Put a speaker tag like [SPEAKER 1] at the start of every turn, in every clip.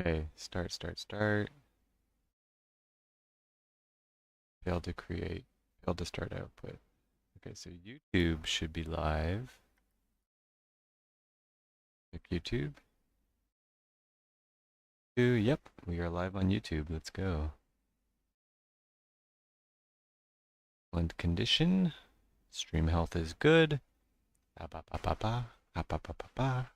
[SPEAKER 1] Okay, start. Failed to create. Failed to start output. Okay, so YouTube should be live. Click YouTube. Yep, we are live on YouTube. Let's go. Blend condition. Stream health is good. Ah, ba, ba, ba, ba. Ah, ba, ba, ba, ba.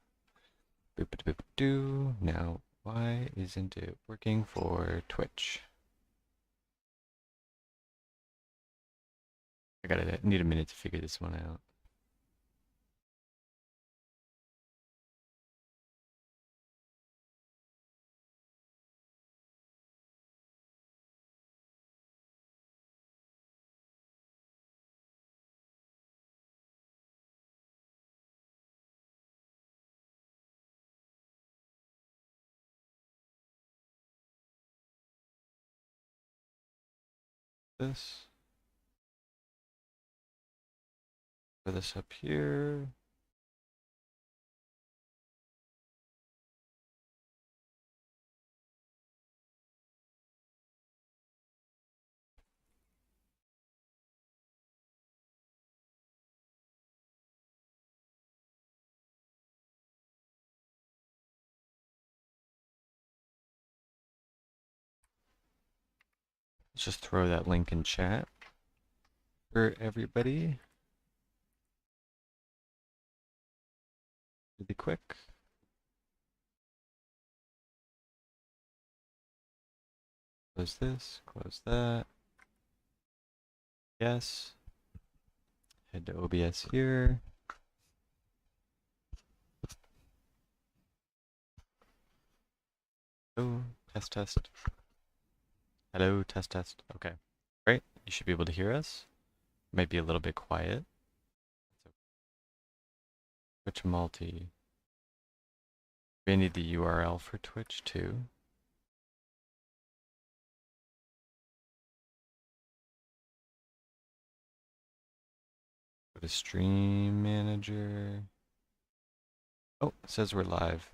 [SPEAKER 1] Boop, boop, boop, doo. Now, why isn't it working for Twitch? I need a minute to figure this one out. This. Put this up here. Let's just throw that link in chat for everybody. Really quick. Close this, close that. Yes. Head to OBS here. Oh, test. Hello, test. Okay. Great. You should be able to hear us. Might be a little bit quiet. Twitch multi. We need the URL for Twitch too. Go to stream manager. Oh, it says we're live.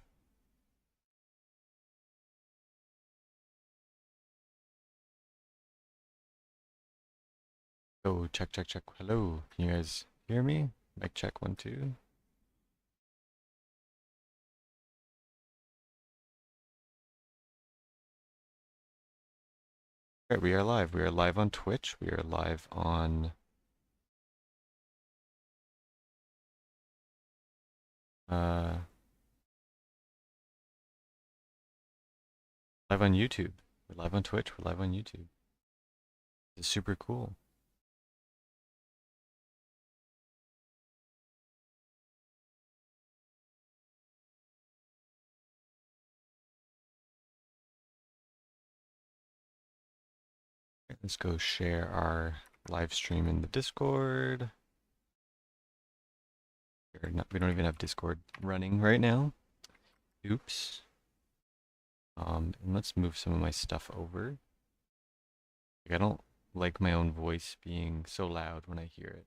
[SPEAKER 1] Oh, check. Hello. Can you guys hear me? Mic check 1, 2. Alright, we are live. We are live on Twitch. We are live on live on YouTube. We're live on Twitch. We're live on YouTube. It's super cool. Let's go share our live stream in the Discord. We don't even have Discord running right now. Oops. And let's move some of my stuff over. Like, I don't like my own voice being so loud when I hear it.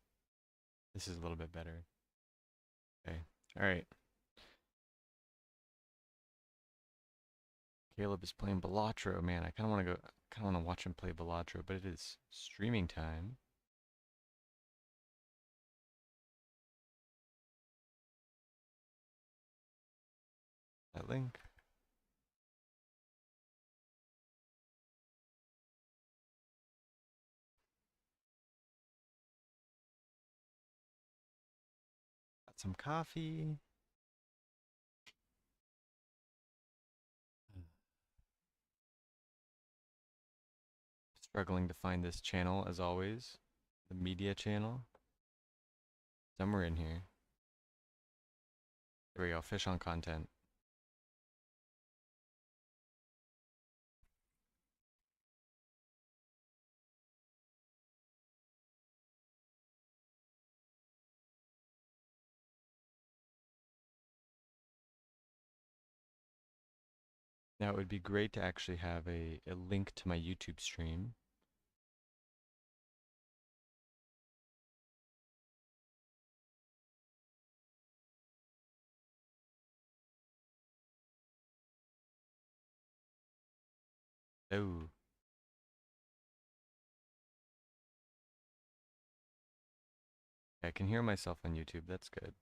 [SPEAKER 1] This is a little bit better. Okay. All right. Caleb is playing Balatro. Man, I kind of want to go. Kind of want to watch him play Balatro, but it is streaming time. That link. Got some coffee. Struggling to find this channel as always. The media channel. Somewhere in here. There we go. Fish on content. Now it would be great to actually have a link to my YouTube stream. Oh. I can hear myself on YouTube. That's good.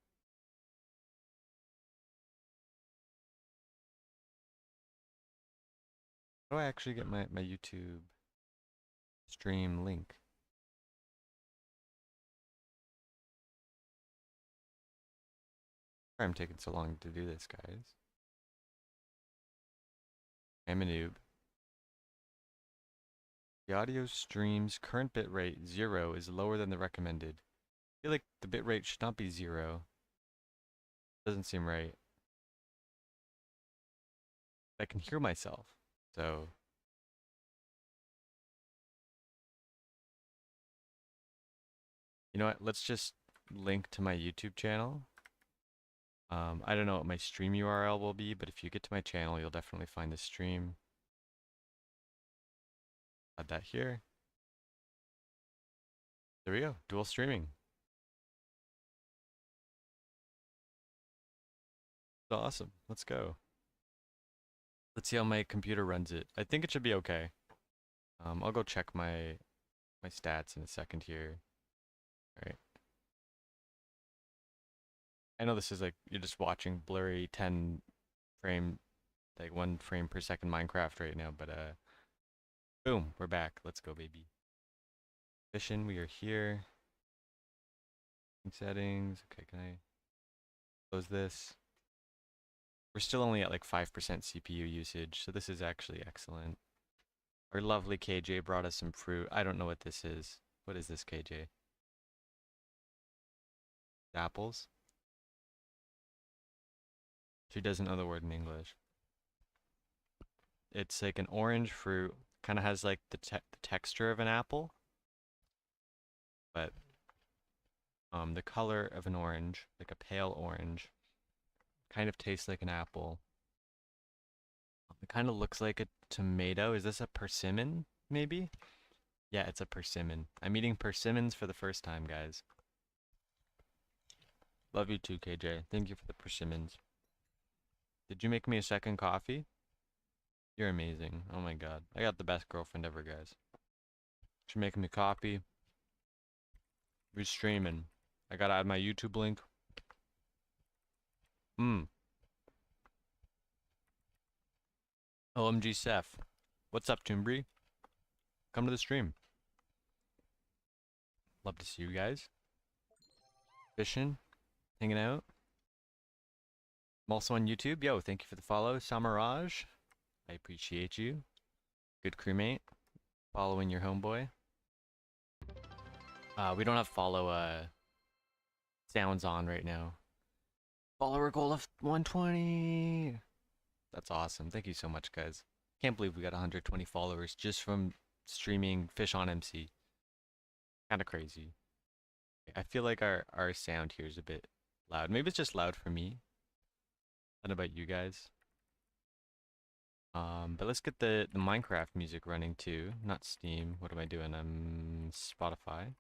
[SPEAKER 1] How do I actually get my YouTube stream link? Sorry I'm taking so long to do this, guys. I'm a noob. The audio stream's current bitrate 0 is lower than the recommended. I feel like the bitrate should not be 0. Doesn't seem right. I can hear myself, so you know what? Let's just link to my YouTube channel. I don't know what my stream URL will be, but if you get to my channel, you'll definitely find the stream. Add that here. There we go. Dual streaming. Awesome. Let's go. Let's see how my computer runs it. I think it should be okay. I'll go check my stats in a second here. All right. I know this is like you're just watching blurry 10 frame, like 1 frame per second Minecraft right now, but boom, we're back. Let's go, baby. Mission, we are here. Settings. Okay, can I close this? We're still only at like 5% CPU usage, so this is actually excellent. Our lovely KJ brought us some fruit. I don't know what this is. What is this, KJ? Apples? She doesn't know the word in English. It's like an orange fruit. Kind of has like the texture of an apple, but the color of an orange, like a pale orange. Kind of tastes like an apple. It kind of looks like a tomato. Is this a persimmon, maybe? Yeah, it's a persimmon. I'm eating persimmons for the first time, guys. Love you too, KJ. Thank you for the persimmons. Did you make me a second coffee? You're amazing. Oh my god. I got the best girlfriend ever, guys. She's making me coffee. We're streaming. I gotta add my YouTube link. OMG Seth. What's up, Toombree? Come to the stream. Love to see you guys. Fishing. Hanging out. I'm also on YouTube. Yo, thank you for the follow, Samaraj. I appreciate you. Good crewmate. Following your homeboy. We don't have follow sounds on right now. Follower goal of 120. That's awesome. Thank you so much, guys. Can't believe we got 120 followers just from streaming Fish on MC. Kind of crazy. I feel like our sound here is a bit loud. Maybe it's just loud for me. I don't know about you guys. But let's get the Minecraft music running too. Not Steam. What am I doing? I'm Spotify.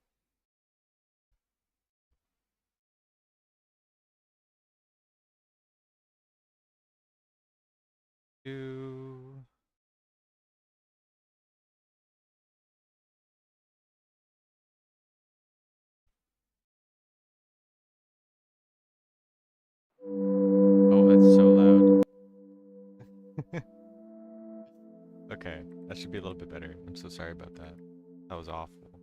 [SPEAKER 1] Oh, that's so loud. Okay, that should be a little bit better. I'm so sorry about that. That was awful.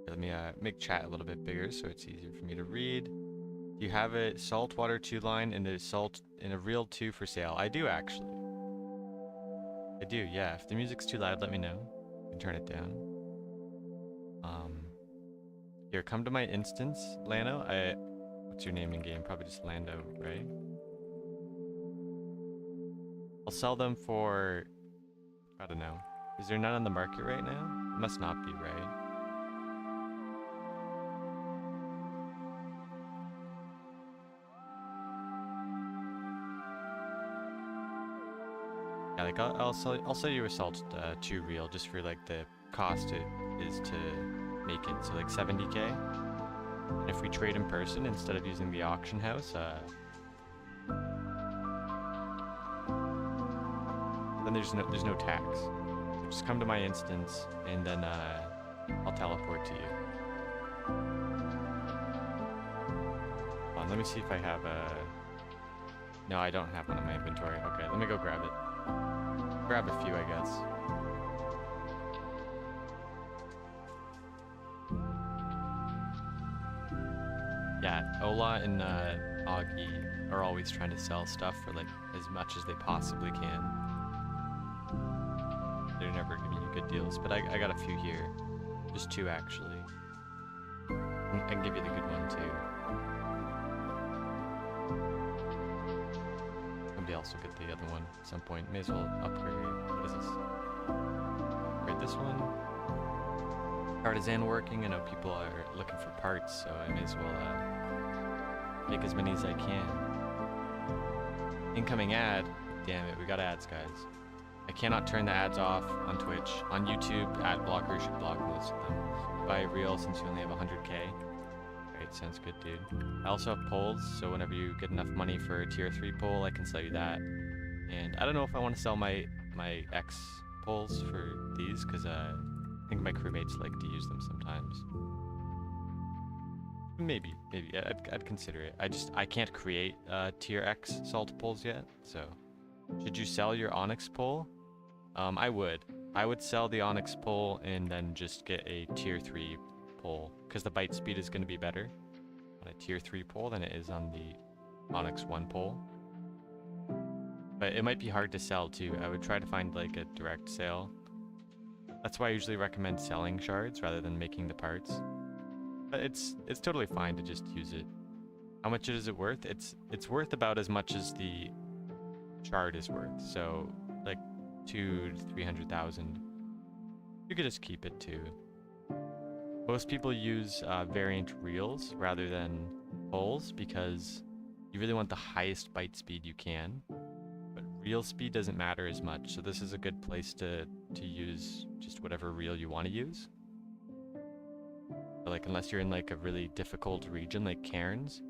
[SPEAKER 1] Let me make chat a little bit bigger so it's easier for me to read. Do you have a saltwater 2 line and a real 2 for sale? I do actually. I do, yeah. If the music's too loud, let me know. I can turn it down. Here, come to my instance, Lano. What's your name in game? Probably just Lando, right? I'll sell them for, I don't know. Is there none on the market right now? Must not be, right? Yeah, like I'll sell you a salt 2 reel just for like the cost it is to make it. So like 70k. And if we trade in person instead of using the auction house, there's no tax. Just come to my instance, and then I'll teleport to you. Hold on, let me see if I have a... No, I don't have one in my inventory. Okay, let me go grab it. Grab a few, I guess. Yeah, Ola and Augie are always trying to sell stuff for like as much as they possibly can. They're never giving you good deals, but I got a few here. Just 2 actually. I can give you the good one too. Somebody else will get the other one at some point. May as well upgrade. What is this? Upgrade this one. Artisan working. I know people are looking for parts, so I may as well make as many as I can. Incoming ad. Damn it, we got ads, guys. I cannot turn the ads off on Twitch. On YouTube, ad blocker should block most of them. Buy a reel since you only have 100k. Great, sounds good, dude. I also have polls, so whenever you get enough money for a tier 3 poll, I can sell you that. And I don't know if I want to sell my X polls for these, because I think my crewmates like to use them sometimes. Maybe, I'd consider it. I can't create tier X salt poles yet, so. Should you sell your Onyx pole? I would sell the Onyx pole and then just get a tier 3 pole, because the bite speed is going to be better on a tier 3 pole than it is on the Onyx 1 pole. But it might be hard to sell too. I would try to find like a direct sale. That's why I usually recommend selling shards rather than making the parts. But it's totally fine to just use it. How much is it worth? It's worth about as much as the shard is worth. So like 200,000 to 300,000. You could just keep it too. Most people use variant reels rather than poles because you really want the highest bite speed you can. But reel speed doesn't matter as much. So this is a good place to use just whatever reel you want to use. But like unless you're in like a really difficult region like Cairns.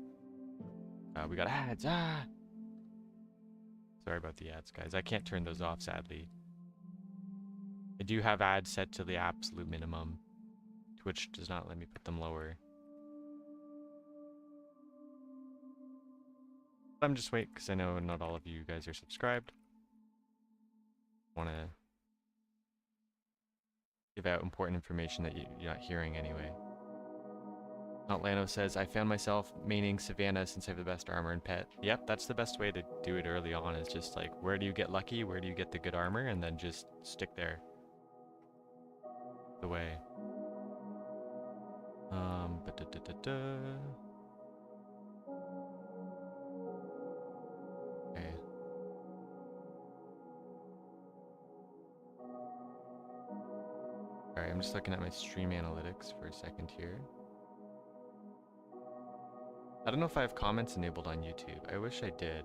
[SPEAKER 1] We got ads. Sorry about the ads, guys. I can't turn those off, sadly. I do have ads set to the absolute minimum. Twitch does not let me put them lower. I'm just waiting because I know not all of you guys are subscribed. I want to give out important information that you're not hearing anyway. Lano says, I found myself maining Savannah since I have the best armor and pet. Yep, that's the best way to do it early on, is just like, where do you get lucky? Where do you get the good armor? And then just stick there. The way. Okay. Alright, I'm just looking at my stream analytics for a second here. I don't know if I have comments enabled on YouTube. I wish I did.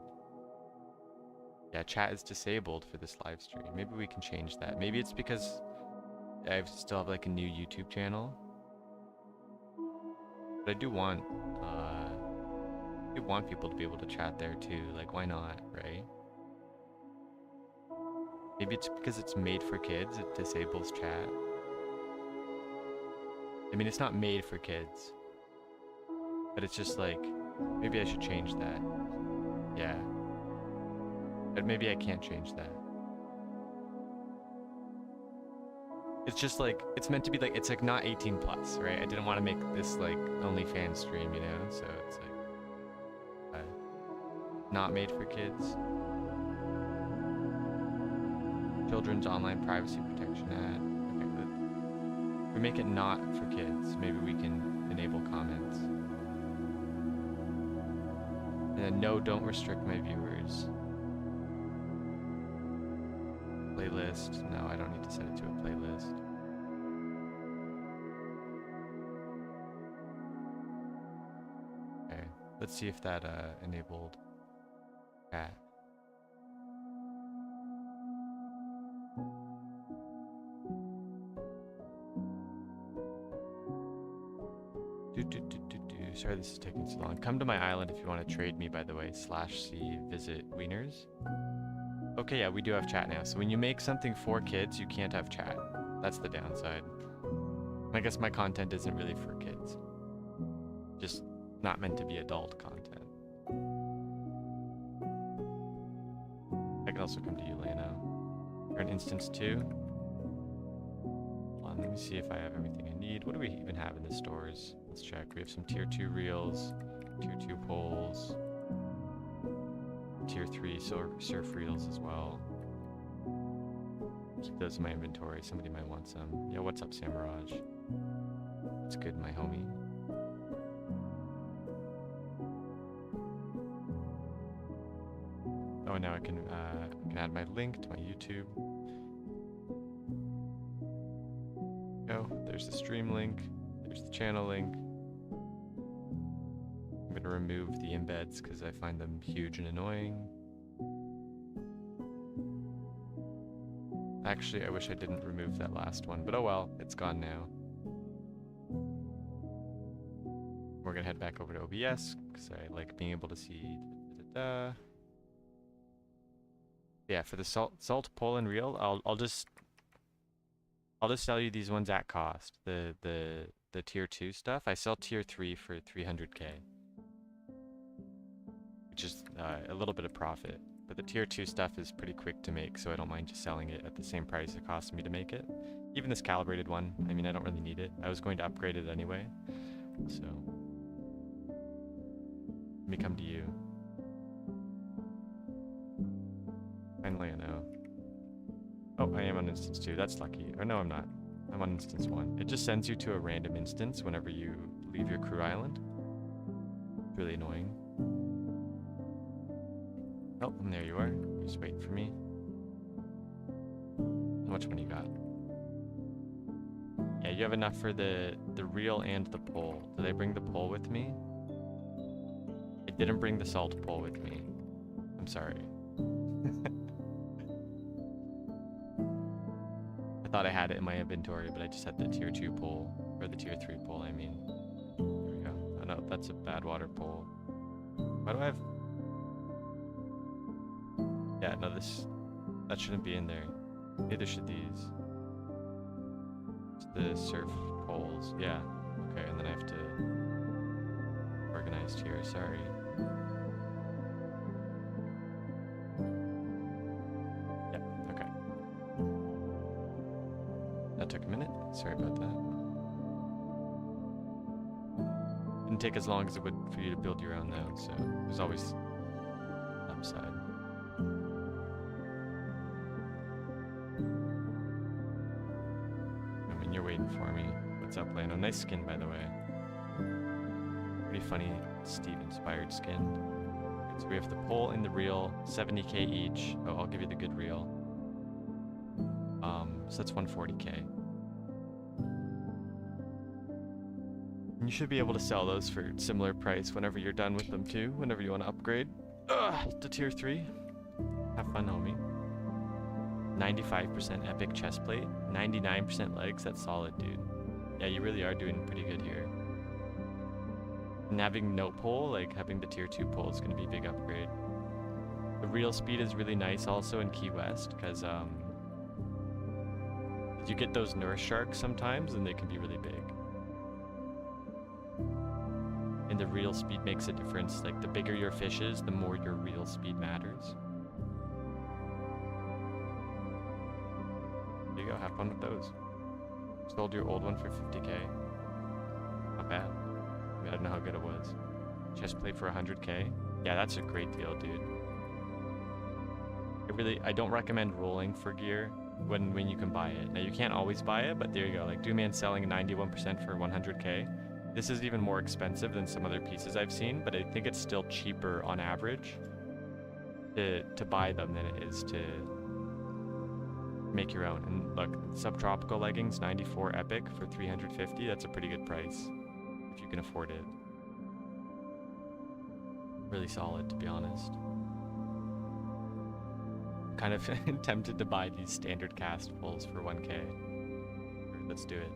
[SPEAKER 1] Yeah, chat is disabled for this live stream. Maybe we can change that. Maybe it's because I still have like a new YouTube channel. But I do want people to be able to chat there too. Like, why not, right? Maybe it's because it's made for kids. It disables chat. I mean, it's not made for kids. But it's just like, maybe I should change that. Yeah. But maybe I can't change that. It's just like, it's meant to be like, it's like not 18 plus, right? I didn't want to make this like OnlyFans stream, you know? So it's like, not made for kids. Children's Online Privacy Protection Act. Okay, good. We make it not for kids. Maybe we can enable comments. And then no, don't restrict my viewers. Playlist. No, I don't need to set it to a playlist. Okay, let's see if that enabled chat. Sorry this is taking so long. Come to my island if you want to trade me, by the way. /c visit wieners. Okay, yeah, we do have chat now. So when you make something for kids, you can't have chat. That's the downside. I guess my content isn't really for kids. Just not meant to be adult content. I can also come to you, Lena. For an instance 2. Hold on, let me see if I have everything I need. What do we even have in the stores? Let's check. We have some tier 2 reels, tier 2 poles, tier 3 surf reels as well. Keep those in my inventory. Somebody might want some. Yeah, what's up, Samiraj? That's good, my homie. Oh, now I can add my link to my YouTube. Oh, there's the stream link. There's the channel link. I'm gonna remove the embeds because I find them huge and annoying. Actually, I wish I didn't remove that last one, but oh well, it's gone now. We're gonna head back over to OBS because I like being able to see. Yeah, for the salt pole and reel, I'll just sell you these ones at cost. The tier 2 stuff, I sell tier 3 for 300k, which is a little bit of profit. But the tier 2 stuff is pretty quick to make, so I don't mind just selling it at the same price it costs me to make it. Even this calibrated one, I mean, I don't really need it. I was going to upgrade it anyway, so let me come to you. Finally, I know. Oh, I am on instance 2. That's lucky. Or no, I'm not. I'm on instance 1. It just sends you to a random instance whenever you leave your crew island. It's really annoying. Oh, and there you are. You're just waiting for me. How much money you got? Yeah, you have enough for the reel and the pole. Did I bring the pole with me? I didn't bring the salt pole with me. I'm sorry. I thought I had it in my inventory, but I just had the tier 2 pole. Or the tier 3 pole, I mean. There we go. Oh no, that's a bad water pole. Why do I have... Yeah, no, that shouldn't be in there. Neither should these. It's the surf poles. Yeah. Okay, and then I have to organize here. Sorry. Yep. Okay. That took a minute. Sorry about that. Didn't take as long as it would for you to build your own though, so there's always upside. You're waiting for me. What's up, Lando? Nice skin, by the way. Pretty funny Steve-inspired skin. Okay, so we have the pole and the reel, 70k each. Oh, I'll give you the good reel. So that's 140k. And you should be able to sell those for similar price whenever you're done with them too, whenever you want to upgrade to tier 3. Have fun, homie. 95% epic chest plate, 99% legs. That's solid, dude. Yeah, you really are doing pretty good here. And having no pole, like having the tier 2 pole, is going to be a big upgrade. The reel speed is really nice also in Key West because you get those nurse sharks sometimes and they can be really big. And the reel speed makes a difference. Like the bigger your fish is, the more your reel speed matters. There you go, have fun with those. Sold your old one for 50k. Not bad. I mean, I don't know how good it was. Chest plate for 100k. Yeah, that's a great deal, dude. I don't recommend rolling for gear when you can buy it. Now, you can't always buy it, but there you go. Like, Doomman selling 91% for 100k. This is even more expensive than some other pieces I've seen, but I think it's still cheaper on average to buy them than it is to make your own. And look, subtropical leggings, 94 epic for 350. That's a pretty good price if you can afford it. Really solid, to be honest. Kind of tempted to buy these standard cast pulls for 1k. Let's do it.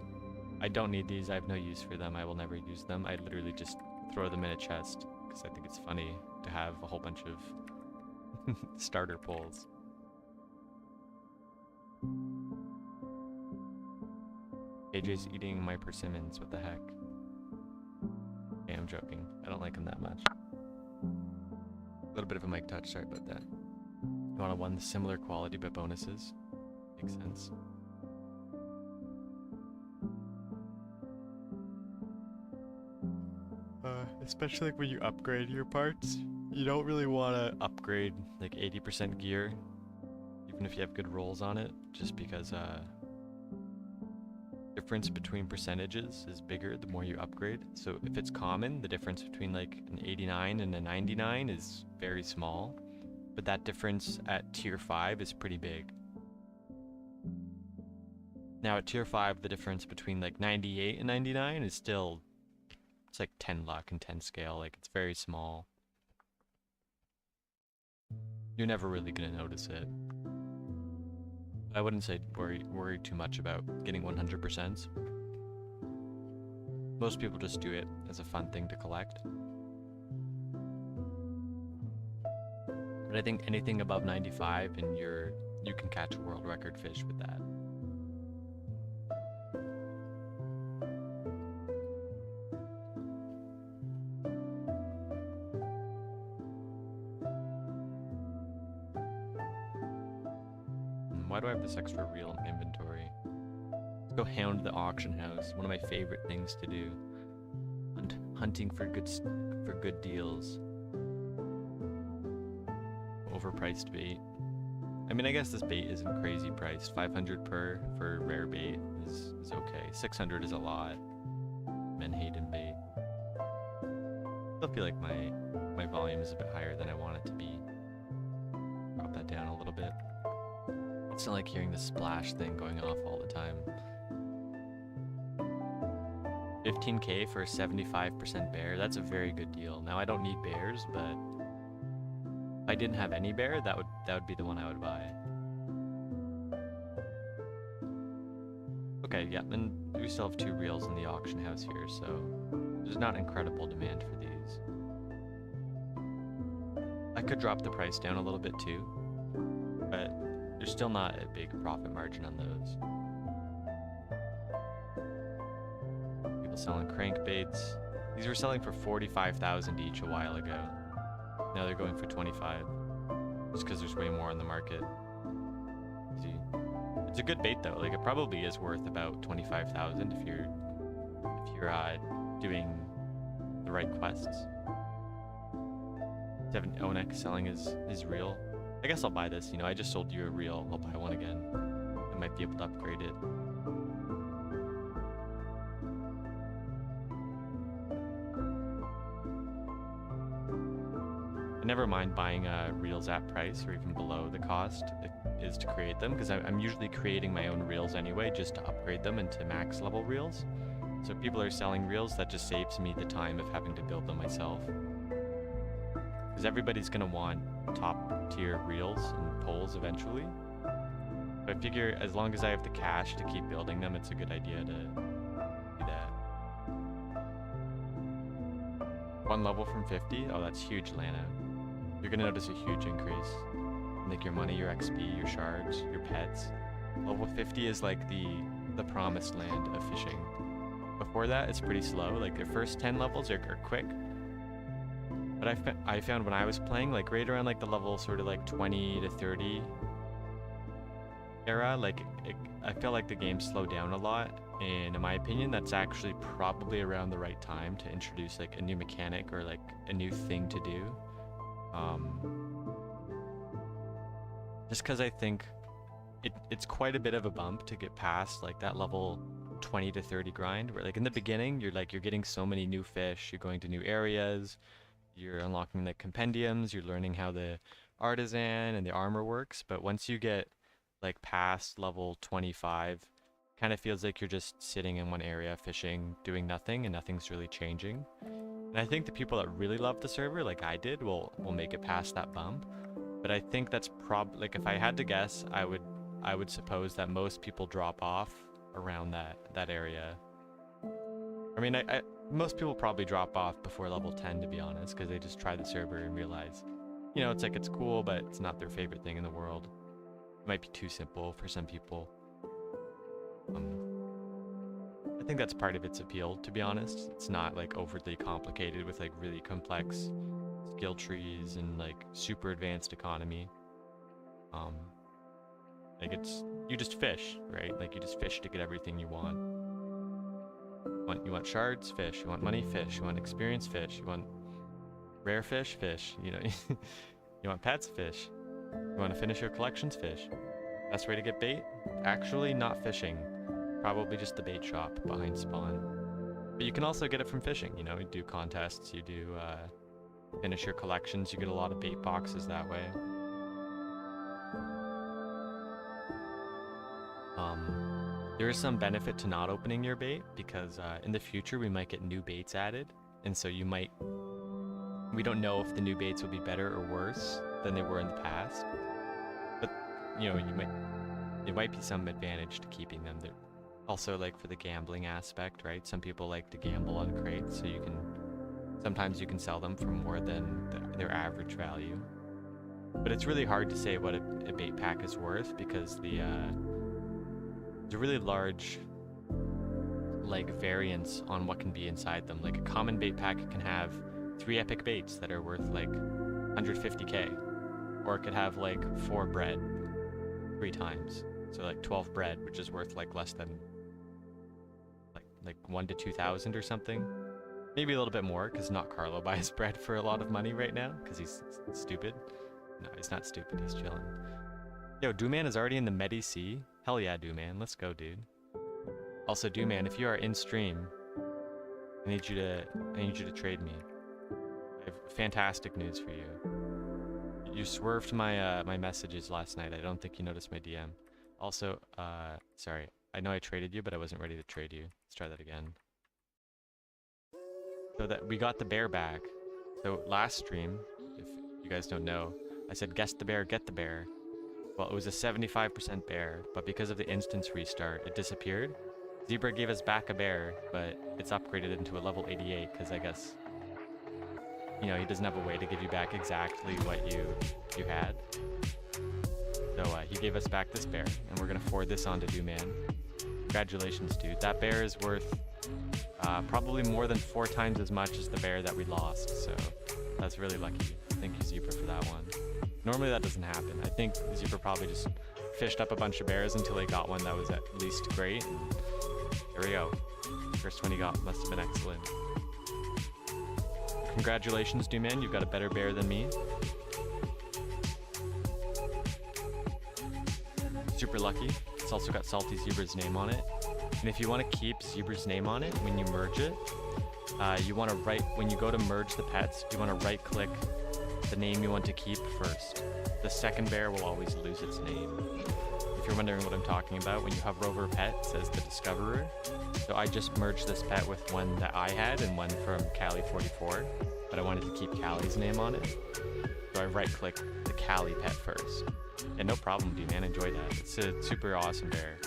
[SPEAKER 1] I don't need these. I have no use for them. I will never use them. I literally just throw them in a chest because I think it's funny to have a whole bunch of starter pulls. AJ's eating my persimmons, what the heck? Okay, I'm joking. I don't like him that much. A little bit of a mic touch, sorry about that. You want one similar quality but bonuses? Makes sense. Especially like when you upgrade your parts, you don't really want to upgrade like 80% gear, even if you have good rolls on it, just because difference between percentages is bigger the more you upgrade. So if it's common, the difference between like an 89 and a 99 is very small, but that difference at tier 5 is pretty big. Now at tier 5, the difference between like 98 and 99 is still, it's like 10 luck and 10 scale, like it's very small. You're never really gonna notice it. I wouldn't say worry too much about getting 100%. Most people just do it as a fun thing to collect. But I think anything above 95 and you can catch a world record fish with that. Why do I have this extra reel in inventory? Let's go hound the auction house. One of my favorite things to do. Hunting for good deals. Overpriced bait. I mean, I guess this bait isn't crazy priced. 500 per for rare bait is okay. 600 is a lot. Menhaden bait. I still feel like my volume is a bit higher than I want it to be. Drop that down a little bit. It's not like hearing the splash thing going off all the time. 15k for a 75% bear, that's a very good deal. Now I don't need bears, but if I didn't have any bear, that would be the one I would buy. Okay, yeah, and we still have 2 reels in the auction house here, so there's not incredible demand for these. I could drop the price down a little bit too, but there's still not a big profit margin on those. People selling crankbaits. These were selling for 45,000 each a while ago. Now they're going for 25, just because there's way more on the market. See, it's a good bait though. Like it probably is worth about 25,000 if you're doing the right quests. 7 Onek selling is real. I guess I'll buy this, you know, I just sold you a reel, I'll buy one again. I might be able to upgrade it. I never mind buying reels at price or even below the cost it is to create them, because I'm usually creating my own reels anyway, just to upgrade them into max level reels. So if people are selling reels, that just saves me the time of having to build them myself. Because everybody's going to want top tier reels and poles eventually. But I figure as long as I have the cash to keep building them, it's a good idea to do that. 1 level from 50? Oh, that's huge, Lana. You're going to notice a huge increase. Like your money, your XP, your shards, your pets. Level 50 is like the promised land of fishing. Before that, it's pretty slow. Like the first 10 levels are quick. But I found when I was playing, like right around like the level sort of like 20 to 30 era, like I felt like the game slowed down a lot. And in my opinion, that's actually probably around the right time to introduce like a new mechanic or like a new thing to do. Just because I think it's quite a bit of a bump to get past like that level 20 to 30 grind, where like in the beginning you're getting so many new fish, you're going to new areas, you're unlocking the compendiums, you're learning how the artisan and the armor works. But once you get like past level 25, kind of feels like you're just sitting in one area fishing, doing nothing, and nothing's really changing. And I think the people that really love the server, like I did, will make it past that bump. But I think that's probably, like, if I had to guess, I would suppose that most people drop off around that area. I mean, most people probably drop off before level 10, to be honest, because they just try the server and realize, you know, it's like it's cool, but it's not their favorite thing in the world. It might be too simple for some people. I think that's part of its appeal, to be honest. It's not like overly complicated with like really complex skill trees and like super advanced economy. Like you just fish, right? Like you just fish to get everything you want. You want shards, fish. You want money, fish. You want experience, fish. You want rare fish, fish. You know, you want pets, fish. You want to finish your collections, fish. Best way to get bait? Actually, not fishing. Probably just the bait shop behind spawn. But you can also get it from fishing. You know, you do contests, you do finish your collections. You get a lot of bait boxes that way. There is some benefit to not opening your bait because in the future we might get new baits added, and so we don't know if the new baits will be better or worse than they were in the past. But you know, it might be some advantage to keeping them. They're also like for the gambling aspect, right? Some people like to gamble on crates, so sometimes you can sell them for more than their average value. But it's really hard to say what a bait pack is worth because there's a really large like variance on what can be inside them. Like a common bait pack can have 3 epic baits that are worth like 150k, or it could have like 4 bread 3 times, so like 12 bread, which is worth like less than like 1 to 2,000 or something. Maybe a little bit more because not Carlo buys bread for a lot of money right now because he's stupid. No, he's not stupid, he's chilling. Yo, Dooman is already in the Medi Sea. Hell yeah, Dooman. Let's go, dude. Also, Dooman, if you are in stream, I need you to trade me. I have fantastic news for you. You swerved my my messages last night. I don't think you noticed my DM. Also, sorry. I know I traded you, but I wasn't ready to trade you. Let's try that again. So that we got the bear back. So last stream, if you guys don't know, I said guess the bear, get the bear. Well, it was a 75% bear, but because of the instance restart, it disappeared. Zebra gave us back a bear, but it's upgraded into a level 88 because I guess, you know, he doesn't have a way to give you back exactly what you had. So he gave us back this bear, and we're gonna forward this on to Dooman. Congratulations, dude. That bear is worth probably more than 4 times as much as the bear that we lost, so that's really lucky. Thank you, Zebra, for that one. Normally that doesn't happen. I think Zebra probably just fished up a bunch of bears until he got one that was at least great. And there we go. First one he got must have been excellent. Congratulations, Dooman. You've got a better bear than me. Super lucky. It's also got Salty Zebra's name on it. And if you want to keep Zebra's name on it when you merge it, you want to when you go to merge the pets, you want to right click the name you want to keep first. The second bear will always lose its name. If you're wondering what I'm talking about, when you hover over a pet, it says the Discoverer. So I just merged this pet with one that I had and one from Callie44, but I wanted to keep Callie's name on it. So I right click the Callie pet first. And no problem, dude, man, enjoy that. It's a super awesome bear.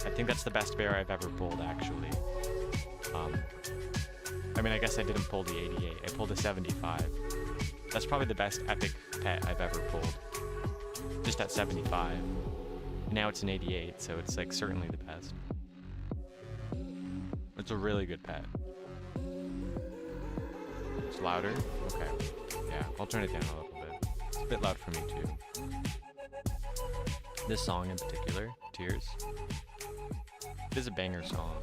[SPEAKER 1] I think that's the best bear I've ever pulled, actually. I mean, I guess I didn't pull the 88, I pulled a 75. That's probably the best epic pet I've ever pulled. Just at 75. Now it's an 88, so it's like certainly the best. It's a really good pet. It's louder? Okay. Yeah, I'll turn it down a little bit. It's a bit loud for me too. This song in particular, Tears. It is a banger song,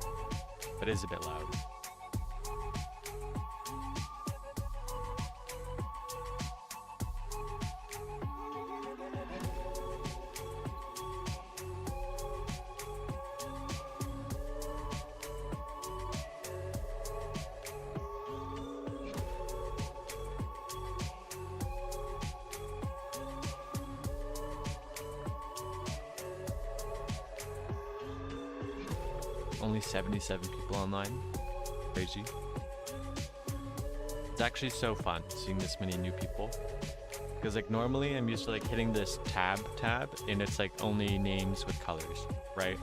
[SPEAKER 1] but it is a bit loud. Only 77 people online. Crazy. It's actually so fun seeing this many new people. Because like normally I'm used to like hitting this tab and it's like only names with colors, right?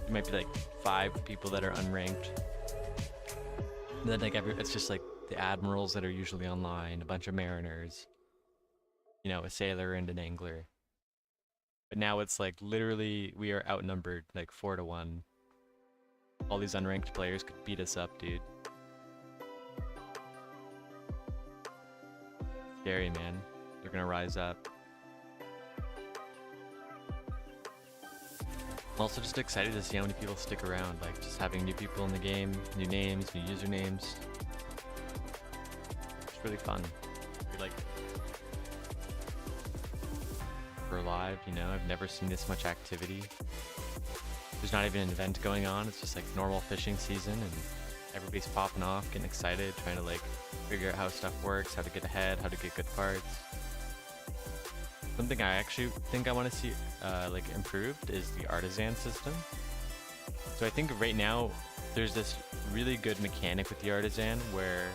[SPEAKER 1] It might be like 5 people that are unranked. And then like it's just like the admirals that are usually online, a bunch of mariners, you know, a sailor and an angler. But now it's like literally we are outnumbered like 4-1. All these unranked players could beat us up, dude. Scary, man. They're gonna rise up. I'm also just excited to see how many people stick around, like just having new people in the game, new names, new usernames. It's really fun. We like it. We're live, you know, I've never seen this much activity. There's not even an event going on, it's just like normal fishing season and everybody's popping off, getting excited, trying to like figure out how stuff works, how to get ahead, how to get good parts. Something I actually think I want to see like improved is the artisan system. So I think right now there's this really good mechanic with the artisan where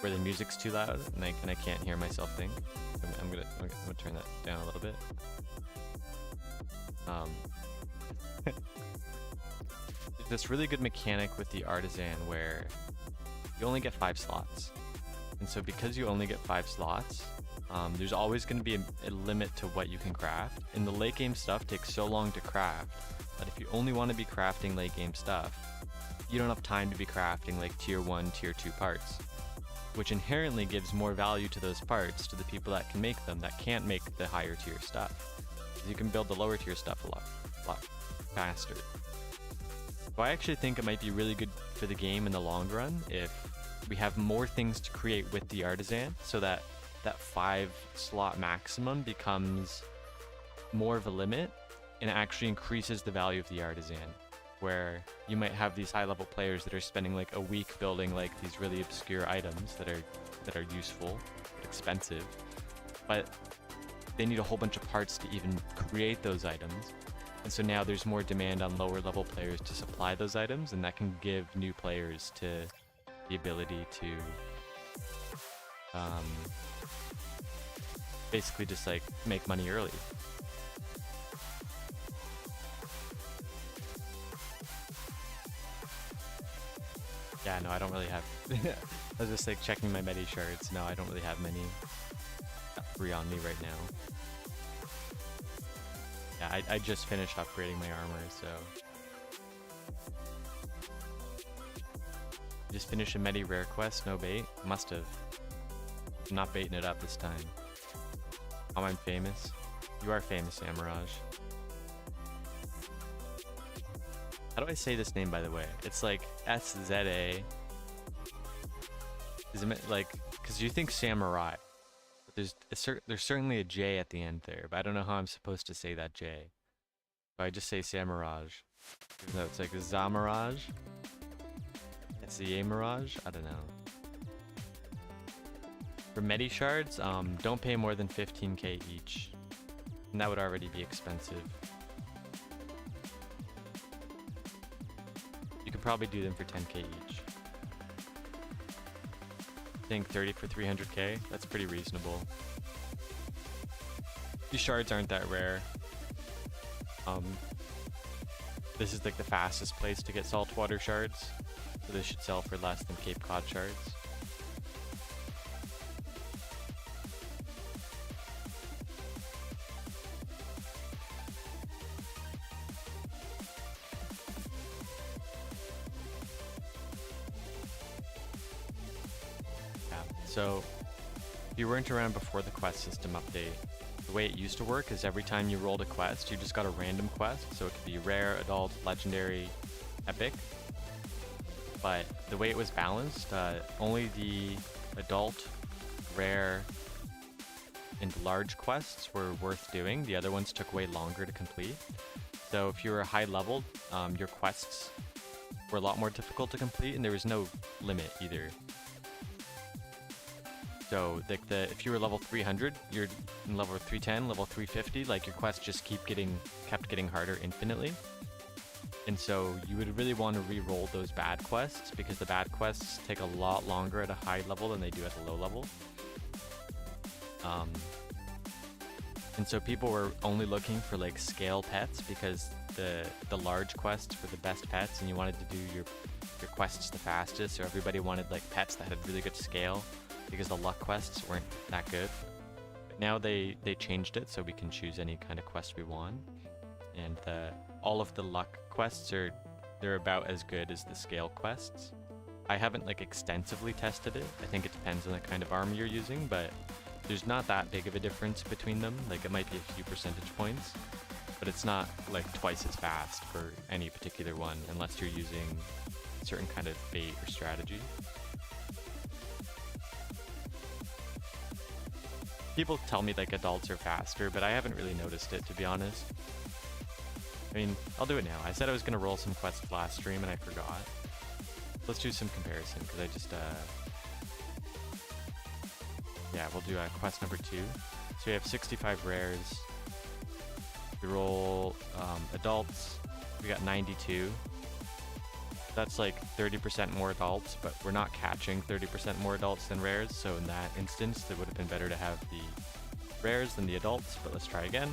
[SPEAKER 1] the music's too loud and I can't hear myself think. I'm gonna turn that down a little bit. There's this really good mechanic with the artisan where you only get 5 slots, and so because you only get 5 slots, there's always going to be a limit to what you can craft, and the late game stuff takes so long to craft that if you only want to be crafting late game stuff, you don't have time to be crafting like tier 1, tier 2 parts, which inherently gives more value to those parts to the people that can make them, that can't make the higher tier stuff. You can build the lower tier stuff a lot faster. So I actually think it might be really good for the game in the long run if we have more things to create with the artisan, so that 5 slot maximum becomes more of a limit and it actually increases the value of the artisan, where you might have these high level players that are spending like a week building like these really obscure items that are useful but expensive, but they need a whole bunch of parts to even create those items. And so now there's more demand on lower level players to supply those items, and that can give new players to the ability to basically just like make money early. Yeah, no, I don't really have I was just like checking my medi shards. No, I don't really have many free on me right now. Yeah, I just finished upgrading my armor, so just finished a medi rare quest, no bait. Must have. I'm not baiting it up this time. Oh, I'm famous. You are famous, Amiraj. How do I say this name, by the way? It's like SZA. Is it like, because you think samurai, but there's certainly a J at the end there, but I don't know how I'm supposed to say that J. So I just say Samiraj. Even though it's like Zamiraj. It's the Amiraj. I don't know. For medi shards, don't pay more than 15k each, and that would already be expensive. You could probably do them for 10k each. I think 30 for 300k, that's pretty reasonable. These shards aren't that rare. This is like the fastest place to get saltwater shards, so this should sell for less than Cape Cod shards. So, if you weren't around before the quest system update, the way it used to work is every time you rolled a quest, you just got a random quest. So it could be rare, adult, legendary, epic. But the way it was balanced, only the adult, rare, and large quests were worth doing. The other ones took way longer to complete. So if you were high level, your quests were a lot more difficult to complete, and there was no limit either. So like if you were level 300, you're in level 310, level 350, like your quests just kept getting harder infinitely. And so you would really want to re-roll those bad quests, because the bad quests take a lot longer at a high level than they do at a low level. And so people were only looking for like scale pets, because the large quests were the best pets, and you wanted to do your quests the fastest, so everybody wanted like pets that had really good scale, because the luck quests weren't that good. Now they changed it so we can choose any kind of quest we want, and all of the luck quests they're about as good as the scale quests. I haven't like extensively tested it. I think it depends on the kind of armor you're using, but there's not that big of a difference between them. Like it might be a few percentage points, but it's not like twice as fast for any particular one unless you're using a certain kind of bait or strategy. People tell me like adults are faster, but I haven't really noticed it, to be honest. I mean, I'll do it now. I said I was going to roll some quests last stream and I forgot. Let's do some comparison, because I just, yeah, we'll do quest number 2. So we have 65 rares. We roll adults. We got 92. That's like 30% more adults, but we're not catching 30% more adults than rares, so in that instance, it would have been better to have the rares than the adults, but let's try again.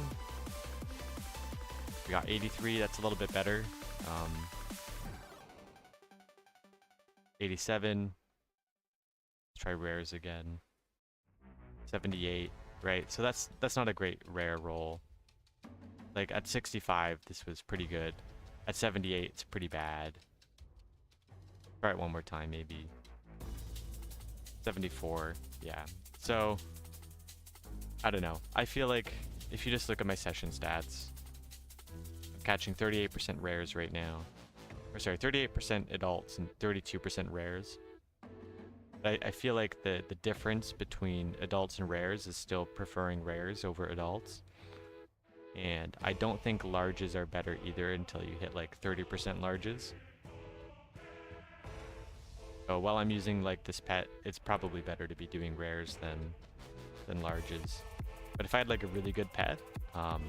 [SPEAKER 1] We got 83, that's a little bit better. 87. Let's try rares again. 78, right? So that's not a great rare roll. Like at 65, this was pretty good. At 78, it's pretty bad. Try it one more time, maybe. 74, yeah. So, I don't know. I feel like if you just look at my session stats, I'm catching 38% rares right now. Or sorry, 38% adults and 32% rares. But I feel like the difference between adults and rares is still preferring rares over adults. And I don't think larges are better either until you hit like 30% larges. So while I'm using like this pet, it's probably better to be doing rares than larges. But if I had like a really good pet, you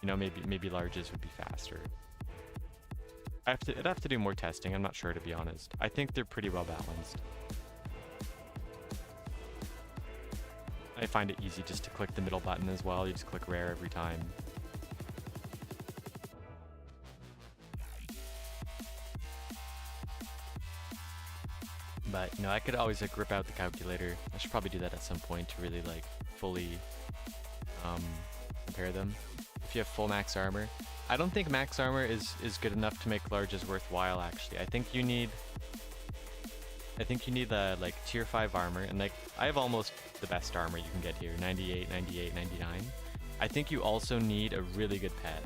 [SPEAKER 1] know, maybe larges would be faster. I'd have to do more testing. I'm not sure, to be honest. I think they're pretty well balanced. I find it easy just to click the middle button as well. You just click rare every time. But, you know, I could always like rip out the calculator. I should probably do that at some point to really like fully compare them. If you have full max armor, I don't think max armor is good enough to make larges worthwhile, actually. I think you need like tier 5 armor, and like I have almost the best armor you can get here, 98, 98, 99. I think you also need a really good pet,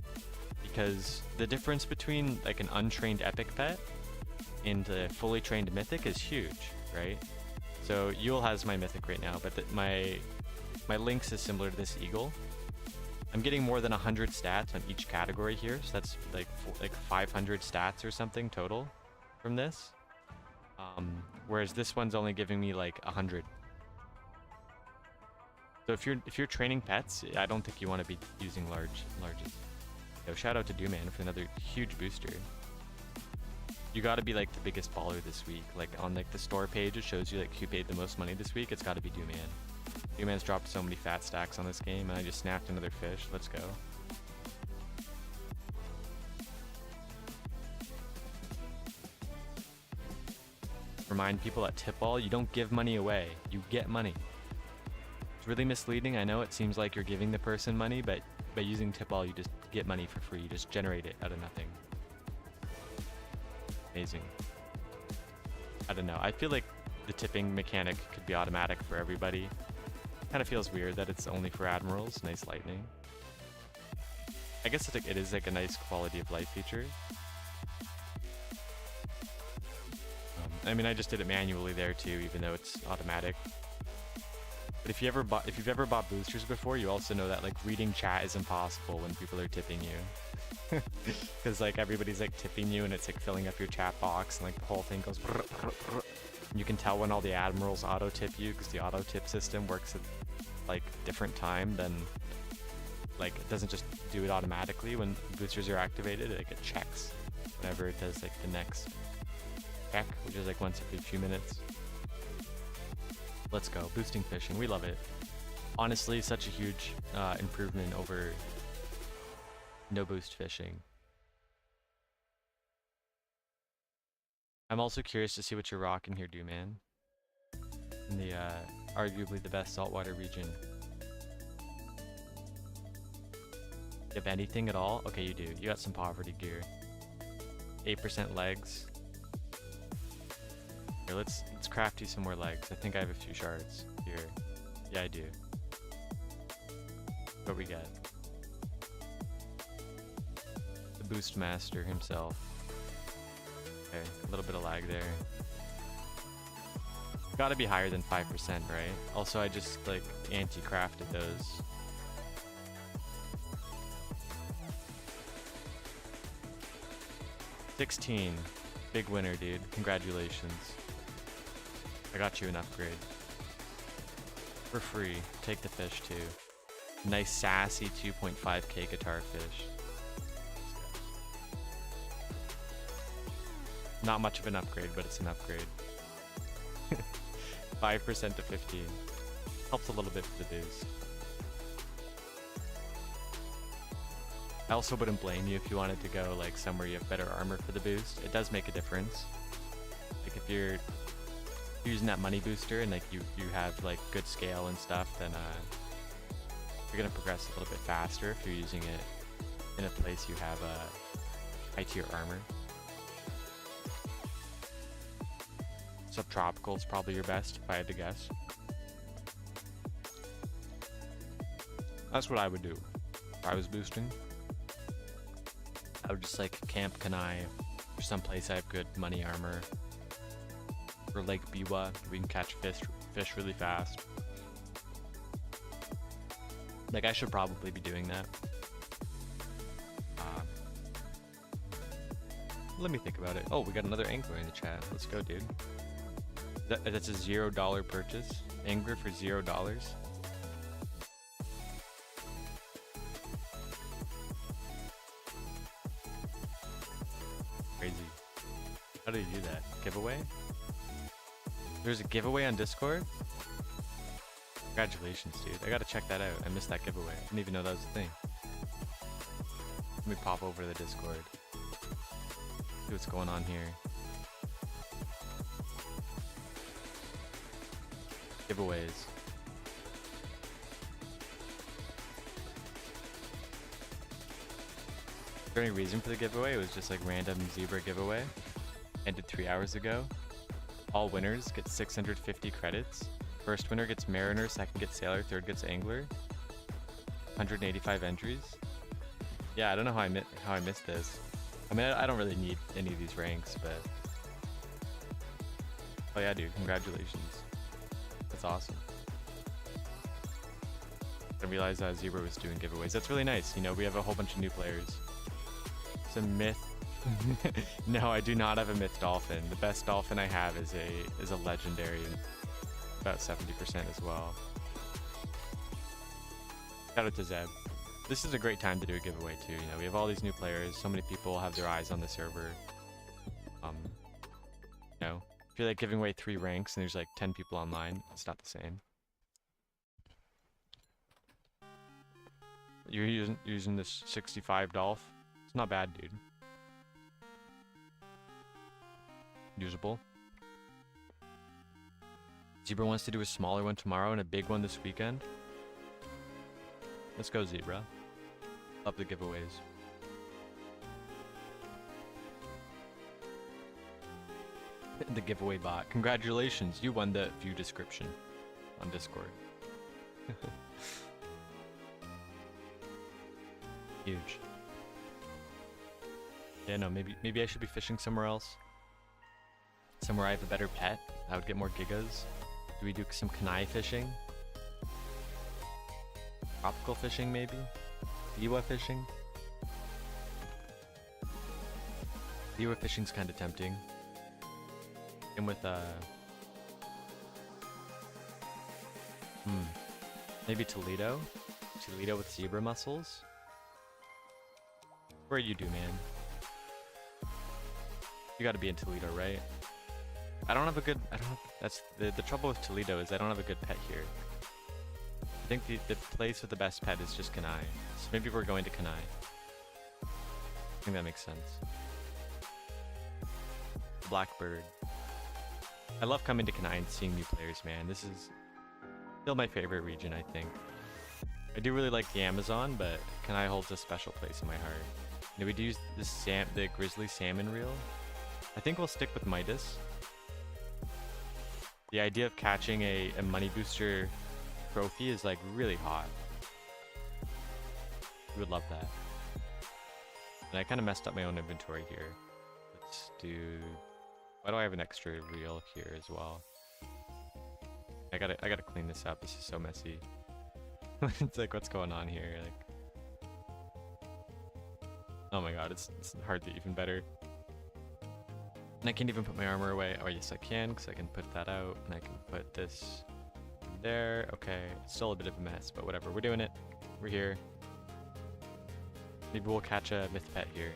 [SPEAKER 1] because the difference between like an untrained epic pet and a fully trained mythic is huge, right? So Yule has my mythic right now, but my Lynx is similar to this eagle. I'm getting more than 100 stats on each category here, so that's like 500 stats or something total from this. Whereas this one's only giving me like 100. So if you're training pets, I don't think you want to be using larges. Yo, shout out to Dooman for another huge booster. You gotta be like the biggest baller this week. Like on like the store page, it shows you like who paid the most money this week. It's gotta be Dooman. Dooman's dropped so many fat stacks on this game, and I just snapped another fish. Let's go. Remind people at tip ball, you don't give money away. You get money. It's really misleading. I know it seems like you're giving the person money, but by using tip ball, you just get money for free. You just generate it out of nothing. Amazing. I don't know. I feel like the tipping mechanic could be automatic for everybody. Kind of feels weird that it's only for admirals. Nice lightning. I guess it is like a nice quality of life feature. I mean, I just did it manually there too, even though it's automatic. But if you've ever bought boosters before, you also know that like reading chat is impossible when people are tipping you. Because like everybody's like tipping you and it's like filling up your chat box and like the whole thing goes brr, brr, brr. You can tell when all the admirals auto tip you because the auto tip system works at like different time than like it doesn't just do it automatically when boosters are activated. Like it checks whenever it does like the next check, which is like once every few minutes. Let's go. Boosting fishing. We love it. Honestly, such a huge improvement over no boost fishing. I'm also curious to see what you're rocking here, Dooman. In the Arguably the best saltwater region. You have anything at all? Okay, you do. You got some poverty gear. 8% legs. Here, let's craft you some more legs. I think I have a few shards here. Yeah, I do. What we get? The boost master himself. Okay, a little bit of lag there. Gotta be higher than 5%, right? Also, I just like anti-crafted those. $16. Big winner, dude. Congratulations. I got you an upgrade. For free. Take the fish too. Nice sassy 2.5k guitar fish. Not much of an upgrade, but it's an upgrade. 5% to 15. Helps a little bit for the boost. I also wouldn't blame you if you wanted to go like somewhere you have better armor for the boost. It does make a difference. Like if you're using that money booster and like you have like good scale and stuff, then you're gonna progress a little bit faster if you're using it in a place you have high tier armor. Subtropical is probably your best if I had to guess. That's what I would do if I was boosting. I would just like camp Kenai or someplace I have good money armor. Or Lake Biwa, we can catch fish really fast. Like I should probably be doing that. Let me think about it. Oh, we got another angler in the chat. Let's go, dude. That's a $0 purchase. Angler for $0. Crazy. How do you do that? Giveaway? There's a giveaway on Discord? Congratulations, dude. I gotta check that out. I missed that giveaway. I didn't even know that was a thing. Let me pop over to the Discord. See what's going on here. Giveaways. Is there any reason for the giveaway? It was just like random zebra giveaway. Ended 3 hours ago. All winners get 650 credits. First winner gets mariner, second gets sailor, third gets angler. 185 entries. Yeah, I don't know how I missed this. I mean, I don't really need any of these ranks, but oh yeah, dude, congratulations. That's awesome. I realized that Zebra was doing giveaways. That's really nice. You know, we have a whole bunch of new players. It's a myth. No, I do not have a myth dolphin. The best dolphin I have is a legendary, about 70% as well. Shout out to Zeb. This is a great time to do a giveaway too. You know, we have all these new players. So many people have their eyes on the server. You know, if you're like giving away 3 ranks and there's like 10 people online, it's not the same. You're using this 65 dolph. It's not bad, dude. Usable. Zebra wants to do a smaller one tomorrow and a big one this weekend. Let's go, Zebra. Love the giveaways. The giveaway bot. Congratulations, you won the view description on Discord. Huge. Yeah, no, maybe I should be fishing somewhere else. Somewhere I have a better pet. I would get more gigas. Do we do some Kenai fishing? Tropical fishing, maybe? Biwa fishing? Biwa fishing's kind of tempting. And with, maybe Toledo? Toledo with zebra mussels? Where you do, man? You gotta be in Toledo, right? That's the trouble with Toledo is I don't have a good pet here. I think the place with the best pet is just Kenai. So maybe we're going to Kenai. I think that makes sense. Blackbird. I love coming to Kenai and seeing new players, man. This is Still my favorite region, I think. I do really like the Amazon, but Kenai holds a special place in my heart. You know, we do use the grizzly salmon reel. I think we'll stick with Midas. The idea of catching a money booster trophy is like really hot. We would love that. And I kind of messed up my own inventory here. Let's do... Why do I have an extra reel here as well? I gotta clean this up. This is so messy. It's like, what's going on here? Like, oh my god, it's hardly even better. And I can't even put my armor away. Oh yes, I can, because I can put that out, and I can put this there. Okay, it's still a bit of a mess, but whatever. We're doing it. We're here. Maybe we'll catch a myth pet here.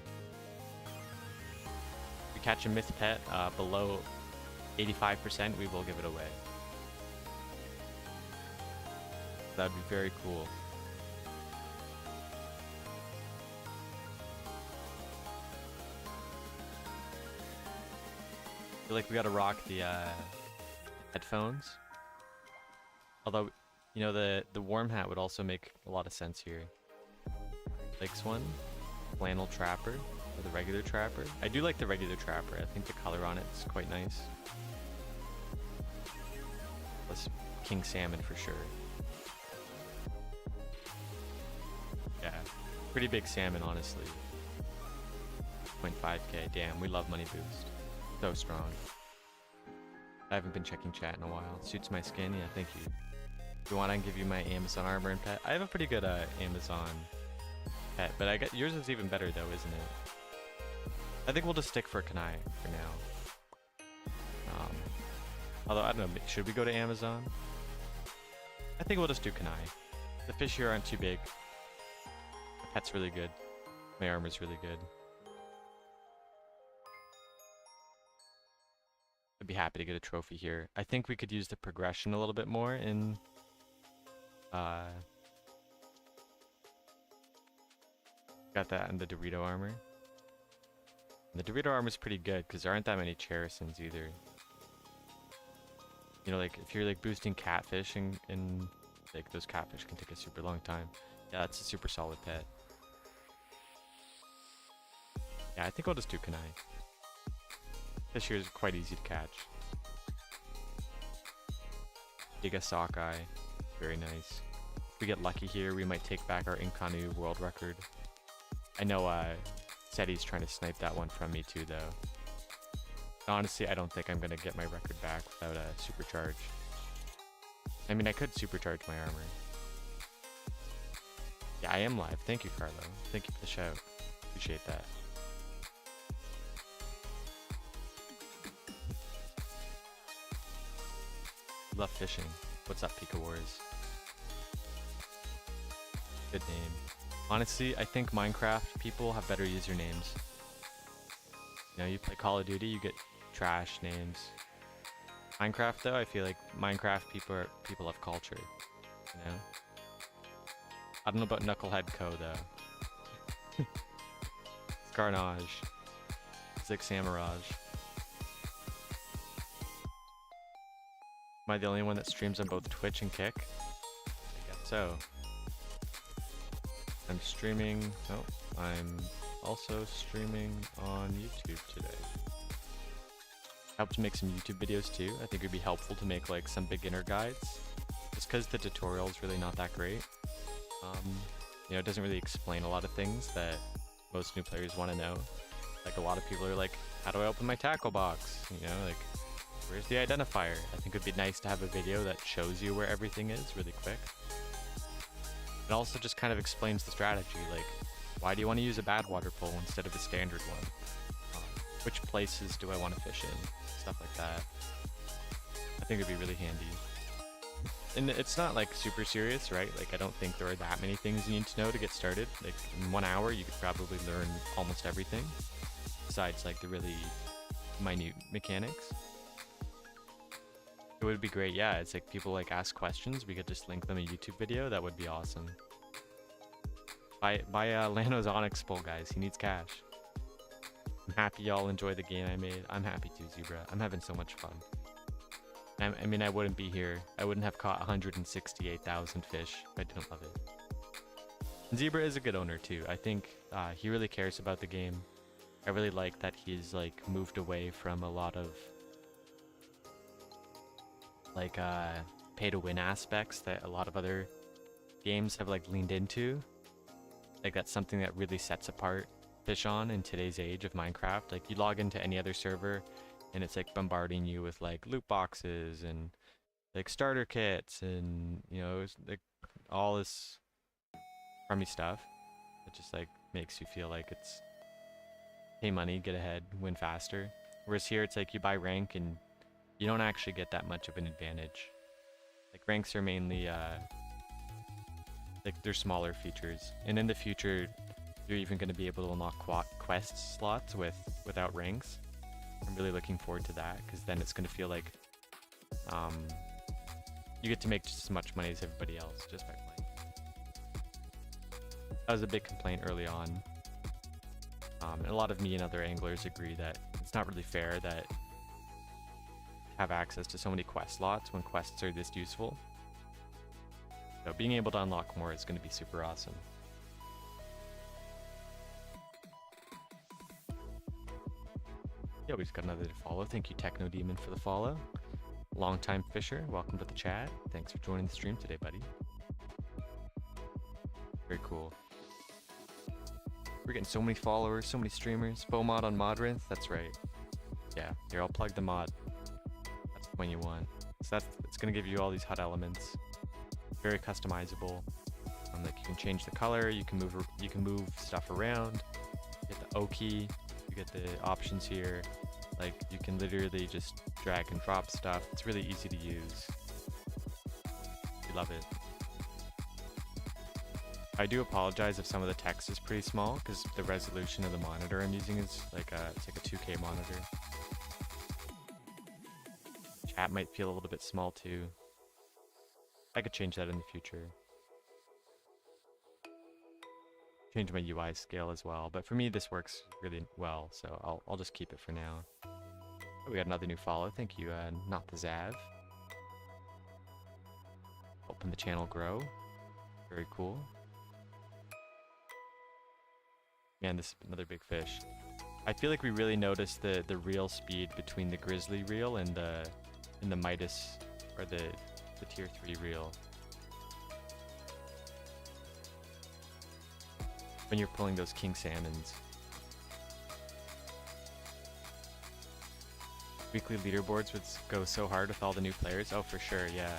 [SPEAKER 1] If we catch a myth pet below 85%, we will give it away. That'd be very cool. I feel like we gotta rock the headphones. Although, you know, the warm hat would also make a lot of sense here. Likes one, flannel trapper, or the regular trapper. I do like the regular trapper. I think the color on it is quite nice. Plus king salmon for sure. Yeah, pretty big salmon, honestly. 0.5k, damn, we love money boost. So strong. I haven't been checking chat in a while. It suits my skin, yeah, thank you. If you want, I can give you my Amazon armor and pet. I have a pretty good Amazon pet, but I got yours is even better though, isn't it? I think we'll just stick for Kenai for now. Although, I don't know, should we go to Amazon? I think we'll just do Kenai. The fish here aren't too big. The pet's really good. My armor's really good. I'd be happy to get a trophy here. I think we could use the progression a little bit more in... Got that in the Dorito armor. And the Dorito armor is pretty good because there aren't that many Cherisons either. You know, like if you're like boosting catfish and like those catfish can take a super long time. Yeah, it's a super solid pet. Yeah, I think I'll just do Kenai. This here is quite easy to catch. Giga Sockeye, very nice. If we get lucky here, we might take back our Inkanu world record. I know Seti's trying to snipe that one from me too, though. Honestly, I don't think I'm gonna get my record back without a supercharge. I mean, I could supercharge my armor. Yeah, I am live. Thank you, Carlo. Thank you for the shout. Appreciate that. Love fishing. What's up, Pika Wars? Good name. Honestly, I think Minecraft people have better usernames. You know, you play Call of Duty, you get trash names. Minecraft, though, I feel like Minecraft people have culture. You know? I don't know about Knucklehead Co, though. Scarnage. Zik Samiraj. Am I the only one that streams on both Twitch and Kick? I guess so. I'm streaming... Oh, I'm also streaming on YouTube today. Help to make some YouTube videos too. I think it would be helpful to make like some beginner guides. Just because the tutorial is really not that great. You know, it doesn't really explain a lot of things that most new players want to know. Like a lot of people are like, how do I open my tackle box? You know, like, where's the identifier? I think it'd be nice to have a video that shows you where everything is really quick. It also just kind of explains the strategy, like, why do you want to use a bad water pole instead of a standard one? Which places do I want to fish in? Stuff like that. I think it'd be really handy. And it's not like super serious, right? Like, I don't think there are that many things you need to know to get started. Like, in 1 hour, you could probably learn almost everything. Besides, like, the really minute mechanics. It would be great, yeah. It's like people like ask questions. We could just link them a YouTube video. That would be awesome. Buy Lano's Onyx Pole, guys. He needs cash. I'm happy y'all enjoy the game I made. I'm happy too, Zebra. I'm having so much fun. I mean, I wouldn't be here. I wouldn't have caught 168,000 fish if I didn't love it. And Zebra is a good owner too. I think he really cares about the game. I really like that he's like moved away from a lot of like pay to win aspects that a lot of other games have like leaned into. Like that's something that really sets apart Fish On in today's age of Minecraft. Like you log into any other server and it's like bombarding you with like loot boxes and like starter kits and you know like all this crummy stuff. It just like makes you feel like it's pay money, get ahead, win faster. Whereas here it's like you buy rank and you don't actually get that much of an advantage. Like ranks are mainly like they're smaller features, and in the future you're even going to be able to unlock quest slots without ranks. I'm really looking forward to that because then it's going to feel like you get to make just as much money as everybody else just by playing. That was a big complaint early on, and a lot of me and other anglers agree that it's not really fair that have access to so many quest slots when quests are this useful. So being able to unlock more is going to be super awesome. Yeah, we just got another follow. Thank you, Techno Demon, for the follow. Longtime Fisher, welcome to the chat. Thanks for joining the stream today, buddy. Very cool. We're getting so many followers, so many streamers. Beaumod on Modrinth, that's right. Yeah, here, I'll plug the mod. That's the one you want. So it's going to give you all these HUD elements. Very customizable. Like you can change the color, you can move stuff around. You get the O key, you get the options here. Like you can literally just drag and drop stuff. It's really easy to use. We love it. I do apologize if some of the text is pretty small because the resolution of the monitor I'm using is like it's like a 2K monitor. Chat might feel a little bit small too. I could change that in the future. Change my UI scale as well, but for me this works really well, so I'll just keep it for now. Oh, we got another new follow. Thank you, Not the Zav. Helping the channel grow. Very cool. Man, this is another big fish. I feel like we really noticed the reel speed between the grizzly reel and the Midas or the tier 3 reel. When you're pulling those king salmons. Weekly leaderboards would go so hard with all the new players. Oh, for sure, yeah.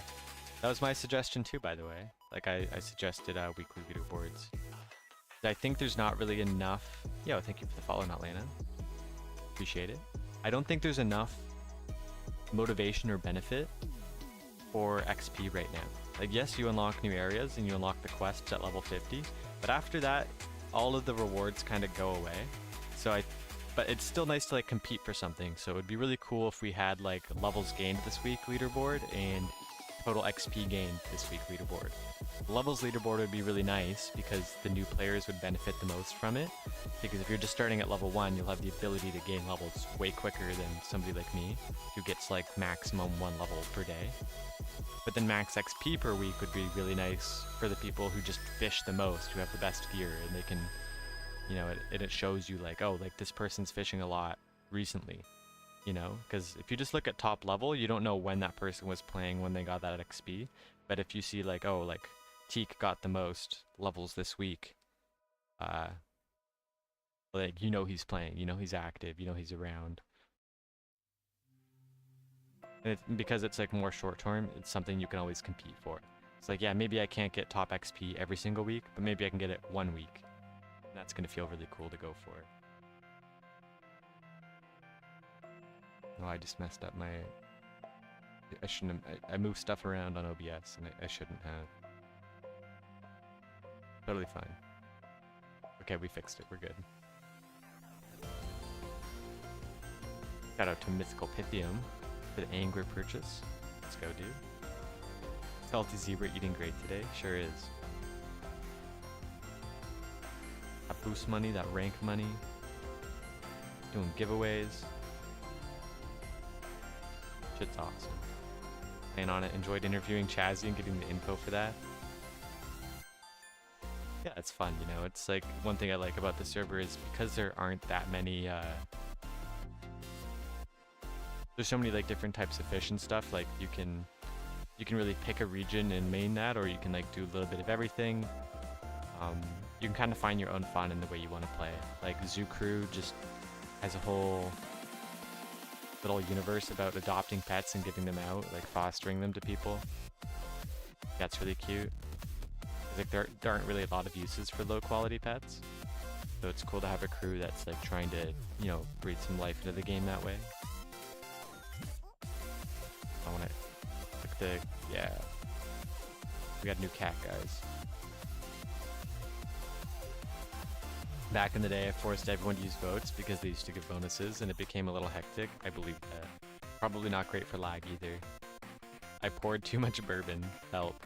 [SPEAKER 1] That was my suggestion too, by the way. Like I suggested weekly leaderboards. I think there's not really enough. Yo, thank you for the follow, Notlana. Appreciate it. I don't think there's enough motivation or benefit for XP right now. Like yes, you unlock new areas and you unlock the quests at level 50, but after that, all of the rewards kind of go away. But it's still nice to like compete for something. So it would be really cool if we had like levels gained this week leaderboard and total XP gained this week leaderboard. The levels leaderboard would be really nice because the new players would benefit the most from it. Because if you're just starting at level 1, you'll have the ability to gain levels way quicker than somebody like me who gets like maximum 1 level per day. But then max XP per week would be really nice for the people who just fish the most, who have the best gear, and they can, you know, it shows you like, oh, like this person's fishing a lot recently, you know? Because if you just look at top level, you don't know when that person was playing, when they got that XP. But if you see like, oh, like Teak got the most levels this week, like, you know he's playing, you know he's active, you know he's around. And because it's like more short term, it's something you can always compete for. It's like, yeah, maybe I can't get top XP every single week, but maybe I can get it 1 week. And that's going to feel really cool to go for. Oh, I just messed up my... I shouldn't have... I moved stuff around on OBS, and I shouldn't have. Totally fine. Okay, we fixed it. We're good. Shout out to Mythical Pythium for the Angler purchase. Let's go, dude. Salty Zebra eating great today. Sure is. That boost money, that rank money. Doing giveaways. Shit's awesome. playing on it. Enjoyed interviewing Chazzy and getting the info for that. Yeah, it's fun, you know. It's like one thing I like about the server is because there aren't that many there's so many like different types of fish and stuff. Like you can really pick a region and main that, or you can like do a little bit of everything. You can kind of find your own fun in the way you want to play. Like Zoo Crew just has a whole little universe about adopting pets and giving them out, like fostering them to people. That's really cute. Like there aren't really a lot of uses for low quality pets, so it's cool to have a crew that's like trying to, you know, breathe some life into the game that way. I want to look the yeah. We got a new cat, guys. Back in the day, I forced everyone to use votes because they used to give bonuses, and it became a little hectic. I believe that. Probably not great for lag either. I poured too much bourbon. Help.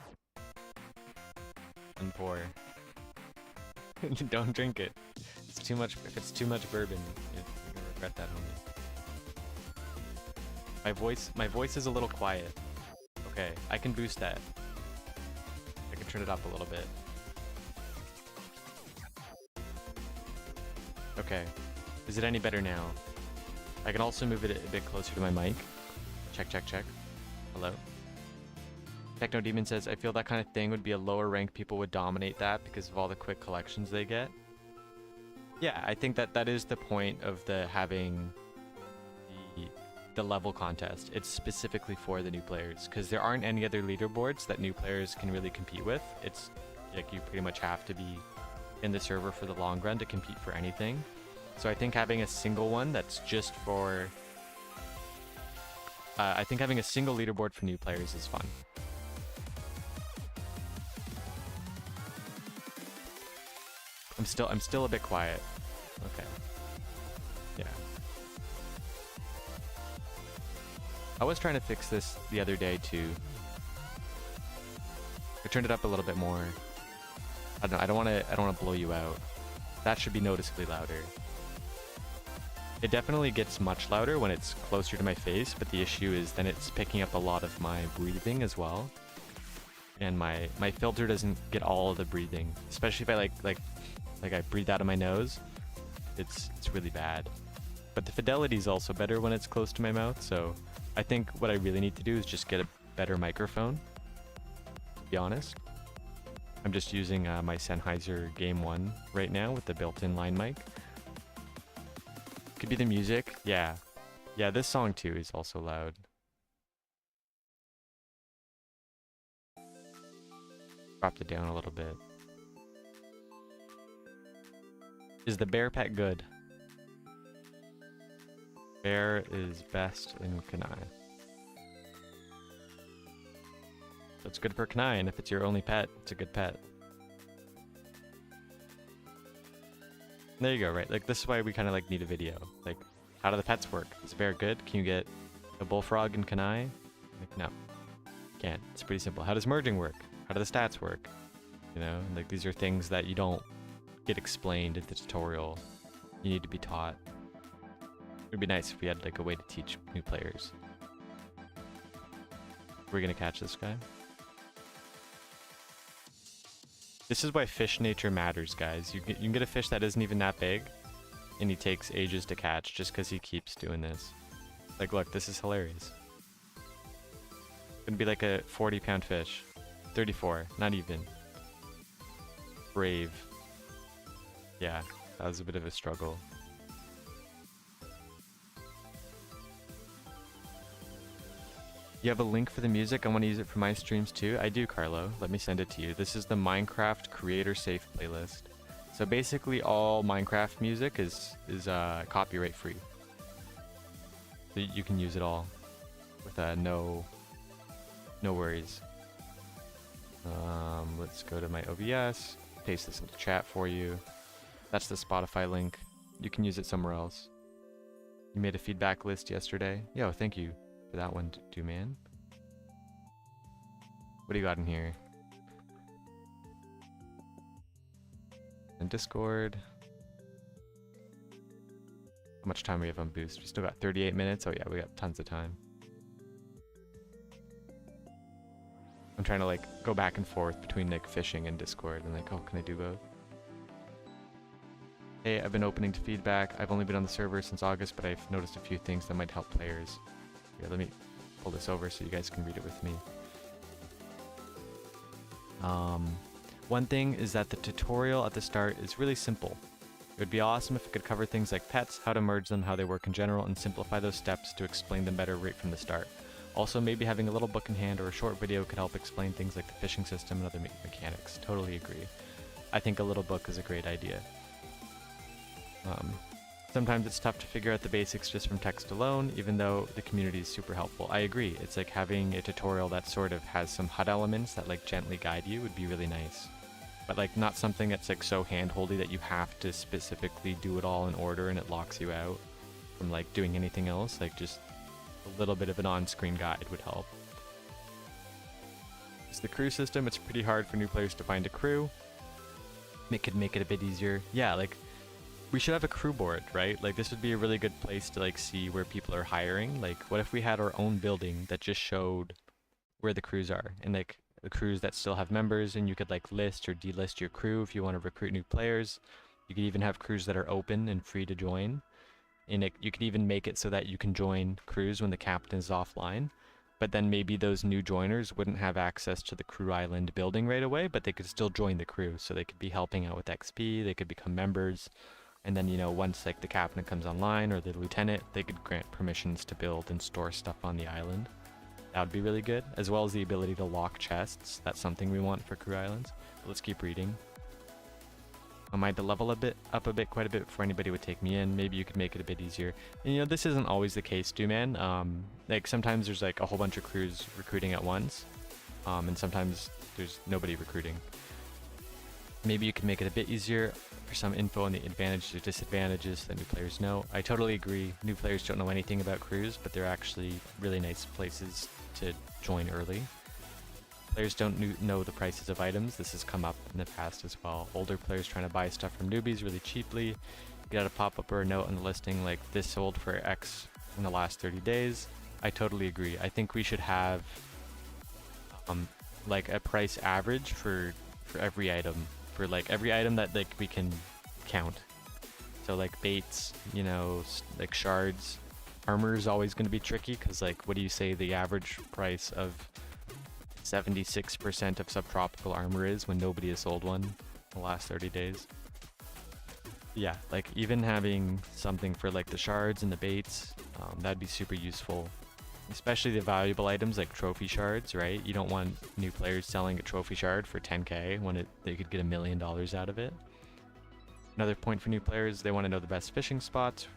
[SPEAKER 1] And pour. Don't drink it. It's too much. If it's too much bourbon, you're gonna regret that, homie. My voice is a little quiet. Okay, I can boost that. I can turn it up a little bit. Okay, is it any better now? I can also move it a bit closer to my mic. Check, check, check. Hello? Techno Demon says, I feel that kind of thing would be a lower rank. People would dominate that because of all the quick collections they get. Yeah, I think that is the point of having the level contest. It's specifically for the new players because there aren't any other leaderboards that new players can really compete with. It's like you pretty much have to be in the server for the long run to compete for anything. So I think having a single one that's just for I think having a single leaderboard for new players is fun. I'm still a bit quiet. Okay. Yeah. I was trying to fix this the other day too. I turned it up a little bit more. I don't want to blow you out. That should be noticeably louder. It definitely gets much louder when it's closer to my face, but the issue is then it's picking up a lot of my breathing as well. And my filter doesn't get all of the breathing, especially if I like I breathe out of my nose. It's really bad. But the fidelity is also better when it's close to my mouth, so I think what I really need to do is just get a better microphone, to be honest. I'm just using my Sennheiser Game 1 right now with the built-in line mic. Could be the music. Yeah. Yeah, this song too is also loud. Dropped it down a little bit. Is the bear pet good? Bear is best in Kanai. So it's good for Kanai, and if it's your only pet, it's a good pet. There you go, right? Like, this is why we kind of like need a video. Like, how do the pets work? Is a bear good? Can you get a bullfrog in Kanai? Like, no. Can't. It's pretty simple. How does merging work? How do the stats work? You know, like these are things that you don't get explained in the tutorial. You need to be taught. It would be nice if we had like a way to teach new players. We're gonna catch this guy. This is why fish nature matters, guys. You can get a fish that isn't even that big, and he takes ages to catch just because he keeps doing this. Like, look, this is hilarious. It's gonna be like a 40-pound fish. 34, not even. Brave. Yeah, that was a bit of a struggle. You have a link for the music? I want to use it for my streams too. I do, Carlo. Let me send it to you. This is the Minecraft Creator Safe playlist. So basically all Minecraft music is copyright free. So you can use it all with no worries. Let's go to my OBS, paste this into chat for you. That's the Spotify link. You can use it somewhere else. You made a feedback list yesterday. Yo, thank you for that one too, man. What do you got in here? And Discord. How much time we have on Boost? We still got 38 minutes. Oh yeah, we got tons of time. trying to like go back and forth between like fishing and Discord and like, oh, can I do both? Hey, I've been opening to feedback. I've only been on the server since August, but I've noticed a few things that might help players. Here, let me pull this over so you guys can read it with me. One thing is that the tutorial at the start is really simple. It would be awesome if it could cover things like pets, how to merge them, how they work in general, and simplify those steps to explain them better right from the start. Also, maybe having a little book in hand or a short video could help explain things like the fishing system and other mechanics. Totally agree. I think a little book is a great idea. Sometimes it's tough to figure out the basics just from text alone, even though the community is super helpful. I agree. It's like having a tutorial that sort of has some HUD elements that like gently guide you would be really nice. But like not something that's like so hand-holdy that you have to specifically do it all in order and it locks you out from like doing anything else. Like just a little bit of an on-screen guide would help. It's the crew system. It's pretty hard for new players to find a crew. It could make it a bit easier. Yeah, like we should have a crew board, right? Like this would be a really good place to like see where people are hiring. Like what if we had our own building that just showed where the crews are and like the crews that still have members, and you could like list or delist your crew if you want to recruit new players. You could even have crews that are open and free to join. And you could even make it so that you can join crews when the captain is offline. But then maybe those new joiners wouldn't have access to the crew island building right away, but they could still join the crew. So they could be helping out with XP, they could become members. And then, you know, once like the captain comes online or the lieutenant, they could grant permissions to build and store stuff on the island. That would be really good, as well as the ability to lock chests. That's something we want for crew islands. But let's keep reading. I might level up a bit, quite a bit before anybody would take me in. Maybe you could make it a bit easier. And you know, this isn't always the case, man. Like sometimes there's like a whole bunch of crews recruiting at once, and sometimes there's nobody recruiting. Maybe you can make it a bit easier for some info on the advantages or disadvantages that new players know. I totally agree. New players don't know anything about crews, but they're actually really nice places to join early. Players don't know the prices of items. This has come up in the past as well. Older players trying to buy stuff from newbies really cheaply. Get a pop-up or a note on the listing like this sold for X in the last 30 days. I totally agree. I think we should have like a price average for every item. For like every item that like we can count. So like baits, you know, like shards. Armor is always going to be tricky because like what do you say the average price of 76% of subtropical armor is when nobody has sold one in the last 30 days? Yeah, like even having something for like the shards and the baits, that'd be super useful. Especially the valuable items like trophy shards, right? You don't want new players selling a trophy shard for 10k when they could get $1 million out of it. Another point for new players, they want to know the best fishing spots.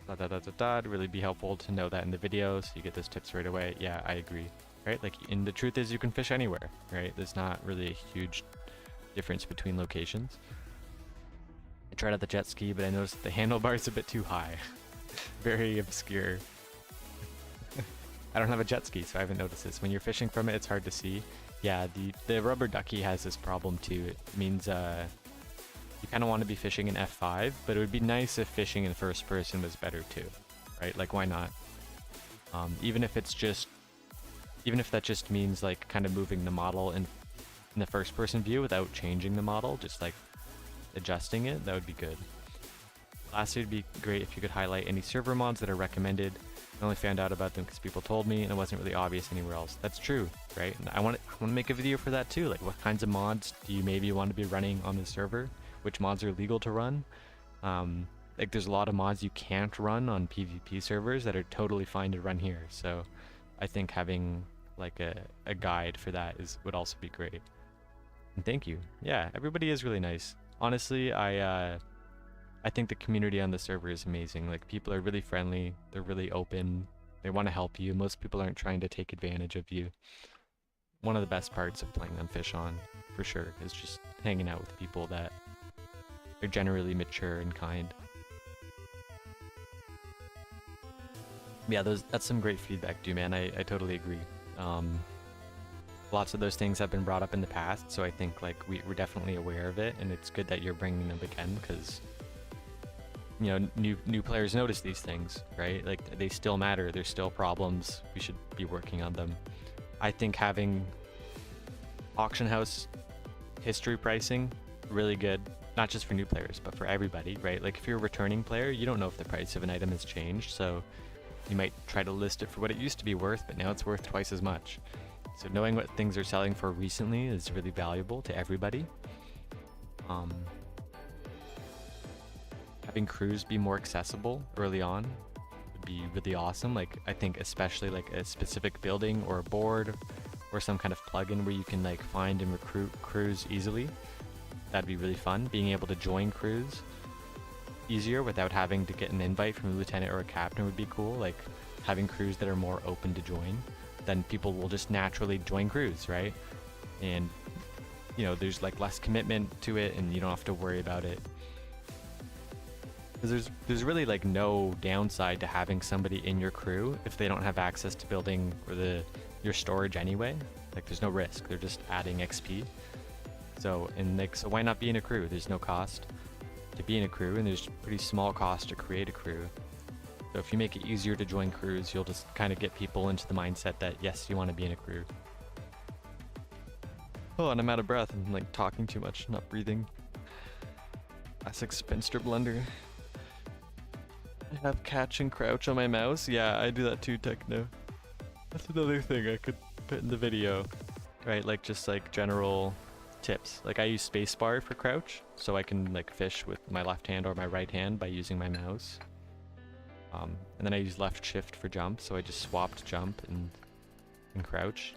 [SPEAKER 1] It'd really be helpful to know that in the video so you get those tips right away. Yeah, I agree. Right? Like, and the truth is you can fish anywhere, right? There's not really a huge difference between locations. I tried out the jet ski, but I noticed the handlebar's a bit too high. Very obscure. I don't have a jet ski, so I haven't noticed this. When you're fishing from it, it's hard to see. Yeah, the rubber ducky has this problem too. It means you kind of want to be fishing in F5, but it would be nice if fishing in first person was better too, right? Like, why not? Even if that just means like kind of moving the model in the first person view without changing the model, just like adjusting it, that would be good. Lastly, it'd be great if you could highlight any server mods that are recommended. I only found out about them because people told me and it wasn't really obvious anywhere else. That's true, right? And I want to make a video for that too. Like, what kinds of mods do you maybe want to be running on the server? Which mods are legal to run? Like, there's a lot of mods you can't run on PvP servers that are totally fine to run here. So I think having like a guide for that would also be great. And thank you. Yeah, everybody is really nice. Honestly, I think the community on the server is amazing. Like, people are really friendly, they're really open, they want to help you. Most people aren't trying to take advantage of you. One of the best parts of playing on Fish On, for sure, is just hanging out with people that are generally mature and kind. Yeah, that's some great feedback, dude, man. I totally agree. Lots of those things have been brought up in the past, so I think like we're definitely aware of it, and it's good that you're bringing them again, because you know, new players notice these things, right? Like, they still matter. There's still problems. We should be working on them. I think having auction house history pricing, really good. Not just for new players, but for everybody, right? Like if you're a returning player, you don't know if the price of an item has changed, so you might try to list it for what it used to be worth, but now it's worth twice as much. So knowing what things are selling for recently is really valuable to everybody. Having crews be more accessible early on would be really awesome. Like I think especially like a specific building or a board or some kind of plugin where you can like find and recruit crews easily. That'd be really fun. Being able to join crews easier without having to get an invite from a lieutenant or a captain would be cool. Like having crews that are more open to join, then people will just naturally join crews, right? And you know, there's like less commitment to it and you don't have to worry about it. Because there's really like no downside to having somebody in your crew if they don't have access to building or your storage anyway. Like there's no risk, they're just adding XP. So why not be in a crew? There's no cost to be in a crew, and there's pretty small cost to create a crew. So if you make it easier to join crews, you'll just kind of get people into the mindset that yes, you want to be in a crew. Oh, and I'm out of breath. I'm like talking too much, not breathing. Classic spinster blunder. I have catch and crouch on my mouse. Yeah, I do that too, Techno. That's another thing I could put in the video. Right, like just like general tips. Like I use spacebar for crouch, so I can like fish with my left hand or my right hand by using my mouse. And then I use left shift for jump, so I just swapped jump and crouch.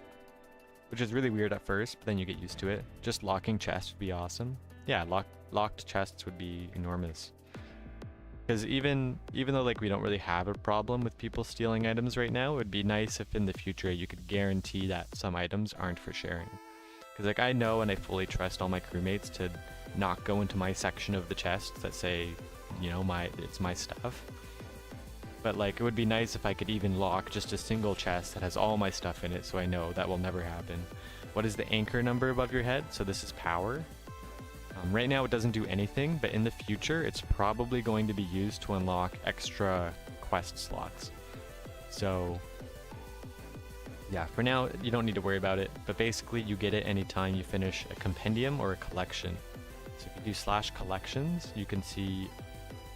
[SPEAKER 1] Which is really weird at first, but then you get used to it. Just locking chests would be awesome. Yeah, locked chests would be enormous. Because even though like we don't really have a problem with people stealing items right now, it would be nice if in the future you could guarantee that some items aren't for sharing. Because like I know and I fully trust all my crewmates to not go into my section of the chest that say, you know, it's my stuff. But like it would be nice if I could even lock just a single chest that has all my stuff in it, so I know that will never happen. What is the anchor number above your head? So this is power. Right now it doesn't do anything, but in the future it's probably going to be used to unlock extra quest slots. So yeah, for now you don't need to worry about it, but basically you get it anytime you finish a compendium or a collection. So if you do /collections, you can see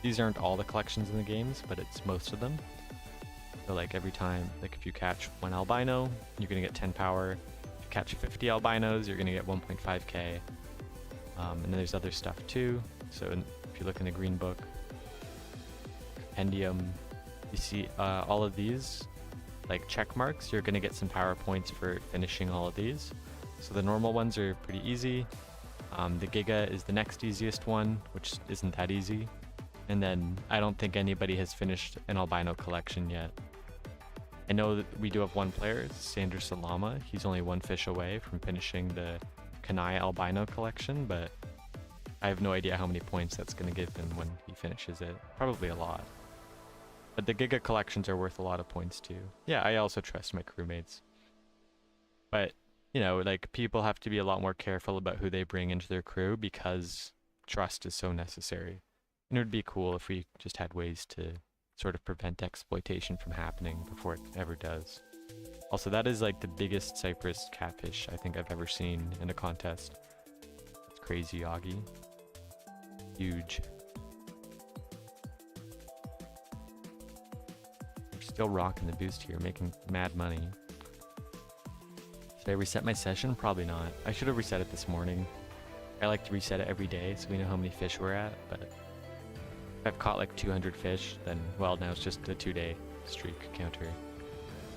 [SPEAKER 1] these aren't all the collections in the games, but it's most of them. So like every time, like if you catch 1 albino, you're gonna get 10 power. If you catch 50 albinos, you're gonna get 1.5k. And then there's other stuff too. So if you look in the green book, compendium, you see all of these like check marks. You're gonna get some power points for finishing all of these. So the normal ones are pretty easy. The Giga is the next easiest one, which isn't that easy. And then I don't think anybody has finished an albino collection yet. I know that we do have one player, Sanders Salama. He's only 1 fish away from finishing the Kanai albino collection, but I have no idea how many points that's going to give him when he finishes it. Probably a lot. But the Giga collections are worth a lot of points too. Yeah, I also trust my crewmates. But, you know, like people have to be a lot more careful about who they bring into their crew because trust is so necessary. And it would be cool if we just had ways to sort of prevent exploitation from happening before it ever does. Also, that is like the biggest Cypress catfish I think I've ever seen in a contest. It's crazy, Augie. Huge. We're still rocking the boost here, making mad money. Should I reset my session? Probably not. I should have reset it this morning. I like to reset it every day so we know how many fish we're at, but if I've caught like 200 fish, then, well, now it's just a 2-day streak counter.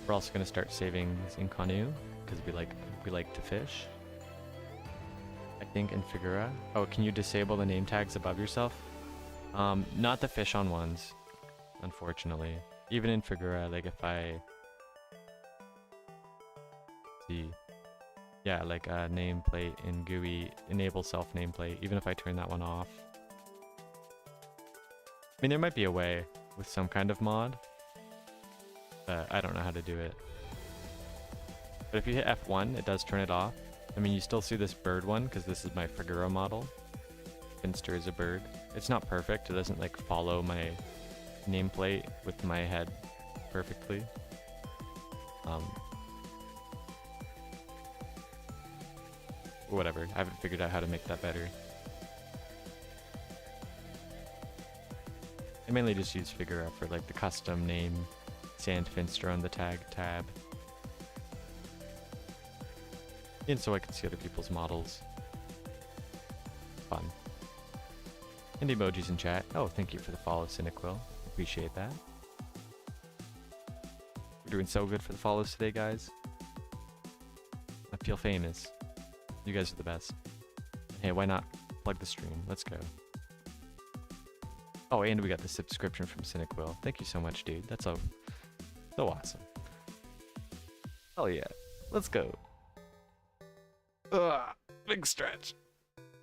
[SPEAKER 1] We're also going to start saving in canoe because we like to fish. I think in Figura. Oh, can you disable the name tags above yourself? Not the fish on ones, unfortunately. Even in Figura, like if I see, yeah, like a nameplate in GUI, enable self nameplate. Even if I turn that one off. I mean, there might be a way with some kind of mod. But I don't know how to do it. But if you hit F1, it does turn it off. I mean, you still see this bird one because this is my Figura model. Finster is a bird. It's not perfect. It doesn't like follow my nameplate with my head perfectly. whatever. I haven't figured out how to make that better. I mainly just use Figura for like the custom name Sandfinster on the tag tab. And so I can see other people's models. Fun. And emojis in chat. Oh, thank you for the follow, Cyniquil. Appreciate that. We're doing so good for the follows today, guys. I feel famous. You guys are the best. Hey, why not plug the stream? Let's go. Oh, and we got the subscription from Cyniquil. Thank you so much, dude. That's so awesome. Oh yeah. Let's go. Ugh, big stretch.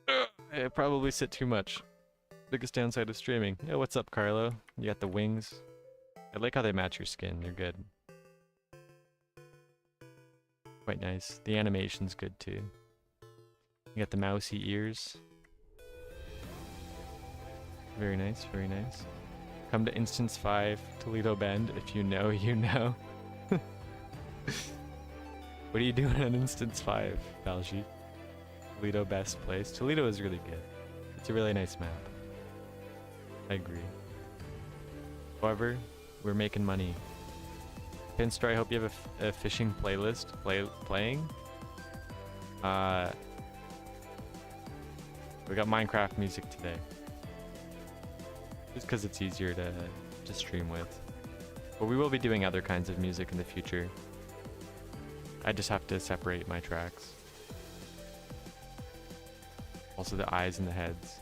[SPEAKER 1] Ugh, I probably sit too much. Biggest downside of streaming. Yeah, what's up, Carlo? You got the wings. I like how they match your skin. They're good. Quite nice. The animation's good too. You got the mousy ears. Very nice, very nice. Come to Instance 5, Toledo Bend. If you know, you know. What are you doing on Instance 5, Balji? Toledo best place. Toledo is really good. It's a really nice map. I agree. However, we're making money. Pinster, I hope you have a fishing playlist playing. We got Minecraft music today. Just because it's easier to stream with. But we will be doing other kinds of music in the future. I just have to separate my tracks. Also the eyes and the heads.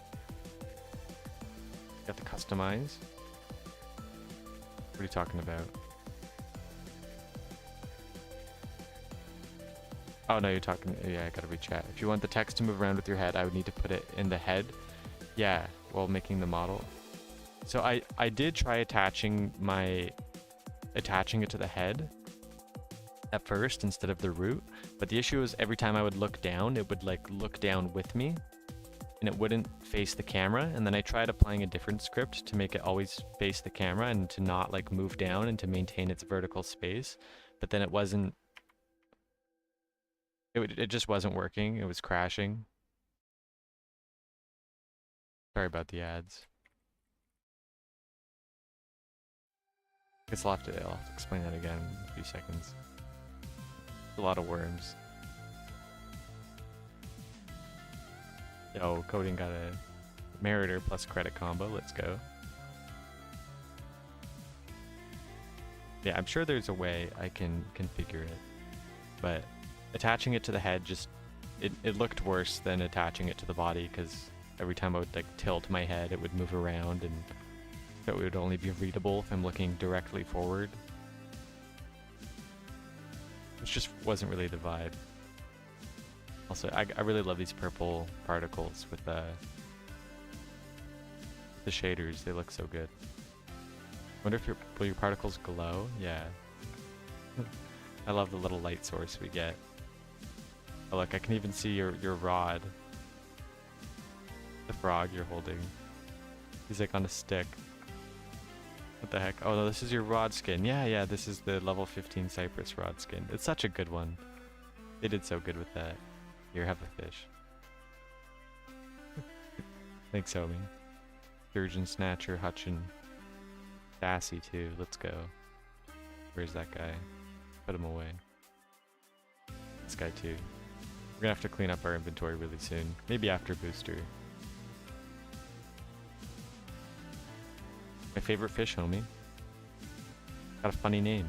[SPEAKER 1] Got the customize. What are you talking about? Oh no, you're talking, yeah, I gotta rechat. If you want the text to move around with your head, I would need to put it in the head. Yeah, while making the model. So I did try attaching it to the head at first instead of the root, but the issue is every time I would look down, it would like look down with me and it wouldn't face the camera. And then I tried applying a different script to make it always face the camera and to not like move down and to maintain its vertical space. But then it just wasn't working. It was crashing. Sorry about the ads. I guess I'll have to explain that again in a few seconds. A lot of worms. Yo, Coding got a Meritor plus credit combo. Let's go. Yeah, I'm sure there's a way I can configure it, but attaching it to the head just it looked worse than attaching it to the body, because every time I would like tilt my head, it would move around, and so it would only be readable if I'm looking directly forward. Which just wasn't really the vibe. Also, I really love these purple particles with the shaders. They look so good. Wonder if will your particles glow? Yeah. I love the little light source we get. Oh look, I can even see your rod. The frog you're holding. He's like on a stick. What the heck? Oh no, this is your rod skin. Yeah, this is the level 15 Cypress rod skin. It's such a good one. They did so good with that. Here, have a fish. Thanks, Omi. Sturgeon, Snatcher, Hutchin. Sassy too. Let's go. Where's that guy? Put him away. This guy too. We're gonna have to clean up our inventory really soon. Maybe after booster. My favorite fish, homie. Got a funny name.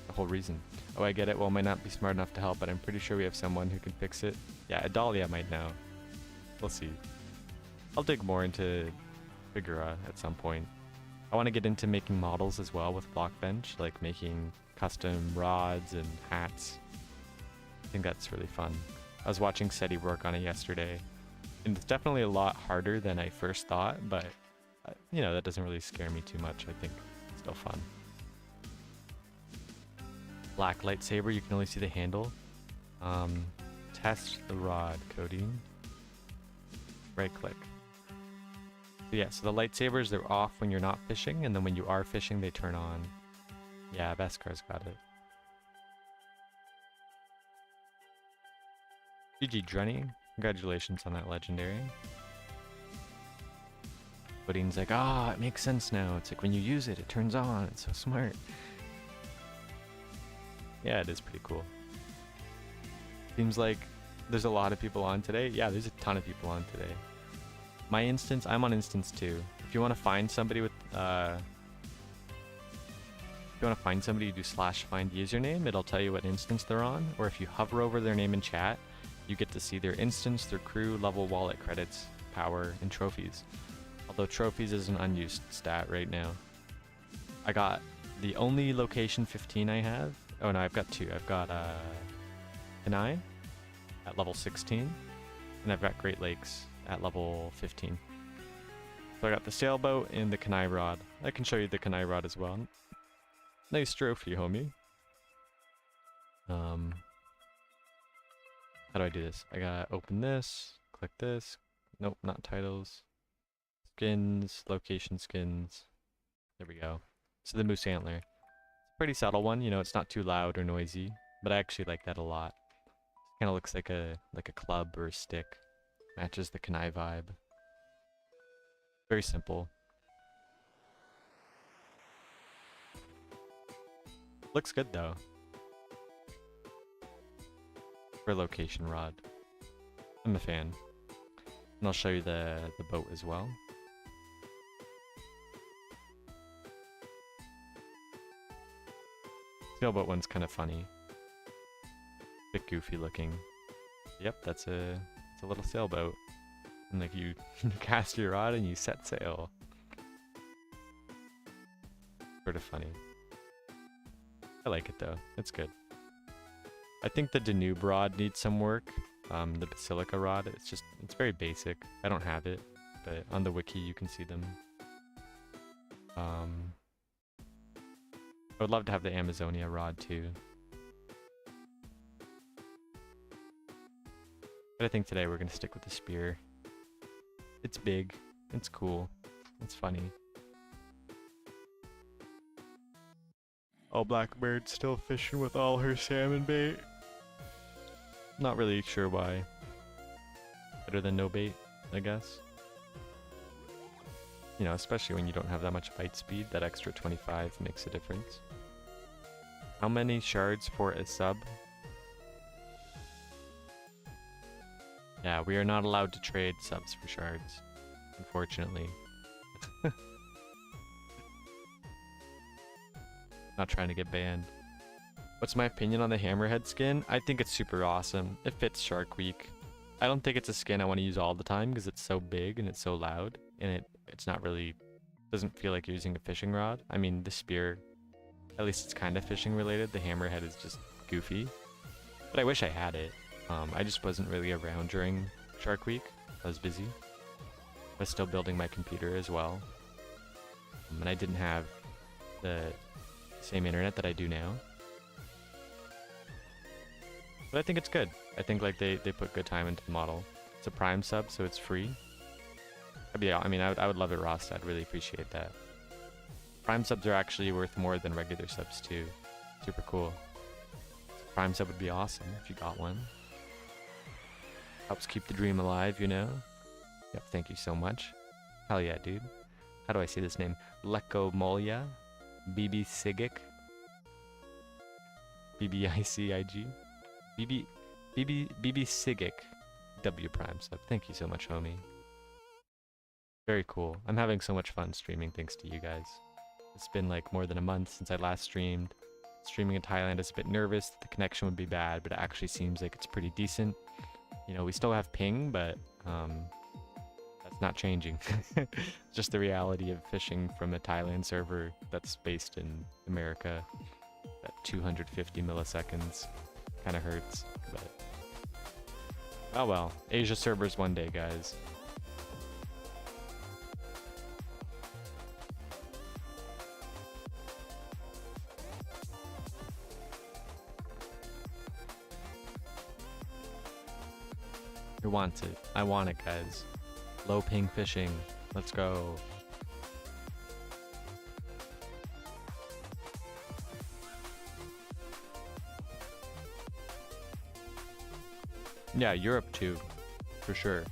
[SPEAKER 1] The whole reason. Oh, I get it. Well, I might not be smart enough to help, but I'm pretty sure we have someone who can fix it. Yeah, Adalia might know. We'll see. I'll dig more into Figura at some point. I want to get into making models as well with Blockbench, like making custom rods and hats. I think that's really fun. I was watching Seti work on it yesterday, and it's definitely a lot harder than I first thought, but you know, that doesn't really scare me too much. I think it's still fun. Black lightsaber, you can only see the handle. Test the rod, Codeine. Right click. So yeah, so the lightsabers, they're off when you're not fishing, and then when you are fishing, they turn on. Yeah, Beskar's got it. GG Drunny, congratulations on that legendary. Pudding's like, ah, it makes sense now. It's like when you use it, it turns on. It's so smart. Yeah, it is pretty cool. Seems like there's a lot of people on today. Yeah, there's a ton of people on today. My instance, I'm on instance 2. If you want to find somebody with, if you want to find somebody, you do /find username. It'll tell you what instance they're on. Or if you hover over their name in chat, you get to see their instance, their crew, level, wallet credits, power, and trophies. Although trophies is an unused stat right now. I got the only location 15 I have. Oh no, I've got 2. I've got Kenai at level 16, and I've got Great Lakes at level 15. So I got the sailboat and the Kenai rod. I can show you the Kenai rod as well. Nice trophy, homie. How do I do this? I gotta open this, click this. Nope, not titles. Skins, location skins. There we go. So the moose antler. It's a pretty subtle one, you know, it's not too loud or noisy, but I actually like that a lot. Kind of looks like a club or a stick. Matches the Kenai vibe. Very simple. Looks good though. For a location rod. I'm a fan. And I'll show you the boat as well. Sailboat one's kind of funny. Bit goofy looking. Yep, it's a little sailboat. And like you cast your rod and you set sail. Sort of funny. I like it though. It's good. I think the Danube rod needs some work. The Basilica rod, it's very basic. I don't have it, but on the wiki you can see them. I would love to have the Amazonia rod too. But I think today we're gonna stick with the spear. It's big, it's cool, it's funny. Oh, Blackbird's still fishing with all her salmon bait. Not really sure why. Better than no bait, I guess. You know, especially when you don't have that much bite speed, that extra 25 makes a difference. How many shards for a sub? Yeah, we are not allowed to trade subs for shards, unfortunately. Not trying to get banned. What's my opinion on the hammerhead skin? I think it's super awesome. It fits Shark Week. I don't think it's a skin I want to use all the time because it's so big and it's so loud, and it's not really, doesn't feel like you're using a fishing rod. I mean, the spear, at least it's kind of fishing related. The hammerhead is just goofy, but I wish I had it. I just wasn't really around during Shark Week. I was busy. I was still building my computer as well, and I didn't have the same internet that I do now. But I think it's good. I think like they put good time into the model. It's a Prime sub, so it's free. I would love it, Rost. I'd really appreciate that. Prime subs are actually worth more than regular subs too. Super cool. Prime sub would be awesome if you got one. Helps keep the dream alive, you know? Yep, thank you so much. Hell yeah, dude. How do I say this name? Leko Molia? BB Sigic? BBICIG? BB Sigic. W Prime sub. Thank you so much, homie. Very cool. I'm having so much fun streaming thanks to you guys. It's been like more than a month since I last streamed. Streaming in Thailand is a bit nervous that the connection would be bad, but it actually seems like it's pretty decent. You know, we still have ping, but that's not changing. Just the reality of fishing from a Thailand server that's based in America at 250 milliseconds kind of hurts, but oh well. Asia servers one day, guys. Who wants it? I want it, guys. Low ping fishing. Let's go. Yeah, Europe too, for sure.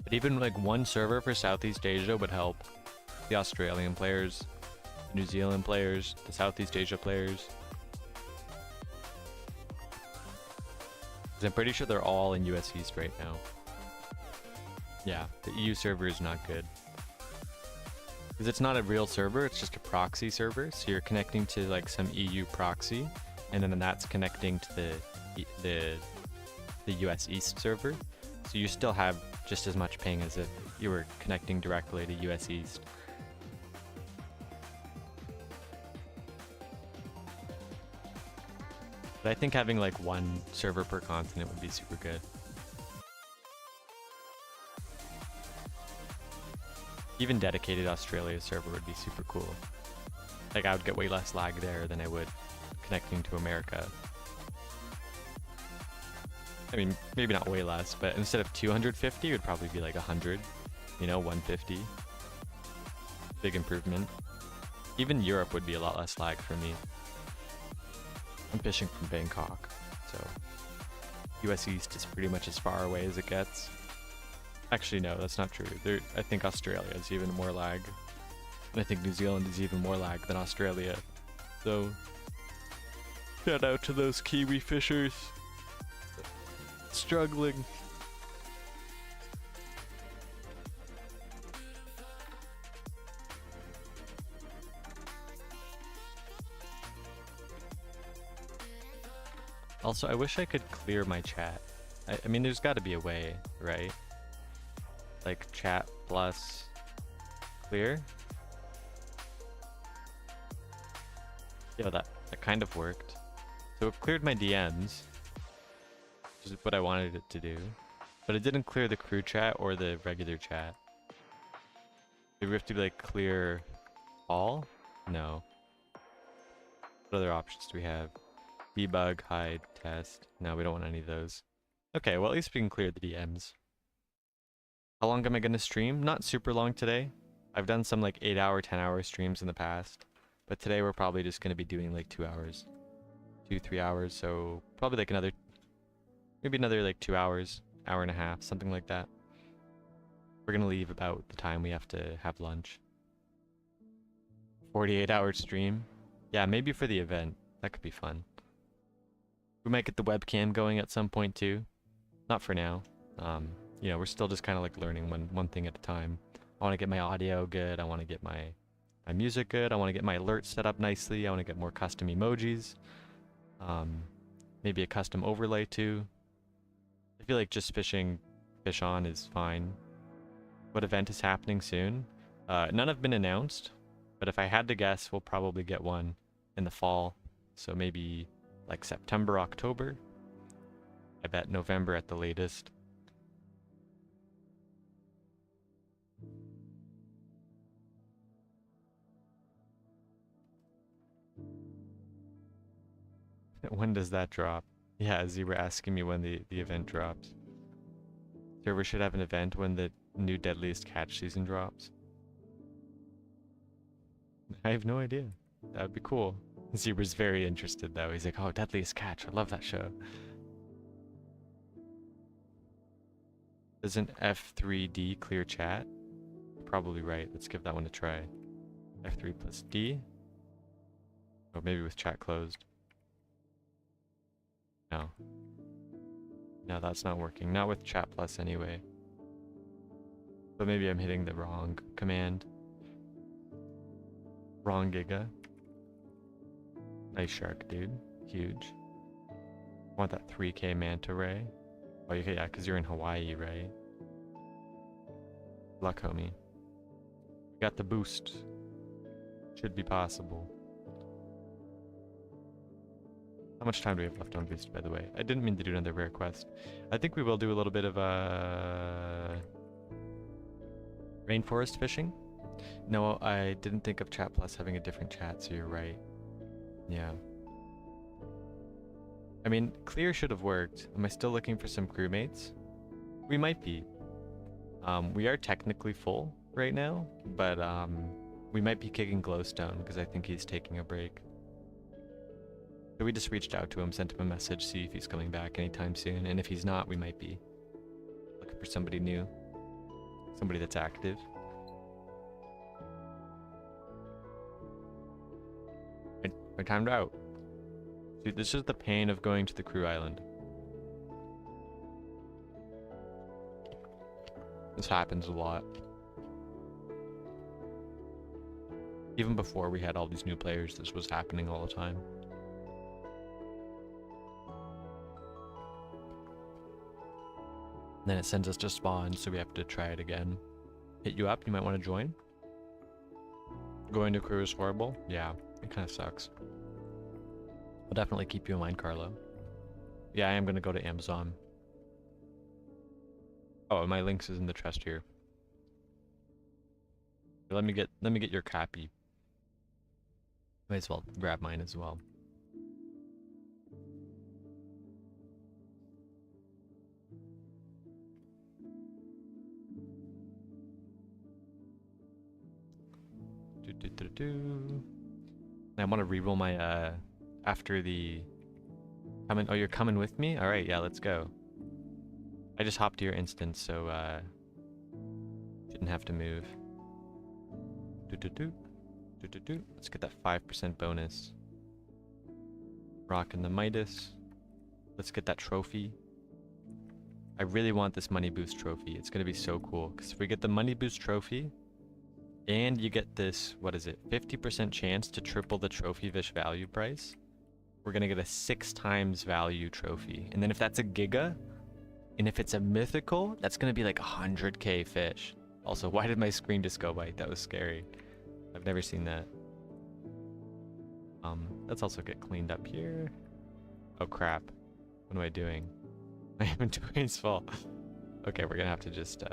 [SPEAKER 1] But even like one server for Southeast Asia would help. The Australian players, New Zealand players, the Southeast Asia players. 'Cause I'm pretty sure they're all in US East right now. Yeah, the EU server is not good. Because it's not a real server, it's just a proxy server. So you're connecting to like some EU proxy, and then that's connecting to the US East server. So you still have just as much ping as if you were connecting directly to US East. But I think having like one server per continent would be super good. Even dedicated Australia server would be super cool. Like I would get way less lag there than I would connecting to America. I mean, maybe not way less, but instead of 250, it would probably be like 100, you know, 150. Big improvement. Even Europe would be a lot less lag for me. I'm fishing from Bangkok, so US East is pretty much as far away as it gets. Actually, no, that's not true. I think Australia is even more lag. And I think New Zealand is even more lag than Australia. So, shout out to those Kiwi fishers. Struggling. Also, I wish I could clear my chat. I mean, there's got to be a way, right? Like chat plus clear. Yeah, that kind of worked. So it cleared my DMs, which is what I wanted it to do, but it didn't clear the crew chat or the regular chat. Do we have to like clear all? No. What other options do we have? Debug, hide, test. No, we don't want any of those. Okay, well at least we can clear the DMs. How long am I going to stream? Not super long today. I've done some like 8-hour, 10-hour streams in the past. But today we're probably just going to be doing like 2 hours. 2-3 hours, so probably like maybe another like 2 hours, hour and a half, something like that. We're going to leave about the time we have to have lunch. 48-hour stream. Yeah, maybe for the event. That could be fun. We might get the webcam going at some point too. Not for now. You know, we're still just kind of like learning one thing at a time. I want to get my audio good. I want to get my music good. I want to get my alerts set up nicely. I want to get more custom emojis. Maybe a custom overlay too. I feel like just fish on is fine. What event is happening soon? None have been announced, but if I had to guess, we'll probably get one in the fall. So maybe like September, October. I bet November at the latest. When does that drop? Yeah, as you were asking me when the event drops. Server should have an event when the new Deadliest Catch season drops. I have no idea. That would be cool. Zebra's very interested though. He's like, oh, Deadliest Catch. I love that show. Does an F3D clear chat? Probably right. Let's give that one a try. F3 plus D. Oh, maybe with chat closed. No. No, that's not working. Not with chat plus anyway. But maybe I'm hitting the wrong command. Wrong giga. Nice shark, dude. Huge. Want that 3K manta ray? Oh, yeah, because you're in Hawaii, right? Luck, homie. Got the boost. Should be possible. How much time do we have left on boost, by the way? I didn't mean to do another rare quest. I think we will do a little bit of rainforest fishing. No, I didn't think of chat plus having a different chat, so you're right. Yeah. I mean, clear should have worked. Am I still looking for some crewmates? We might be. We are technically full right now, but we might be kicking Glowstone because I think he's taking a break. So we just reached out to him, sent him a message, see if he's coming back anytime soon. And if he's not, we might be looking for somebody new. Somebody that's active. I timed out. Dude, this is the pain of going to the crew island. This happens a lot. Even before we had all these new players, this was happening all the time. Then it sends us to spawn, so we have to try it again. Hit you up, you might want to join. Going to crew is horrible. Yeah, it kind of sucks. I'll definitely keep you in mind, Carlo. Yeah, I am going to go to Amazon. Oh, and my links is in the chest here. Let me get your copy. Might as well grab mine as well. I want to reroll my after the coming. Oh, you're coming with me? All right, yeah, let's go. I just hopped to your instance, so didn't have to move. Let's get that 5% bonus. Rocking the Midas. Let's get that trophy. I really want this money boost trophy. It's gonna be so cool because if we get the money boost trophy, and you get this, what is it, 50% chance to triple the trophy fish value price, we're gonna get a 6 times value trophy. And then if that's a giga, and if it's a mythical, that's gonna be like 100k fish. Also, why did my screen just go white? That was scary. I've never seen that. Let's also get cleaned up here. Oh crap. What am I doing? My inventory's full. Okay, we're gonna have to just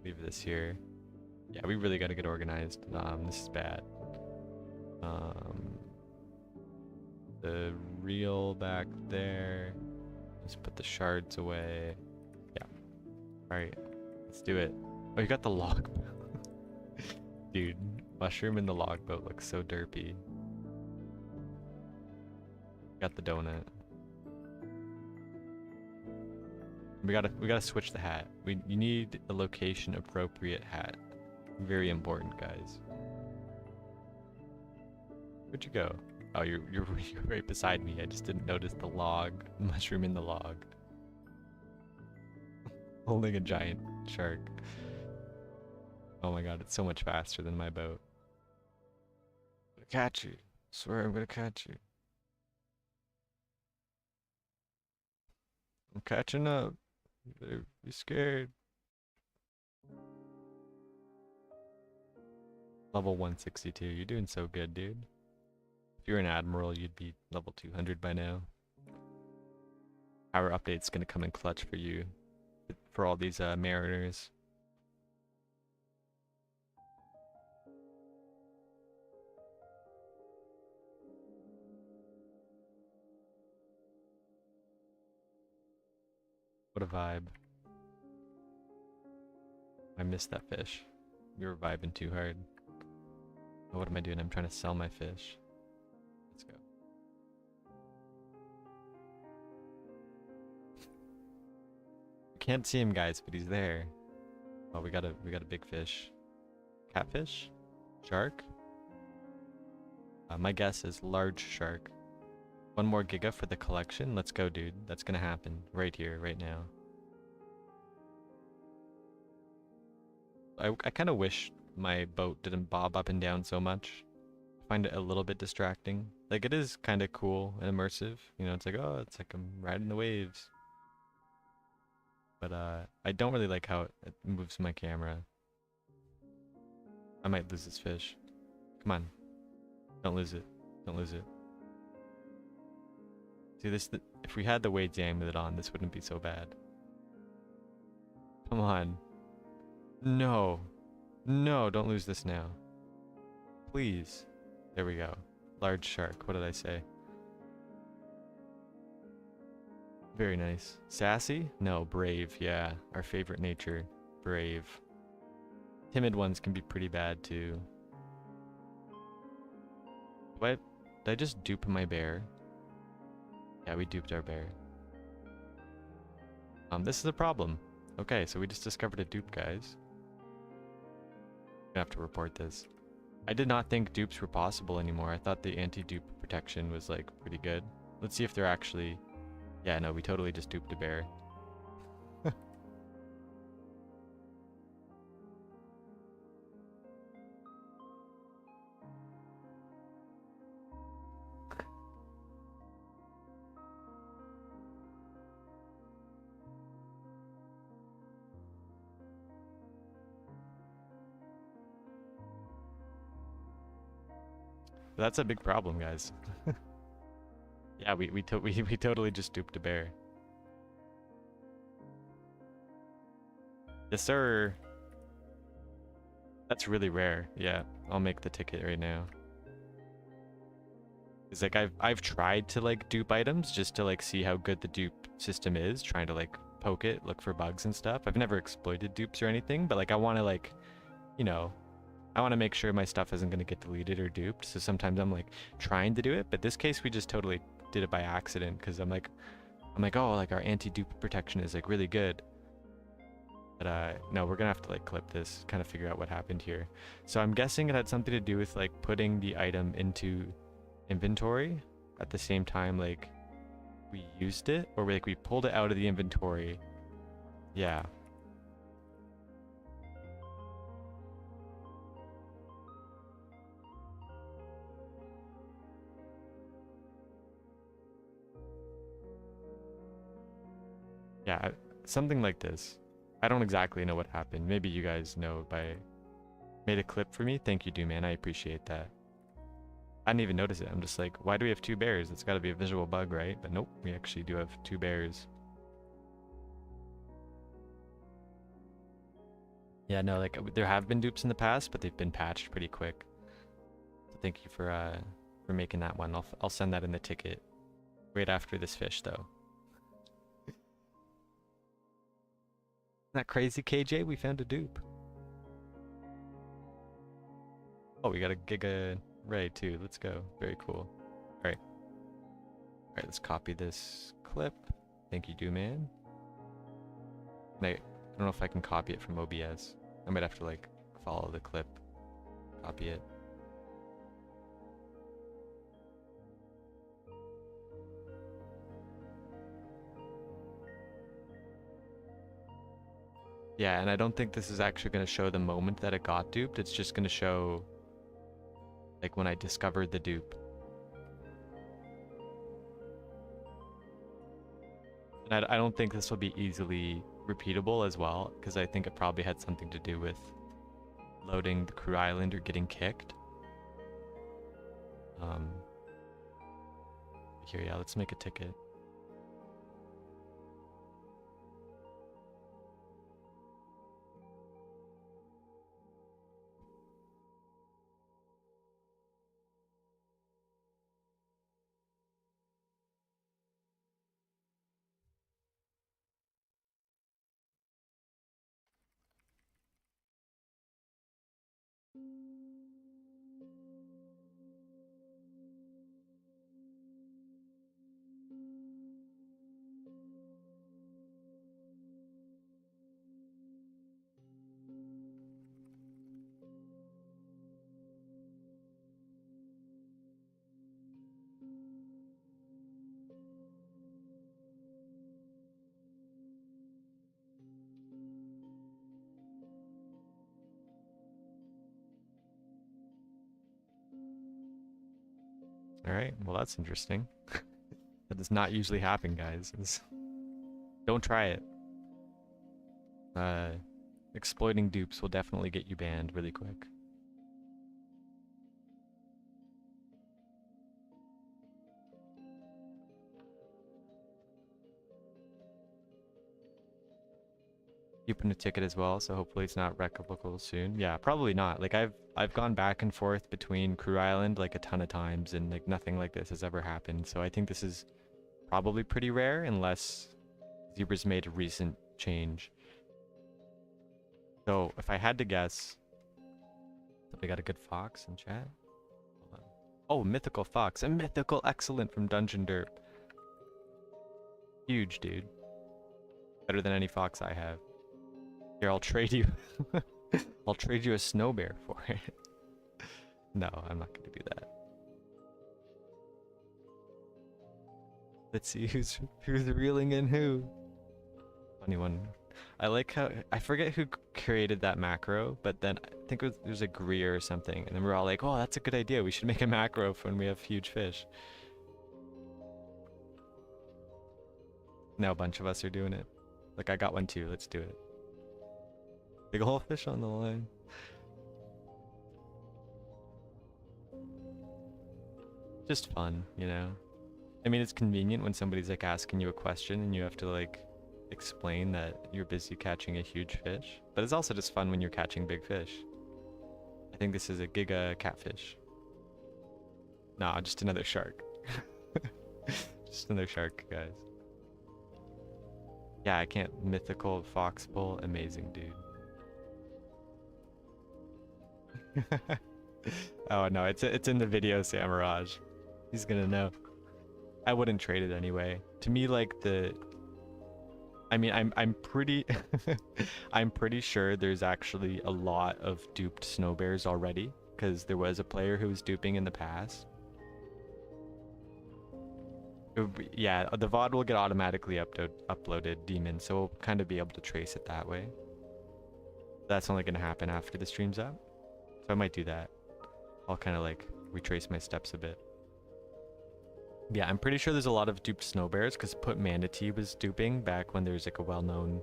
[SPEAKER 1] leave this here. Yeah, we really gotta get organized. This is bad. The reel back there. Just put the shards away. Yeah. Alright, let's do it. Oh, you got the logboat. Dude, mushroom in the logboat looks so derpy. Got the donut. We gotta switch the hat. You need a location appropriate hat. Very important, guys. Where'd you go? Oh, you're right beside me. I just didn't notice the log. Mushroom in the log. Holding a giant shark. Oh my god, it's so much faster than my boat. I'm gonna catch you. I swear I'm gonna catch you. I'm catching up. You better be scared. Level 162. You're doing so good, dude. If you're an admiral, you'd be level 200 by now. Our update's gonna come in clutch for you. For all these mariners. What a vibe. I missed that fish. We were vibing too hard. Oh, what am I doing? I'm trying to sell my fish. Let's go. Can't see him, guys, but he's there. Oh, we got a big fish. Catfish? Shark? My guess is large shark. One more giga for the collection. Let's go, dude. That's gonna happen right here, right now. I kind of wish my boat didn't bob up and down so much. I find it a little bit distracting. Like, it is kind of cool and immersive. You know, it's like, oh, it's like I'm riding the waves. But I don't really like how it moves my camera. I might lose this fish. Come on. Don't lose it. Don't lose it. See, if we had the weights amulet on, this wouldn't be so bad. Come on. No. No, don't lose this now. Please. There we go. Large shark. What did I say? Very nice. Sassy? No, brave. Yeah, our favorite nature. Brave. Timid ones can be pretty bad too. What? Did I just dupe my bear? Yeah, we duped our bear. This is a problem. Okay, so we just discovered a dupe, guys. I have to report this. I did not think dupes were possible anymore. I thought the anti-dupe protection was like pretty good. Let's see if they're actually... Yeah, no, we totally just duped a bear. That's a big problem, guys. Yeah, we totally just duped a bear. Yes, sir. That's really rare. Yeah, I'll make the ticket right now. It's like I've tried to like dupe items just to like see how good the dupe system is, trying to like poke it, look for bugs and stuff. I've never exploited dupes or anything, but like I want to like, you know, I want to make sure my stuff isn't going to get deleted or duped. So sometimes I'm like trying to do it, but this case we just totally did it by accident because I'm like, oh, like our anti-dupe protection is like really good. But no, we're gonna have to like clip this, kind of figure out what happened here. So I'm guessing it had something to do with like putting the item into inventory at the same time like we used it, or like we pulled it out of the inventory. Yeah. Yeah, something like this. I don't exactly know what happened. Maybe you guys know by made a clip for me. Thank you, man. I appreciate that. I didn't even notice it. I'm just like, why do we have two bears? It's got to be a visual bug, right? But nope, we actually do have two bears. Yeah, no, like there have been dupes in the past, but they've been patched pretty quick. So thank you for making that one. I'll send that in the ticket right after this fish, though. Isn't that crazy, KJ? We found a dupe. Oh, we got a Giga Ray too. Let's go. Very cool. All right. All right, let's copy this clip. Thank you, man. I don't know if I can copy it from OBS. I might have to like follow the clip, copy it. Yeah, and I don't think this is actually going to show the moment that it got duped. It's just going to show like when I discovered the dupe. And I don't think this will be easily repeatable as well, because I think it probably had something to do with loading the crew island or getting kicked. Here, yeah, let's make a ticket. All right, well that's interesting. That does not usually happen, guys. Don't try it. Exploiting dupes will definitely get you banned really quick. Keeping a ticket as well, so hopefully it's not replicable soon. Yeah, probably not. Like I've gone back and forth between Crew Island like a ton of times, and like nothing like this has ever happened. So I think this is probably pretty rare unless Zebra's made a recent change. So if I had to guess, we got a good fox in chat. Hold on. Oh, mythical fox, a mythical excellent from Dungeon Derp. Huge, dude. Better than any fox I have. Here, I'll trade you. I'll trade you a snow bear for it. No, I'm not gonna do that. Let's see who's reeling in who. Funny one. I like how I forget who created that macro, but then I think it was a Greer or something, and then we're all like, "Oh, that's a good idea. We should make a macro for when we have huge fish." Now a bunch of us are doing it. Like I got one too. Let's do it. Big ol' fish on the line. Just fun, you know. I mean, it's convenient when somebody's like asking you a question and you have to like explain that you're busy catching a huge fish. But it's also just fun when you're catching big fish. I think this is a giga catfish. Nah, just another shark. Just another shark, guys. Yeah, I can't mythical fox bull. Amazing, dude. Oh no, it's in the video, Samiraj. He's gonna know. I wouldn't trade it anyway. To me, like I mean, I'm pretty I'm pretty sure there's actually a lot of duped snow bears already, because there was a player who was duping in the past. Yeah, the VOD will get automatically uploaded, Demon, so we'll kind of be able to trace it that way. That's only gonna happen after the stream's up, so I might do that. I'll kind of like retrace my steps a bit. Yeah, I'm pretty sure there's a lot of duped snow bears because Put Manatee was duping back when there's like a well-known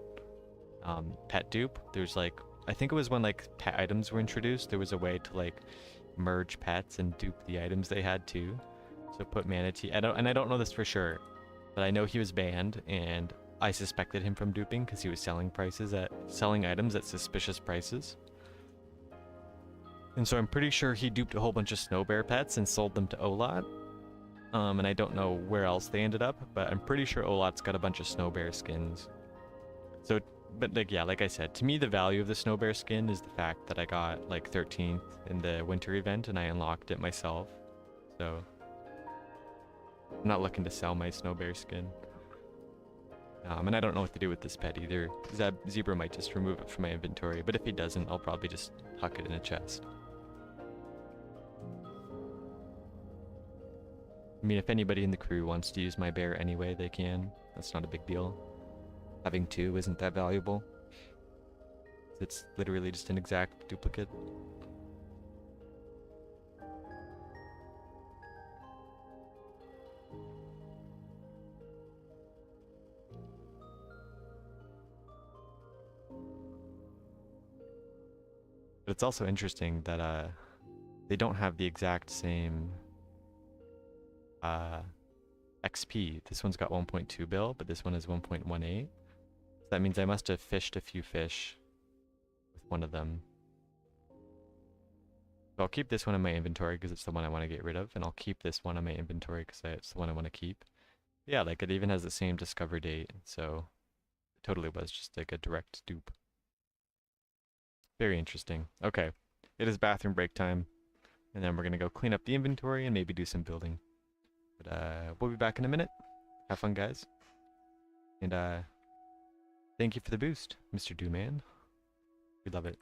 [SPEAKER 1] pet dupe. There's like, I think it was when like pet items were introduced, there was a way to like merge pets and dupe the items they had too. So Put Manatee, and I don't know this for sure, but I know he was banned, and I suspected him from duping because he was selling items at suspicious prices. And so I'm pretty sure he duped a whole bunch of snow bear pets and sold them to Olot. And I don't know where else they ended up, but I'm pretty sure Olot's got a bunch of snow bear skins. So, but like, yeah, like I said, to me the value of the snow bear skin is the fact that I got like 13th in the winter event and I unlocked it myself. So, I'm not looking to sell my snow bear skin. And I don't know what to do with this pet either. Zebra might just remove it from my inventory, but if he doesn't, I'll probably just huck it in a chest. I mean, if anybody in the crew wants to use my bear anyway, they can. That's not a big deal. Having two isn't that valuable. It's literally just an exact duplicate. But it's also interesting that they don't have the exact same XP. This one's got 1.2 bill, but this one is 1.18. So that means I must have fished a few fish with one of them. So I'll keep this one in my inventory because it's the one I want to get rid of, and I'll keep this one in my inventory because it's the one I want to keep. Yeah, like it even has the same discover date, so it totally was just like a direct dupe. Very interesting. Okay, it is bathroom break time, and then we're gonna go clean up the inventory and maybe do some building. But we'll be back in a minute. Have fun, guys. And thank you for the boost, Mr. Dooman. We love it.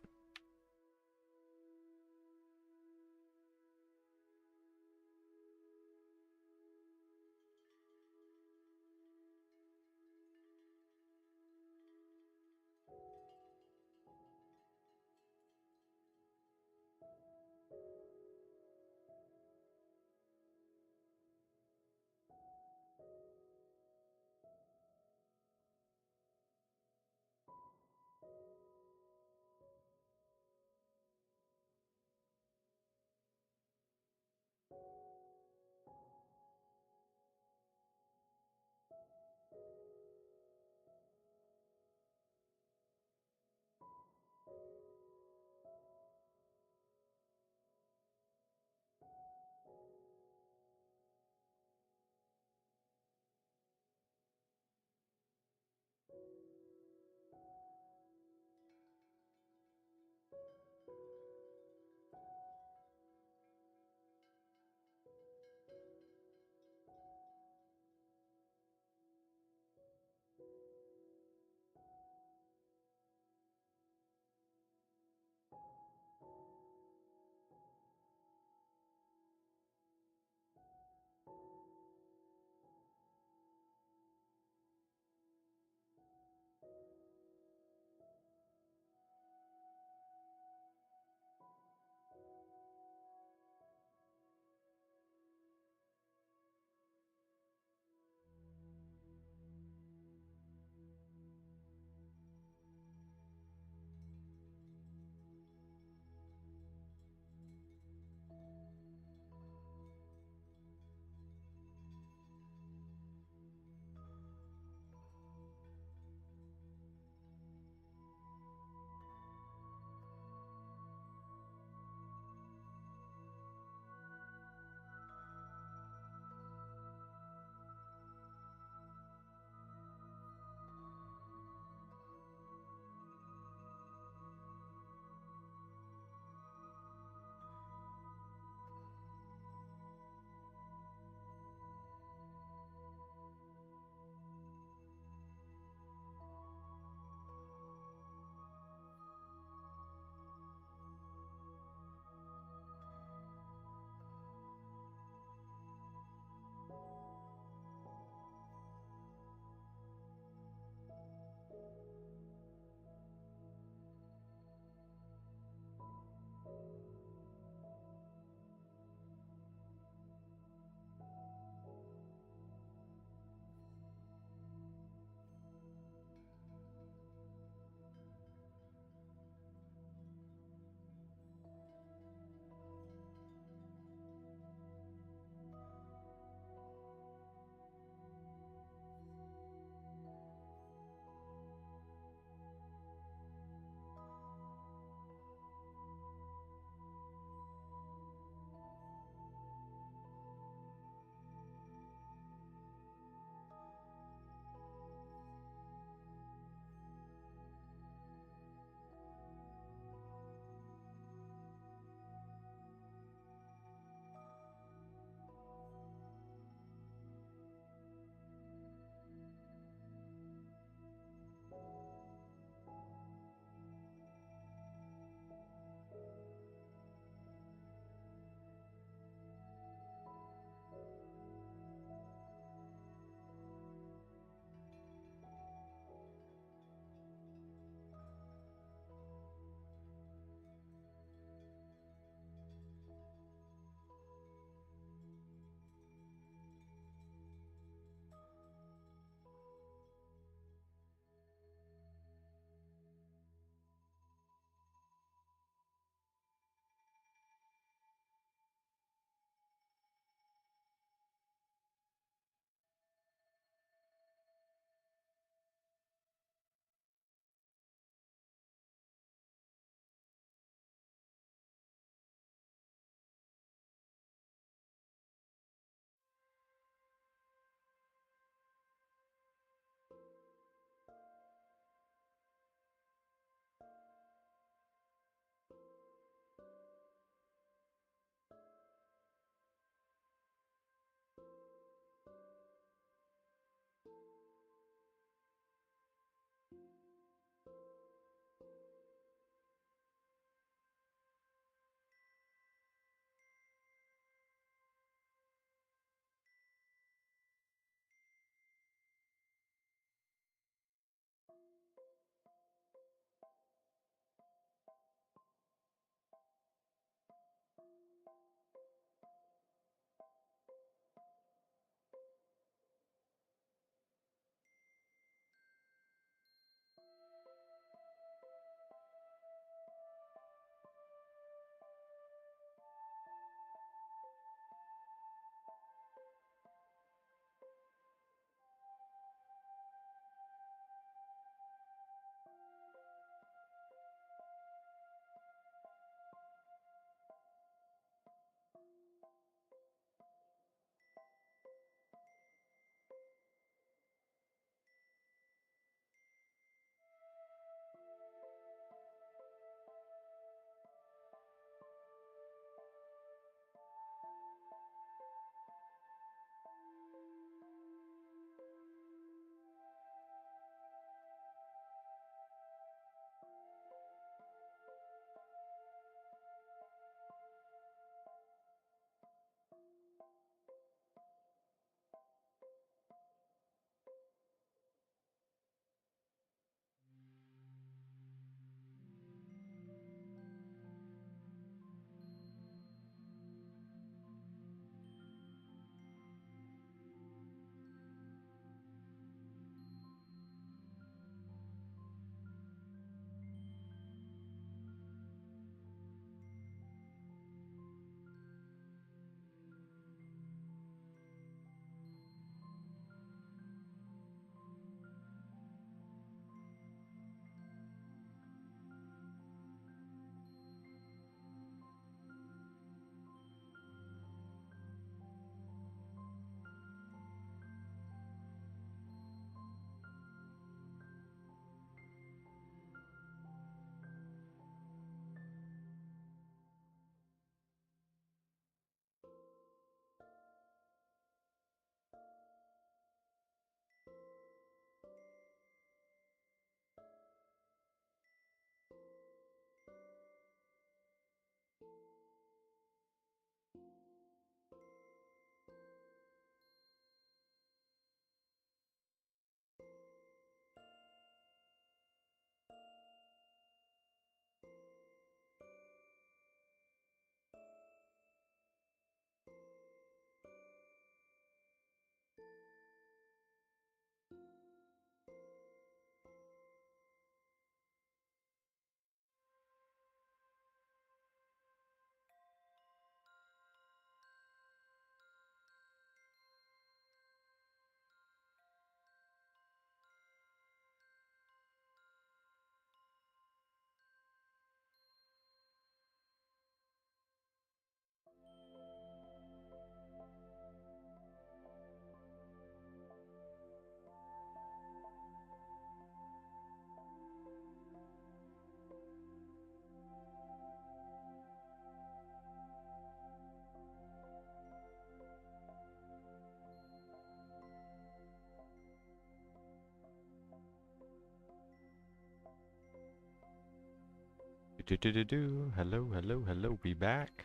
[SPEAKER 1] Hello, hello, hello. We back.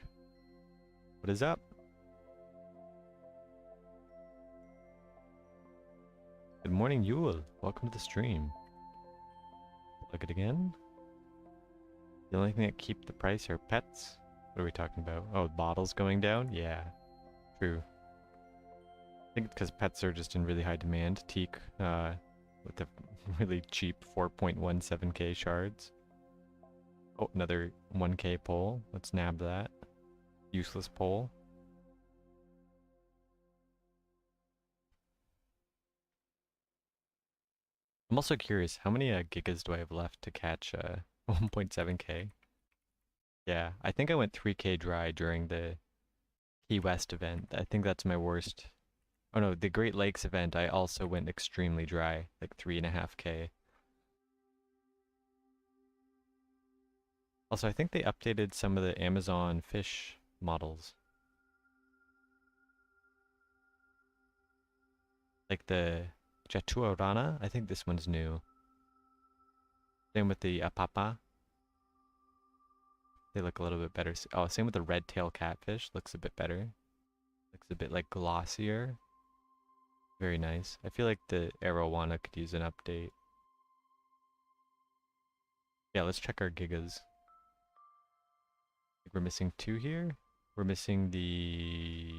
[SPEAKER 1] What is up? Good morning, Yule. Welcome to the stream. Look it again. The only thing that keep the price are pets. What are we talking about? Oh, bottles going down? Yeah, true. I think it's because pets are just in really high demand. Teak, with the really cheap 4.17k shards. Oh, another 1k pole. Let's nab that. Useless pole. I'm also curious, how many gigas do I have left to catch 1.7k? Yeah, I think I went 3k dry during the Key West event. I think that's my worst. Oh no, the Great Lakes event, I also went extremely dry, like 3.5k. Also, I think they updated some of the Amazon fish models. Like the Jatuarana, I think this one's new. Same with the Apapa. They look a little bit better. Oh, same with the red tail catfish. Looks a bit better. Looks a bit like glossier. Very nice. I feel like the Arowana could use an update. Yeah, let's check our gigas. We're missing 2 here. We're missing the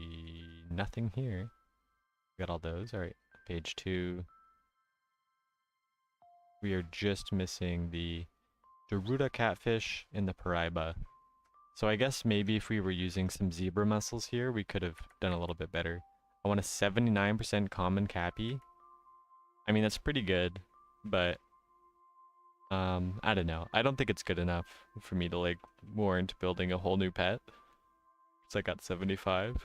[SPEAKER 1] nothing here. We got all those. All right, page 2. We are just missing the Garuda catfish and the Paraiba. So I guess maybe if we were using some zebra mussels here, we could have done a little bit better. I want a 79% common cappy. I mean, that's pretty good, but I don't know. I don't think it's good enough for me to like warrant building a whole new pet. So I got 75.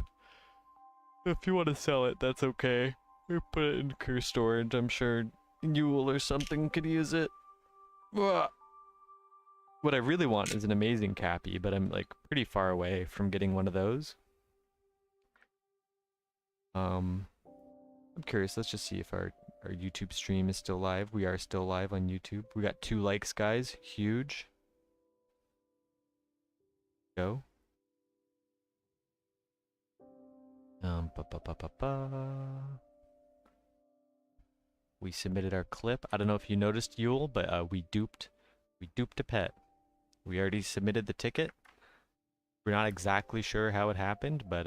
[SPEAKER 1] If you want to sell it, that's okay. We put it in crew storage. I'm sure Yule or something could use it. Ugh. What I really want is an amazing cappy, but I'm like pretty far away from getting one of those. I'm curious. Let's just see if our YouTube stream is still live. We are still live on YouTube. We got 2 likes, guys. Huge. Go. Ba ba ba ba ba. We submitted our clip. I don't know if you noticed, Yule, but we duped a pet. We already submitted the ticket. We're not exactly sure how it happened, but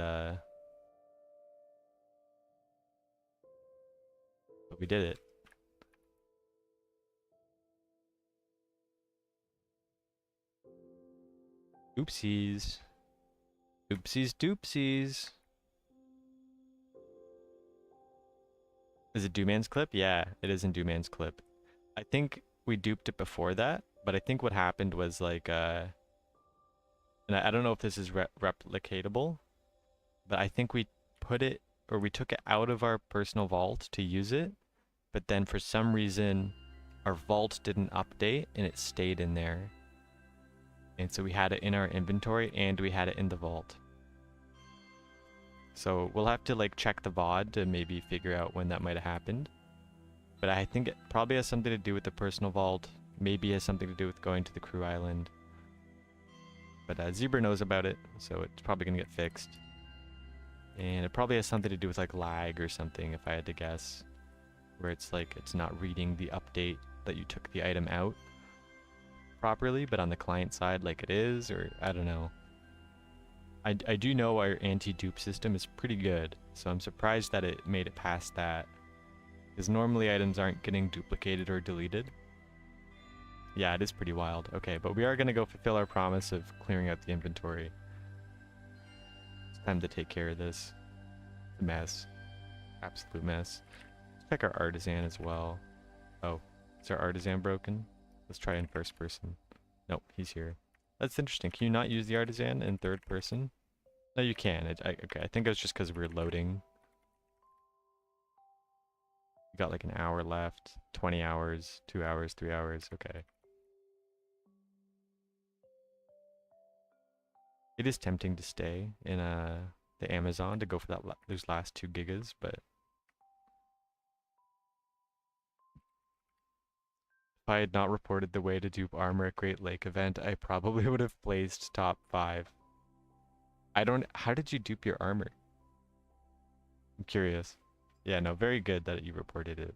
[SPEAKER 1] we did it. Oopsies. Oopsies doopsies. Is it Dooman's clip? Yeah, it is in Dooman's clip. I think we duped it before that, but I think what happened was like, and I don't know if this is replicatable, but I think we put it, or we took it out of our personal vault to use it, but then for some reason, our vault didn't update and it stayed in there. And so we had it in our inventory and we had it in the vault. So we'll have to like check the VOD to maybe figure out when that might have happened. But I think it probably has something to do with the personal vault. Maybe has something to do with going to the crew island. But Zebra knows about it, so it's probably going to get fixed. And it probably has something to do with like lag or something, if I had to guess. Where it's like, it's not reading the update that you took the item out properly, but on the client side like it is, or I don't know. I do know our anti-dupe system is pretty good, so I'm surprised that it made it past that. Because normally items aren't getting duplicated or deleted. Yeah, it is pretty wild. Okay, but we are going to go fulfill our promise of clearing out the inventory. It's time to take care of this. It's a mess. Absolute mess. Let's check our artisan as well. Oh, is our artisan broken? Let's try in first person. Nope, he's here. That's interesting. Can you not use the artisan in third person? No, you can. Okay, I think it was just because we were loading. We got like an hour left. 20 hours, 2 hours, 3 hours. Okay. It is tempting to stay in the Amazon to go for those last 2 gigas, but I had not reported the way to dupe armor at Great Lake event, I probably would have placed top 5. How did you dupe your armor? I'm curious. Yeah, no, very good that you reported it.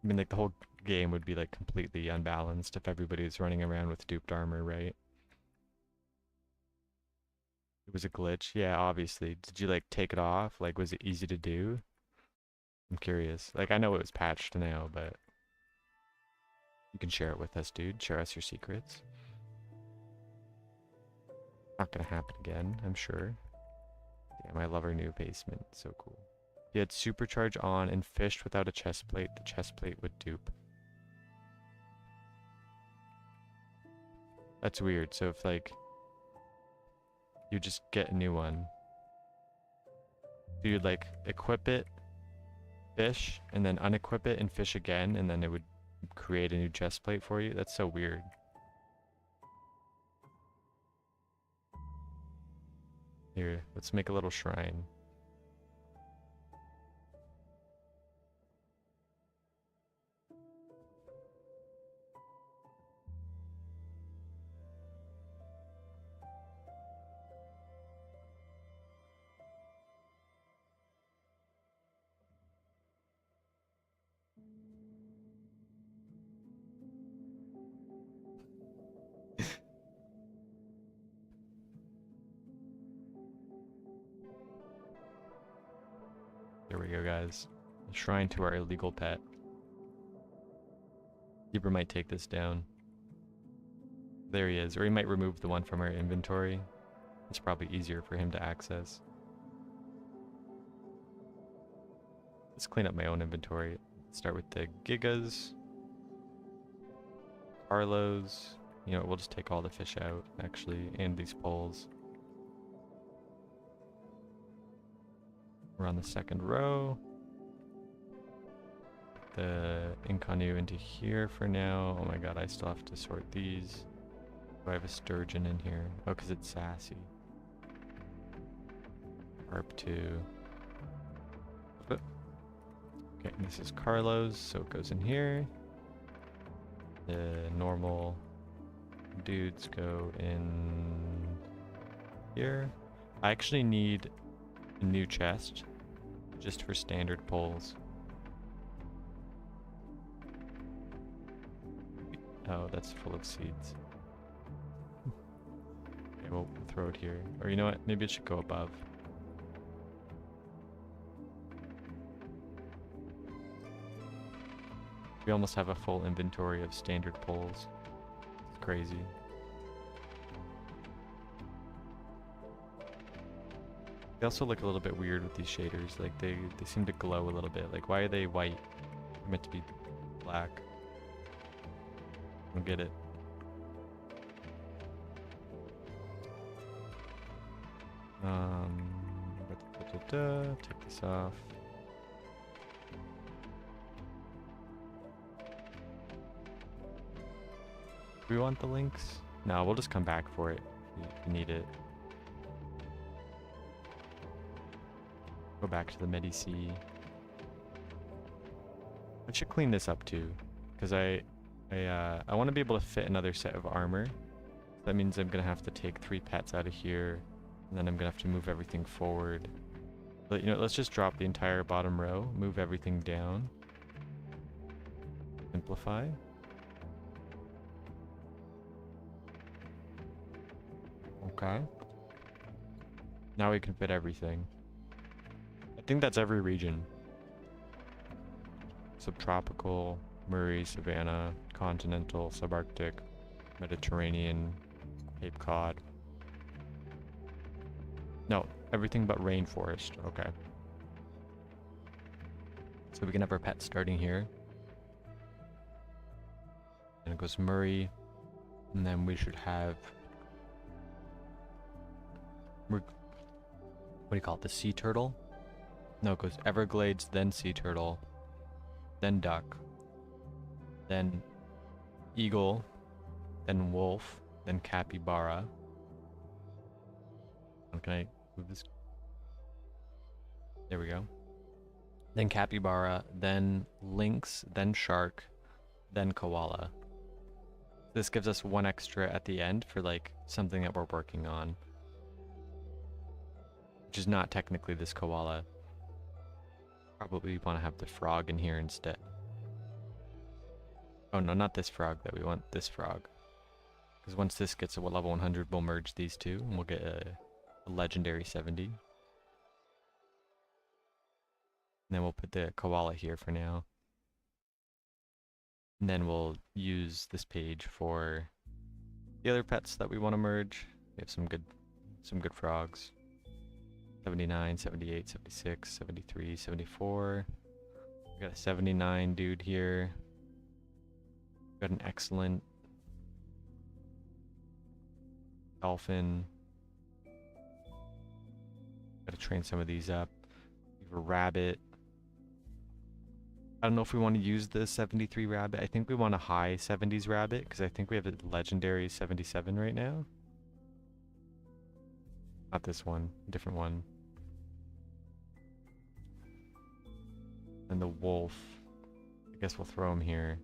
[SPEAKER 1] I mean, like, the whole game would be, like, completely unbalanced if everybody was running around with duped armor, right? It was a glitch? Yeah, obviously. Did you, like, take it off? Like, was it easy to do? I'm curious. Like, I know it was patched now, but you can share it with us, dude. Share us your secrets. Not gonna happen again, I'm sure. Damn, I love our new basement. So cool. If you had supercharge on and fished without a chest plate, the chest plate would dupe. That's weird. So if, like, you just get a new one, so you'd, like, equip it, fish, and then unequip it and fish again, and then it would create a new chest plate for you? That's so weird. Here, let's make a little shrine. There we go, guys. A shrine to our illegal pet. Keeper might take this down. There he is. Or he might remove the one from our inventory. It's probably easier for him to access. Let's clean up my own inventory. Start with the Gigas. Carlos. You know, we'll just take all the fish out, actually, and these poles. We're on the second row. The Inconu into here for now. Oh my god, I still have to sort these. Do I have a sturgeon in here? Oh, because it's sassy. Harp 2. Okay, this is Carlos, so it goes in here. The normal dudes go in here. I actually need a new chest just for standard poles. Oh, that's full of seeds. Okay, we'll throw it here. Or you know what? Maybe it should go above. We almost have a full inventory of standard poles. It's crazy. They also look a little bit weird with these shaders. Like they seem to glow a little bit. Like why are they white? They're meant to be black. I don't get it. Take this off. Do we want the links? No, we'll just come back for it if you need it. Go back to the Medici. I should clean this up too, because I want to be able to fit another set of armor. That means I'm gonna have to take 3 pets out of here, and then I'm gonna have to move everything forward. But you know, let's just drop the entire bottom row, move everything down, simplify. Okay. Now we can fit everything. I think that's every region. Subtropical, Murray, Savannah, Continental, Subarctic, Mediterranean, Cape Cod. No, everything but rainforest. Okay. So we can have our pet starting here. And it goes Murray. And then we should have... what do you call it? The sea turtle? No, it goes Everglades, then sea turtle, then duck, then eagle, then wolf, then capybara. Can I move this? There we go. Then capybara, then lynx, then shark, then koala. This gives us one extra at the end for like something that we're working on, which is not technically this koala. Probably want to have the frog in here instead. Oh no, not this frog, that we want this frog. Because once this gets to level 100, we'll merge these two and we'll get a legendary 70. And then we'll put the koala here for now. And then we'll use this page for the other pets that we want to merge. We have some good frogs. 79, 78, 76, 73, 74. We got a 79 dude here. We got an excellent dolphin. Got to train some of these up. We have a rabbit. I don't know if we want to use the 73 rabbit. I think we want a high 70s rabbit because I think we have a legendary 77 right now. Not this one, a different one. And the wolf. I guess we'll throw him here.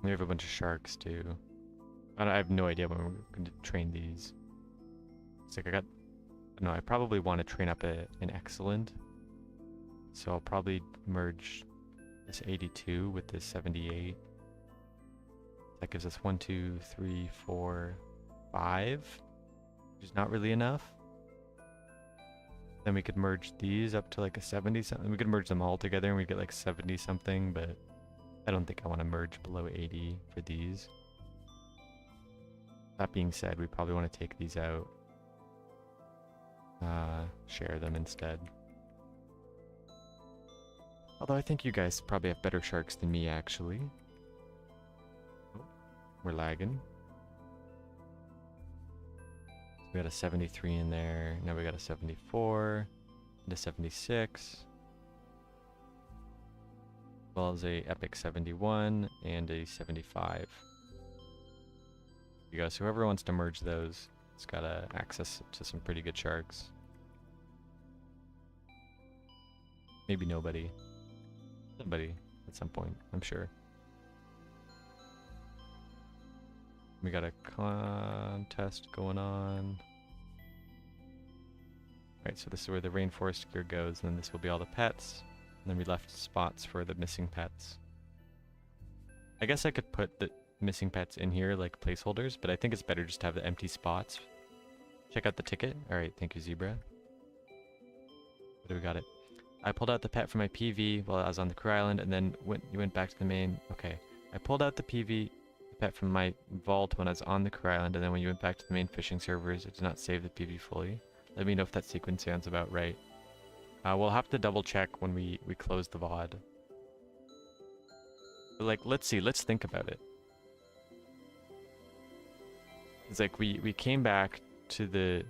[SPEAKER 1] We have a bunch of sharks too. I have no idea when we're going to train these. It's like I don't know, I probably want to train up an excellent. So I'll probably merge this 82 with this 78. That gives us 1, 2, 3, 4, 5, which is not really enough. Then we could merge these up to like a 70 something. We could merge them all together and we get like 70 something, but I don't think I want to merge below 80 for these. That being said, we probably want to take these out. Share them instead. Although I think you guys probably have better sharks than me, actually. Oh, we're lagging. We got a 73 in there. Now we got a 74 and a 76. As well as a epic 71 and a 75. There you go. So whoever wants to merge those, it's got access to some pretty good sharks. Maybe nobody. Somebody at some point, I'm sure. We got a contest going on. Alright, so this is where the rainforest gear goes, and then this will be all the pets. And then we left spots for the missing pets. I guess I could put the missing pets in here like placeholders, but I think it's better just to have the empty spots. Check out the ticket. Alright, thank you, Zebra. What do we got it? I pulled out the pet from my PV while I was on the crew island, and then you went back to the main. Okay, I pulled out the PV pet from my vault when I was on the crew island, and then when you went back to the main fishing servers, it did not save the PV fully. Let me know if that sequence sounds about right. We'll have to double check when we close the VOD. But like, let's see, let's think about it. It's like we came back to the...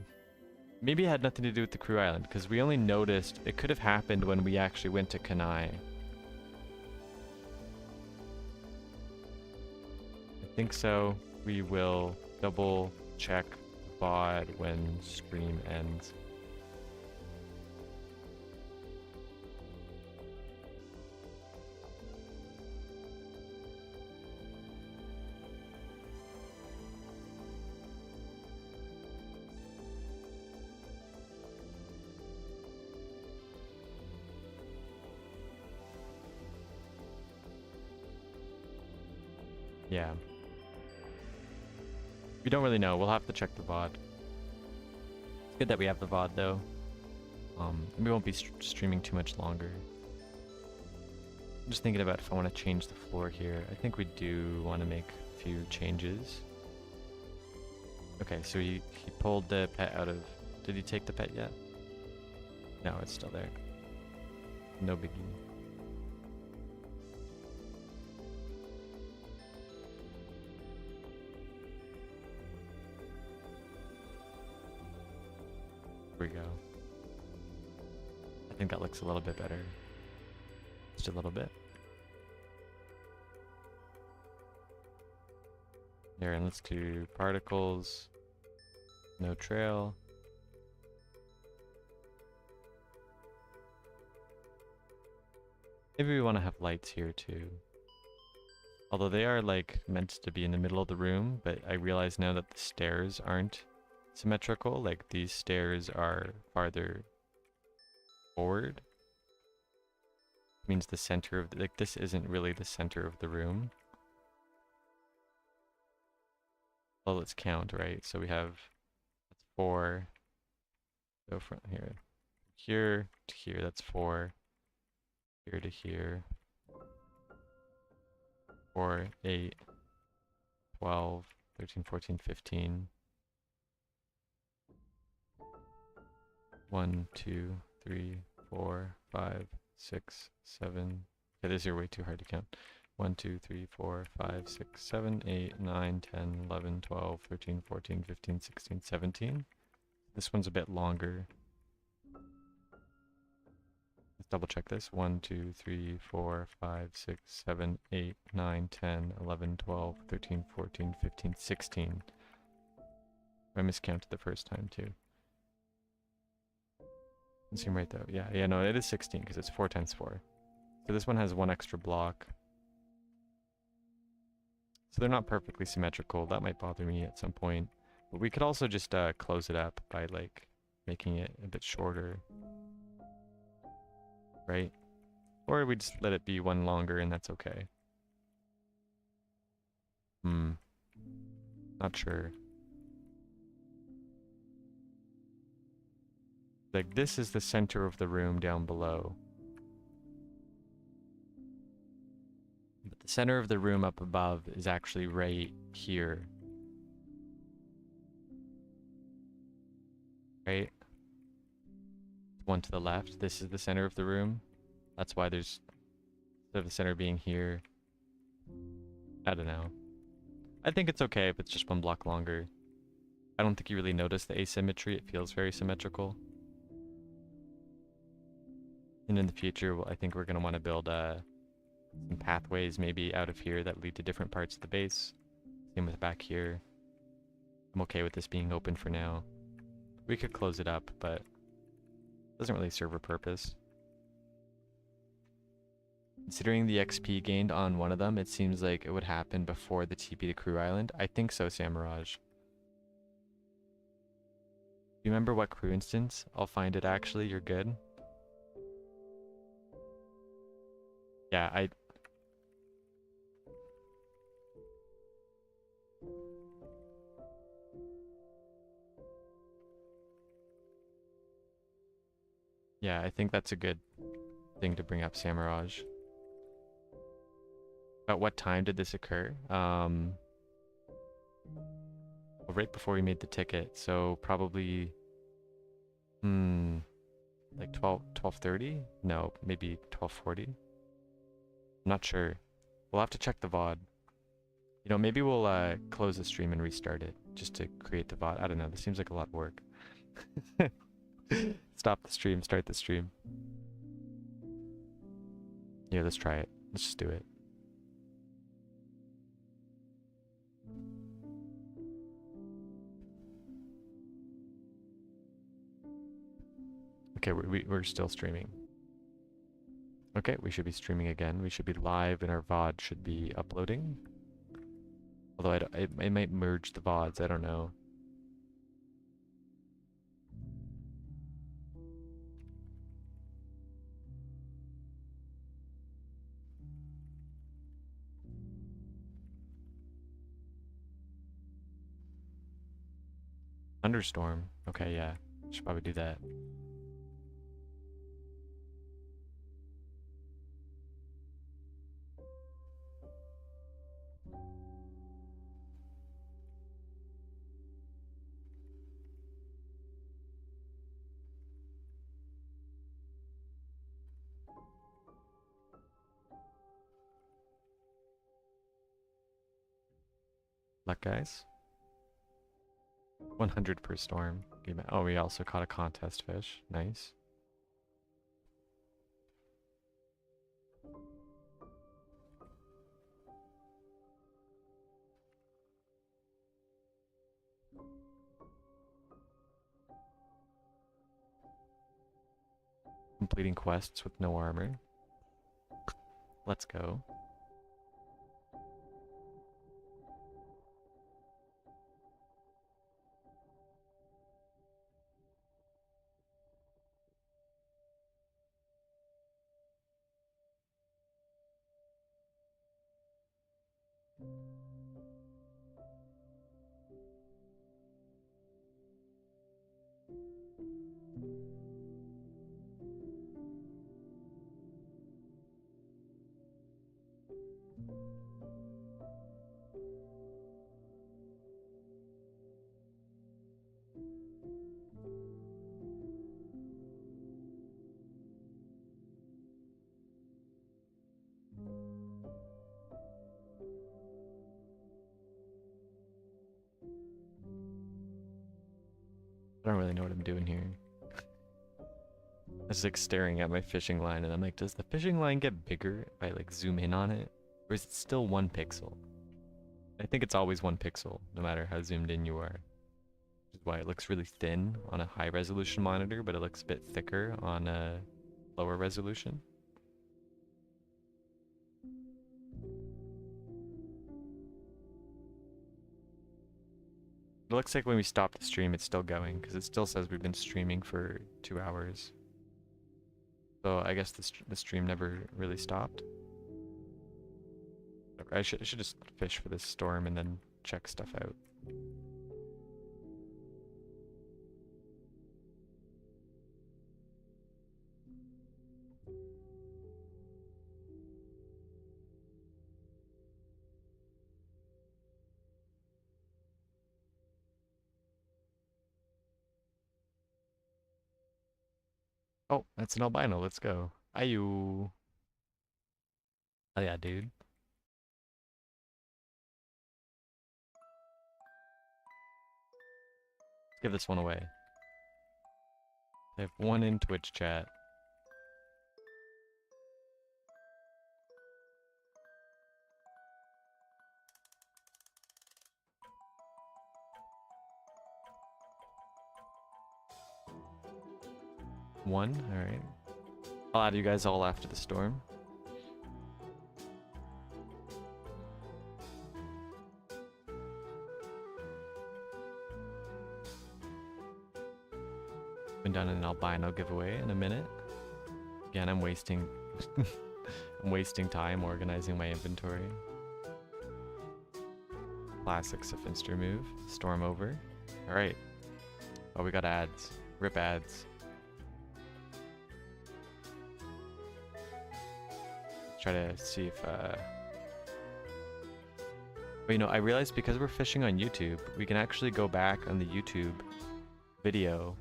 [SPEAKER 1] Maybe it had nothing to do with the crew island, because we only noticed it could have happened when we actually went to Kenai. I think so. We will double check VOD when stream ends. Yeah. We don't really know. We'll have to check the VOD. It's good that we have the VOD though. We won't be streaming too much longer. I'm just thinking about if I want to change the floor here. I think we do want to make a few changes. Okay, so he pulled the pet out of... Did he take the pet yet? No, it's still there. No biggie. Here we go. I think that looks a little bit better. Just a little bit. There, and let's do particles. No trail. Maybe we want to have lights here too. Although they are like meant to be in the middle of the room, but I realize now that the stairs aren't symmetrical. Like these stairs are farther forward. Means the center of like this isn't really the center of the room. Well, let's count, right? So we have that's 4. Go from here, here to here. That's 4. Here to here. 4, 8, 12, 13, 14, 15. 1, 2, 3, 4, 5, 6, 7. Okay, this is way too hard to count. 1, 2, 3, 4, 5, 6, 7, 8, 9, 10, 11, 12, 13, 14, 15, 16, 17. This one's a bit longer. Let's double check this. 1, 2, 3, 4, 5, 6, 7, 8, 9, 10, 11, 12, 13, 14, 15, 16. I miscounted the first time too. Doesn't seem right though. Yeah, no, it is 16 because it's 4 times 4. So this one has 1 extra block. So they're not perfectly symmetrical. That might bother me at some point. But we could also just close it up by like making it a bit shorter. Right? Or we just let it be 1 longer and that's okay. Not sure. Like this is the center of the room down below. But the center of the room up above is actually right here. Right? One to the left. This is the center of the room. That's why there's, instead of the center being here, I don't know. I think it's okay if it's just 1 block longer. I don't think you really notice the asymmetry. It feels very symmetrical. And in the future, I think we're going to want to build some pathways maybe out of here that lead to different parts of the base. Same with back here. I'm okay with this being open for now. We could close it up, but it doesn't really serve a purpose. Considering the XP gained on one of them, it seems like it would happen before the TP to Crew Island. I think so, Samiraj. You remember what crew instance? I'll find it actually, you're good. Yeah, Yeah, I think that's a good thing to bring up, Samiraj. At what time did this occur? Well, right before we made the ticket, so probably, like 12:30? No, maybe 12:40? I'm not sure. We'll have to check the VOD. You know, maybe we'll close the stream and restart it just to create the VOD. I don't know, this seems like a lot of work. Stop the stream, start the stream. Yeah, let's try it. Let's just do it. Okay, we're still streaming. Okay, we should be streaming again. We should be live and our VOD should be uploading. Although it might merge the VODs, I don't know. Thunderstorm. Okay, yeah. Should probably do that. Luck, guys. 100 per storm. Oh, we also caught a contest fish. Nice. Completing quests with no armor. Let's go. I don't really know what I'm doing here. I was like staring at my fishing line and I'm like, does the fishing line get bigger if I like zoom in on it? Or is it still 1 pixel? I think it's always 1 pixel, no matter how zoomed in you are. Which is why it looks really thin on a high resolution monitor, but it looks a bit thicker on a lower resolution. It looks like when we stop the stream, it's still going, because it still says we've been streaming for 2 hours. So I guess the stream never really stopped. Okay, I should just fish for this storm and then check stuff out. Oh, that's an albino. Let's go. Ayu. Oh yeah, dude. Let's give this one away. I have one in Twitch chat. One? Alright. I'll add you guys all after the storm. Been done an albino giveaway in a minute. Again, I'm wasting I'm wasting time organizing my inventory. Classic Sophinster move. Storm over. Alright. Oh, we got ads. Rip ads. Try to see if but you know, I realized because we're fishing on YouTube, we can actually go back on the YouTube video.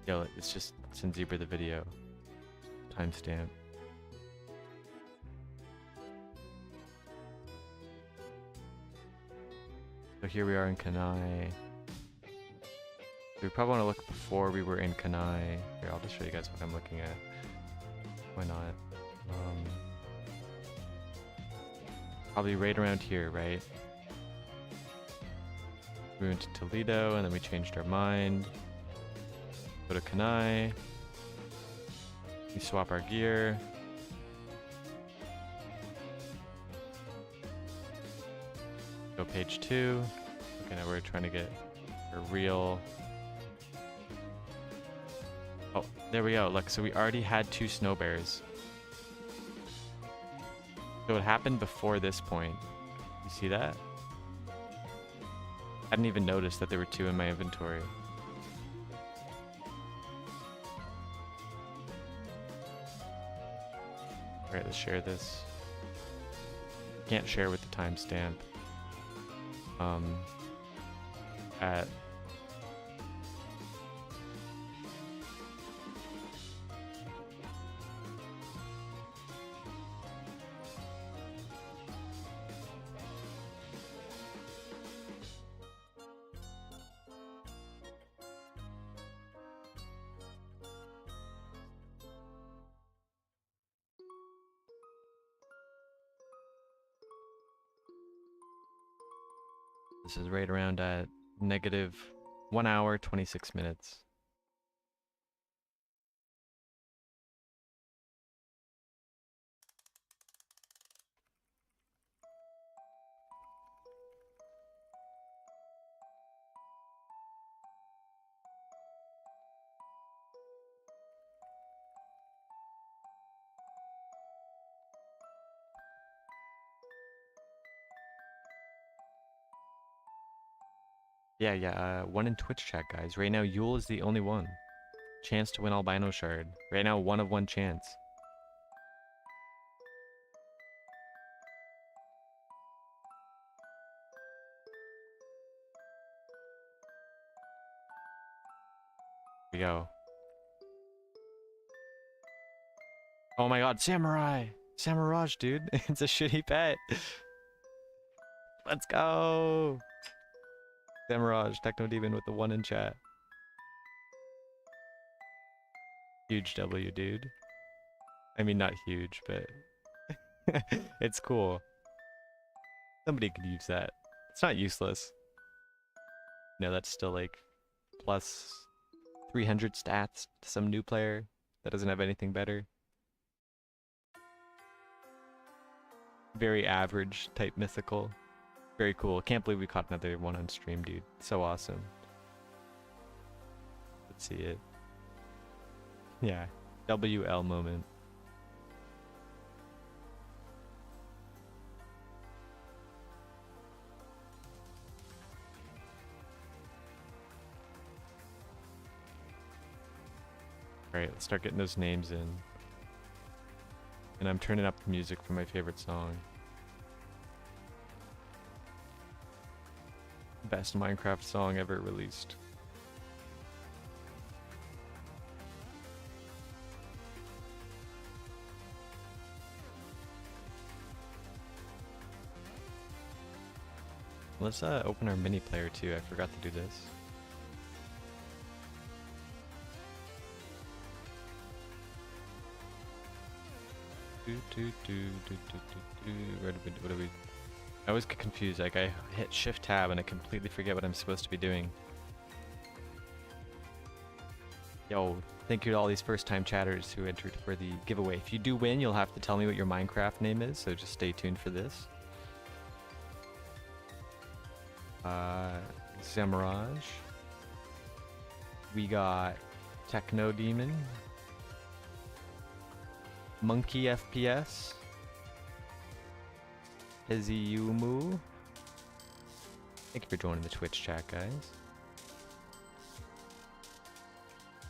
[SPEAKER 1] Yo, it's just send Zebra the video. Timestamp. So here we are in Kenai. We probably want to look before we were in Kenai. Here, I'll just show you guys what I'm looking at. Why not? Probably right around here, right? We went to Toledo and then we changed our mind. Go to Kenai. We swap our gear. Go page 2. Okay, now we're trying to get a real... Oh, there we go. Look, so we already had 2 snow bears. So it happened before this point. You see that? I didn't even notice that there were 2 in my inventory. Alright, let's share this. Can't share with the timestamp. At this is right around at negative 1 hour, 26 minutes. Yeah, one in Twitch chat, guys. Right now, Yule is the only one. Chance to win albino shard. Right now, 1 of 1 chance. Here we go. Oh my god, Samurai! Samurai, dude. It's a shitty pet. Let's go! Samurai, Techno Demon with the 1 in chat. Huge W, dude. I mean, not huge, but it's cool. Somebody could use that. It's not useless. No, that's still like plus 300 stats to some new player that doesn't have anything better. Very average type mythical. Very cool. Can't believe we caught another one on stream, dude. So awesome. Let's see it. Yeah. WL moment. Alright, let's start getting those names in. And I'm turning up the music for my favorite song. Best Minecraft song ever released. Let's open our mini player too. I forgot to do this. What do we? I always get confused. Like I hit Shift Tab and I completely forget what I'm supposed to be doing. Yo, thank you to all these first-time chatters who entered for the giveaway. If you do win, you'll have to tell me what your Minecraft name is. So just stay tuned for this. Samurai. We got Techno Demon. Monkey FPS. Iziyumu. Thank you for joining the Twitch chat, guys.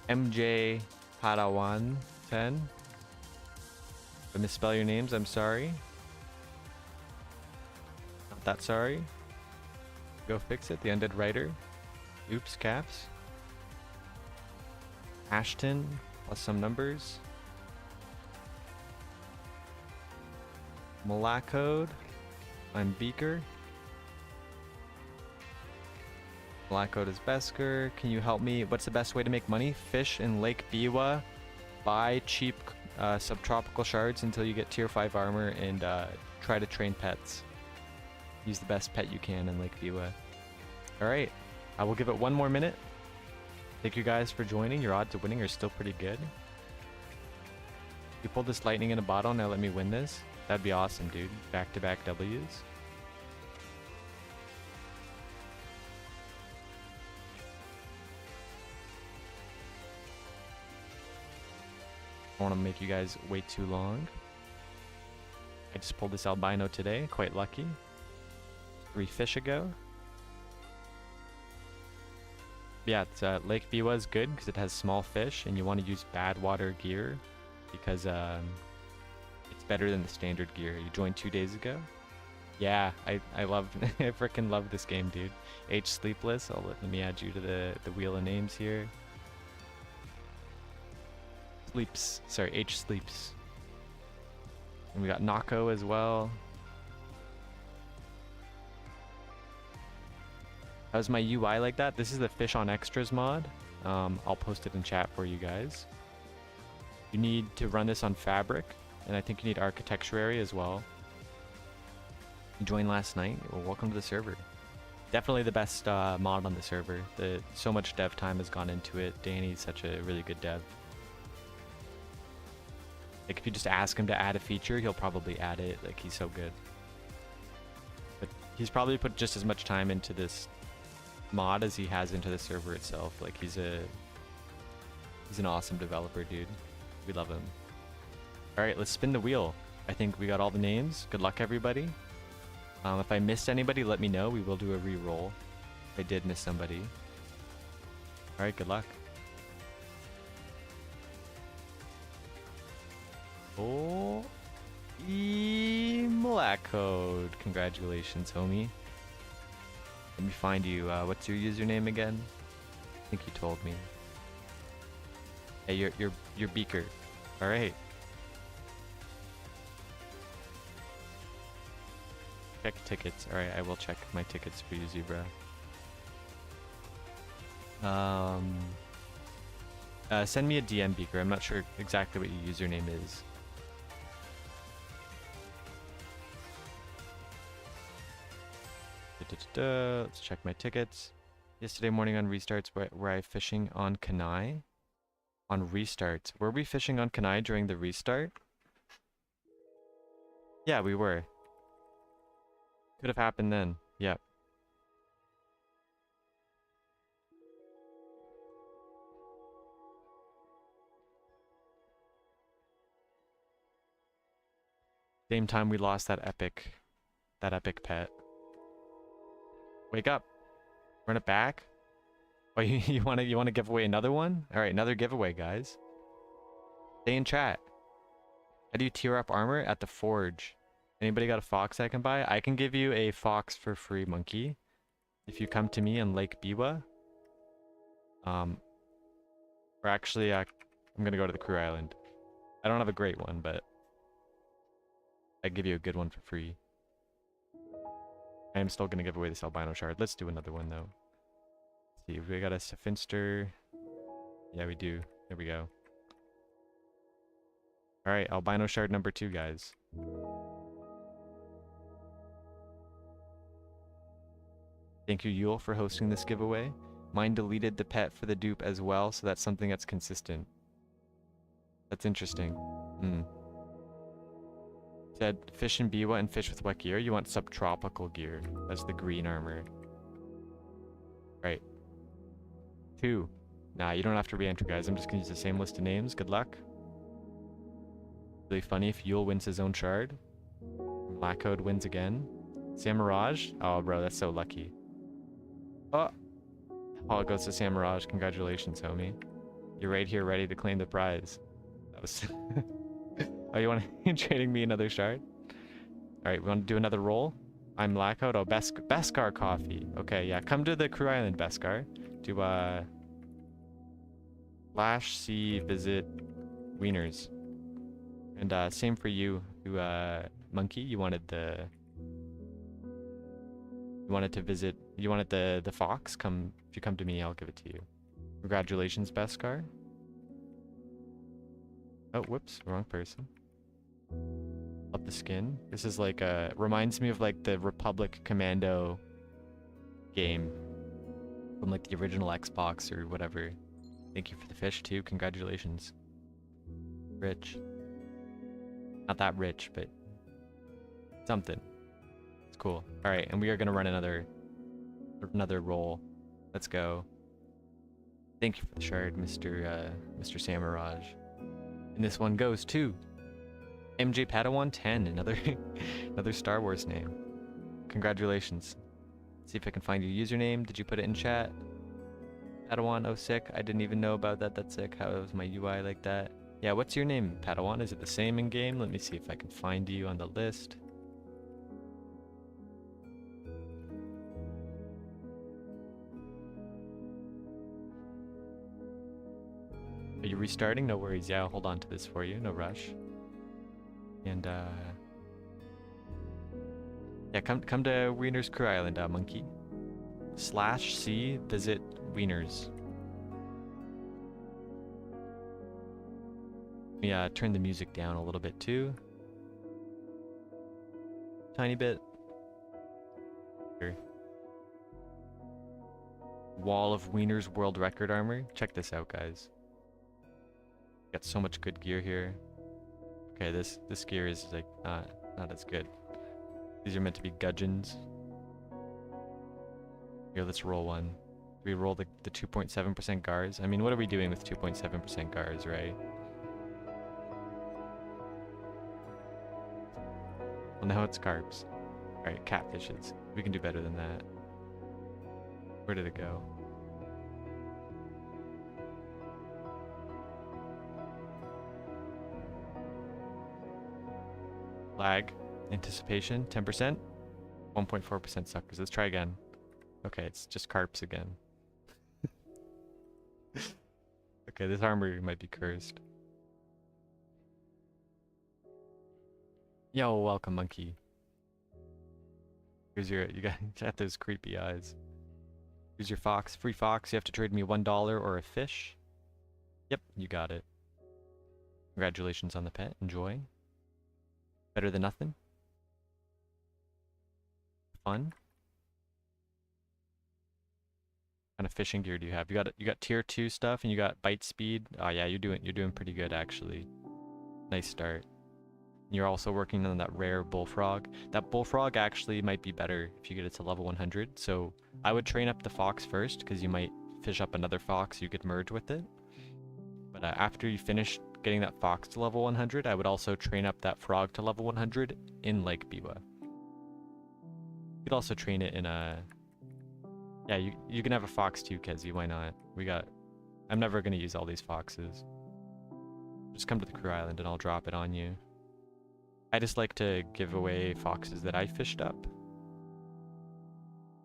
[SPEAKER 1] MJ Padawan 10. If I misspell your names, I'm sorry. Not that sorry. Go fix it. The Undead Writer. Oops, caps. Ashton plus some numbers. Malacode. I'm Beaker. Malacode is Besker. Can you help me? What's the best way to make money? Fish in Lake Biwa. Buy cheap subtropical shards until you get tier 5 armor and try to train pets. Use the best pet you can in Lake Biwa. Alright, I will give it 1 more minute. Thank you guys for joining. Your odds of winning are still pretty good. You pulled this lightning in a bottle, now let me win this. That'd be awesome, dude. Back-to-back W's. I don't want to make you guys wait too long. I just pulled this albino today, quite lucky. 3 fish ago. Yeah, it's, Lake Biwa is good because it has small fish and you want to use bad water gear because it's better than the standard gear. You joined 2 days ago? Yeah, I love, I freaking love this game, dude. H Sleepless, let me add you to the wheel of names here. Sleeps, sorry, H Sleeps. And we got Nako as well. How's my UI like that? This is the Fish on Extras mod. I'll post it in chat for you guys. You need to run this on Fabric, and I think you need Architecturary as well. You joined last night. Well, welcome to the server. Definitely the best mod on the server. So much dev time has gone into it. Danny's such a really good dev. Like if you just ask him to add a feature, he'll probably add it. Like he's so good. But he's probably put just as much time into this mod as he has into the server itself. Like he's an awesome developer, dude. We love him. Alright, let's spin the wheel. I think we got all the names. Good luck, everybody. If I missed anybody, let me know. We will do a re-roll. I did miss somebody. Alright, good luck. Oh, black code. Congratulations, homie. Let me find you. What's your username again? I think you told me. Hey, your beaker. All right. Check tickets. All right, I will check my tickets for you, Zebra. Send me a DM, Beaker. I'm not sure exactly what your username is. Let's check my tickets. Yesterday morning on restarts, were I fishing on Kenai? On restarts. Were we fishing on Kenai during the restart? Yeah, we were. Could have happened then. Yep. Same time we lost that epic pet. Wake up. Run it back. Oh, you wanna give away another one? All right, another giveaway, guys. Stay in chat. How do you tier up armor? At the forge. Anybody got a fox I can buy? I can give you a fox for free, monkey. If you come to me on Lake Biwa. Or actually, I'm gonna go to the Crew Island. I don't have a great one, but I give you a good one for free. I am still gonna give away this albino shard. Let's do another one though. Let's see, we got a Finster. Yeah, we do. There we go. Alright, albino shard number 2, guys. Thank you, Yule, for hosting this giveaway. Mine deleted the pet for the dupe as well, so that's something that's consistent. That's interesting. Said fish in Biwa and fish with what gear? You want subtropical gear. That's the green armor. Right. 2. Nah, you don't have to re-enter, guys. I'm just gonna use the same list of names. Good luck. Really funny if Yule wins his own shard. Black Code wins again. Samiraj? Oh, bro, that's so lucky. Oh! Oh, it goes to Samiraj. Congratulations, homie. You're right here ready to claim the prize. That was... Oh, you want to trading me another shard? Alright, we want to do another roll? I'm Blackout. Oh, Beskar coffee. Okay, yeah. Come to the Crew Island, Beskar. Do, Flash, see, visit, Wieners. And, same for you, Monkey. You wanted the... You wanted to visit... You wanted the fox? Come... If you come to me, I'll give it to you. Congratulations, Beskar. Oh, whoops. Wrong person. Love the skin. This is like reminds me of like the Republic Commando game from like the original Xbox or whatever. Thank you for the fish too. Congratulations. Rich. Not that rich, but something. It's cool. All right, and we are gonna run another roll. Let's go. Thank you for the shard, Mr. Samiraj. And this one goes to MJ Padawan 10, another Star Wars name. Congratulations. Let's see if I can find your username. Did you put it in chat? Padawan, oh sick. I didn't even know about that. That's sick. How was my UI like that? Yeah, what's your name, Padawan? Is it the same in game? Let me see if I can find you on the list. Are you restarting? No worries. Yeah, I'll hold on to this for you. No rush. And, yeah, come to Wiener's Crew Island, monkey. /C, visit Wieners. Let me, turn the music down a little bit, too. Tiny bit. Here. Wall of Wiener's world record armor. Check this out, guys. Got so much good gear here. Okay, this gear is like not as good. These are meant to be gudgeons. Here, let's roll one. We roll the 2.7% GARs. I mean, what are we doing with 2.7% GARs, right? Well, now it's carps. Alright, catfishes. We can do better than that. Where did it go? Lag. Anticipation. 10%. 1.4% suckers. Let's try again. Okay, it's just carps again. Okay, this armor might be cursed. Yo, welcome, monkey. Here's your, you got those creepy eyes. Here's your fox. Free fox. You have to trade me $1 or a fish. Yep, you got it. Congratulations on the pet. Enjoy. Better than nothing. Fun. What kind of fishing gear do you have? You got tier 2 stuff and you got bite speed. Oh yeah, you're doing pretty good actually. Nice start. You're also working on that rare bullfrog. That bullfrog actually might be better if you get it to level 100. So I would train up the fox first because you might fish up another fox you could merge with it. But after you finish getting that fox to level 100, I would also train up that frog to level 100 in Lake Biwa. You could also train it in a... Yeah, you can have a fox too, Kezi. Why not? I'm never going to use all these foxes. Just come to the crew island and I'll drop it on you. I just like to give away foxes that I fished up.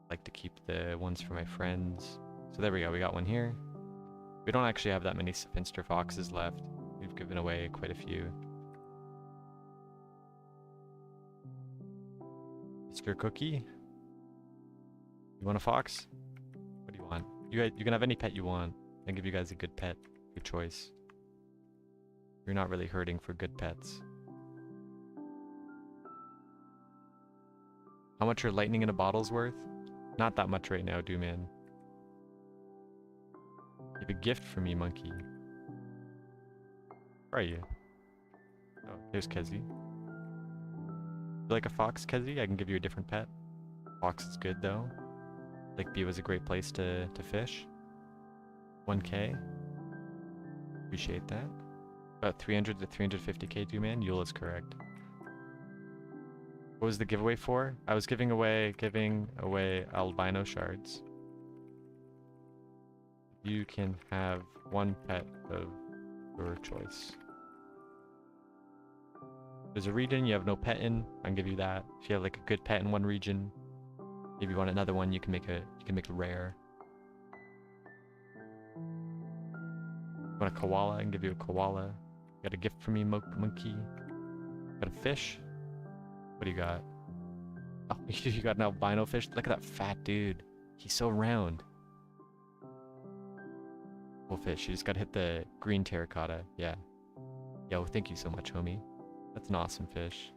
[SPEAKER 1] I like to keep the ones for my friends. So there we go, we got one here. We don't actually have that many Finster foxes left. We've given away quite a few. Mr. Cookie? You want a fox? What do you want? You can have any pet you want. I'll give you guys a good pet. Good choice. You're not really hurting for good pets. How much are lightning in a bottle's worth? Not that much right now, man. You have a gift for me, monkey. Where are you? Oh, here's Kezi. You like a fox, Kezi? I can give you a different pet. Fox is good though. Lake B was a great place to fish. 1k. Appreciate that. About 300 to 350k, man. Yule is correct. What was the giveaway for? I was giving away albino shards. You can have one pet of your choice. There's a region you have no pet in, I can give you that. If you have like a good pet in one region, if you want another one, you can make it rare. You want a koala? I can give you a koala. Got a gift for me, monkey. Got a fish? What do you got? Oh, you got an albino fish? Look at that fat dude. He's so round. Cool fish. You just gotta hit the green terracotta. Yeah. Yo, thank you so much, homie. That's an awesome fish.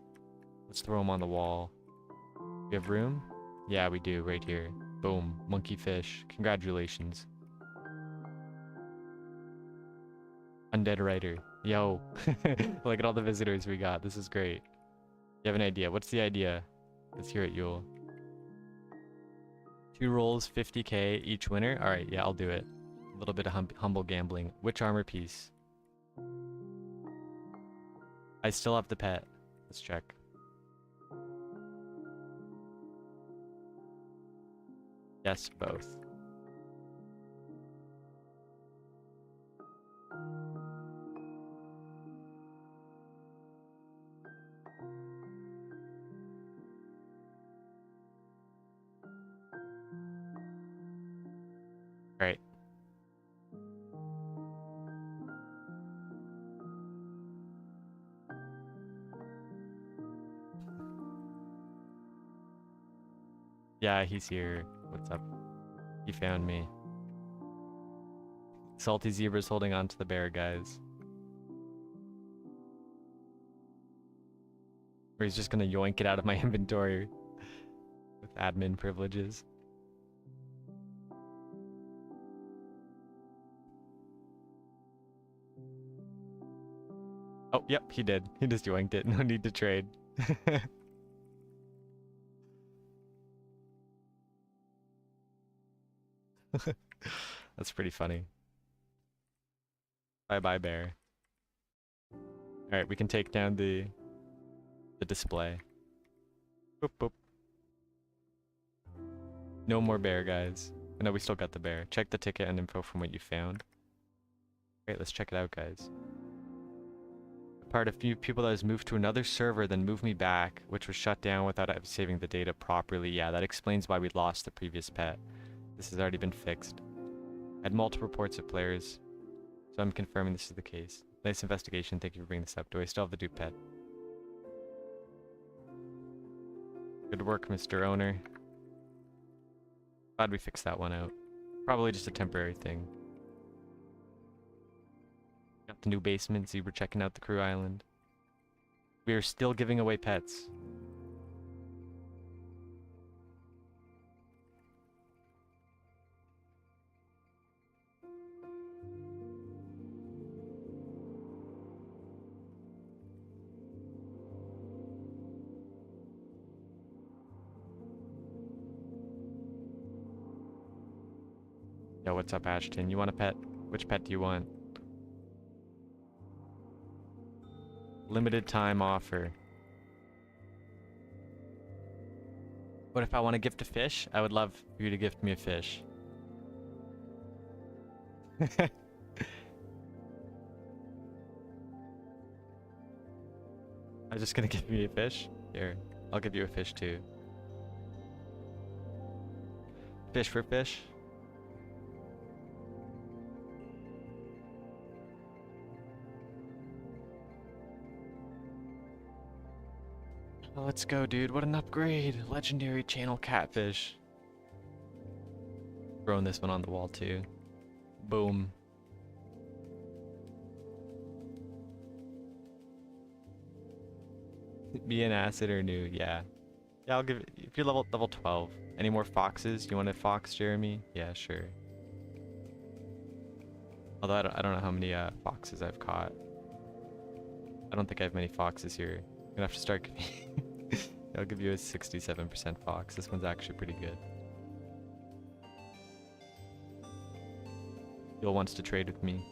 [SPEAKER 1] Let's throw him on the wall. We have room? Yeah, we do. Right here. Boom. Monkey fish. Congratulations. Undead Rider. Yo. Look at all the visitors we got. This is great. You have an idea. What's the idea? Let's hear it, Yule. 2 rolls, 50k each winner. Alright, yeah, I'll do it. A little bit of humble gambling. Which armor piece? I still have the pet. Let's check. Yes, both. Alright. Yeah, he's here. What's up? He found me. Salty Zebra's holding on to the bear, guys. Or he's just gonna yoink it out of my inventory with admin privileges. Oh, yep, he did. He just yoinked it. No need to trade. That's pretty funny. Bye-bye, bear. Alright, we can take down the display. Boop, boop. No more bear, guys. No, we still got the bear. Check the ticket and info from what you found. Great, let's check it out, guys. Part of few people that has moved to another server, then moved me back, which was shut down without saving the data properly. Yeah, that explains why we lost the previous pet. This has already been fixed. I had multiple reports of players, so I'm confirming this is the case. Nice investigation. Thank you for bringing this up. Do I still have the dupe pet? Good work, Mr. Owner. Glad we fixed that one out. Probably just a temporary thing. Got the new basement, so we're checking out the crew island. We are still giving away pets. Yo, what's up, Ashton? You want a pet? Which pet do you want? Limited time offer. What if I want to gift a fish? I would love for you to gift me a fish. I'm just gonna give me a fish? Here, I'll give you a fish too. Fish for fish? Oh, let's go, dude. What an upgrade. Legendary channel catfish. Throwing this one on the wall too. Boom. Be an acid or new, yeah. Yeah, I'll give it, if you're level 12. Any more foxes? You want a fox, Jeremy? Yeah, sure. Although I don't know how many foxes I've caught. I don't think I have many foxes here. I'm gonna have to start. I'll give you a 67% fox. This one's actually pretty good. Bill wants to trade with me.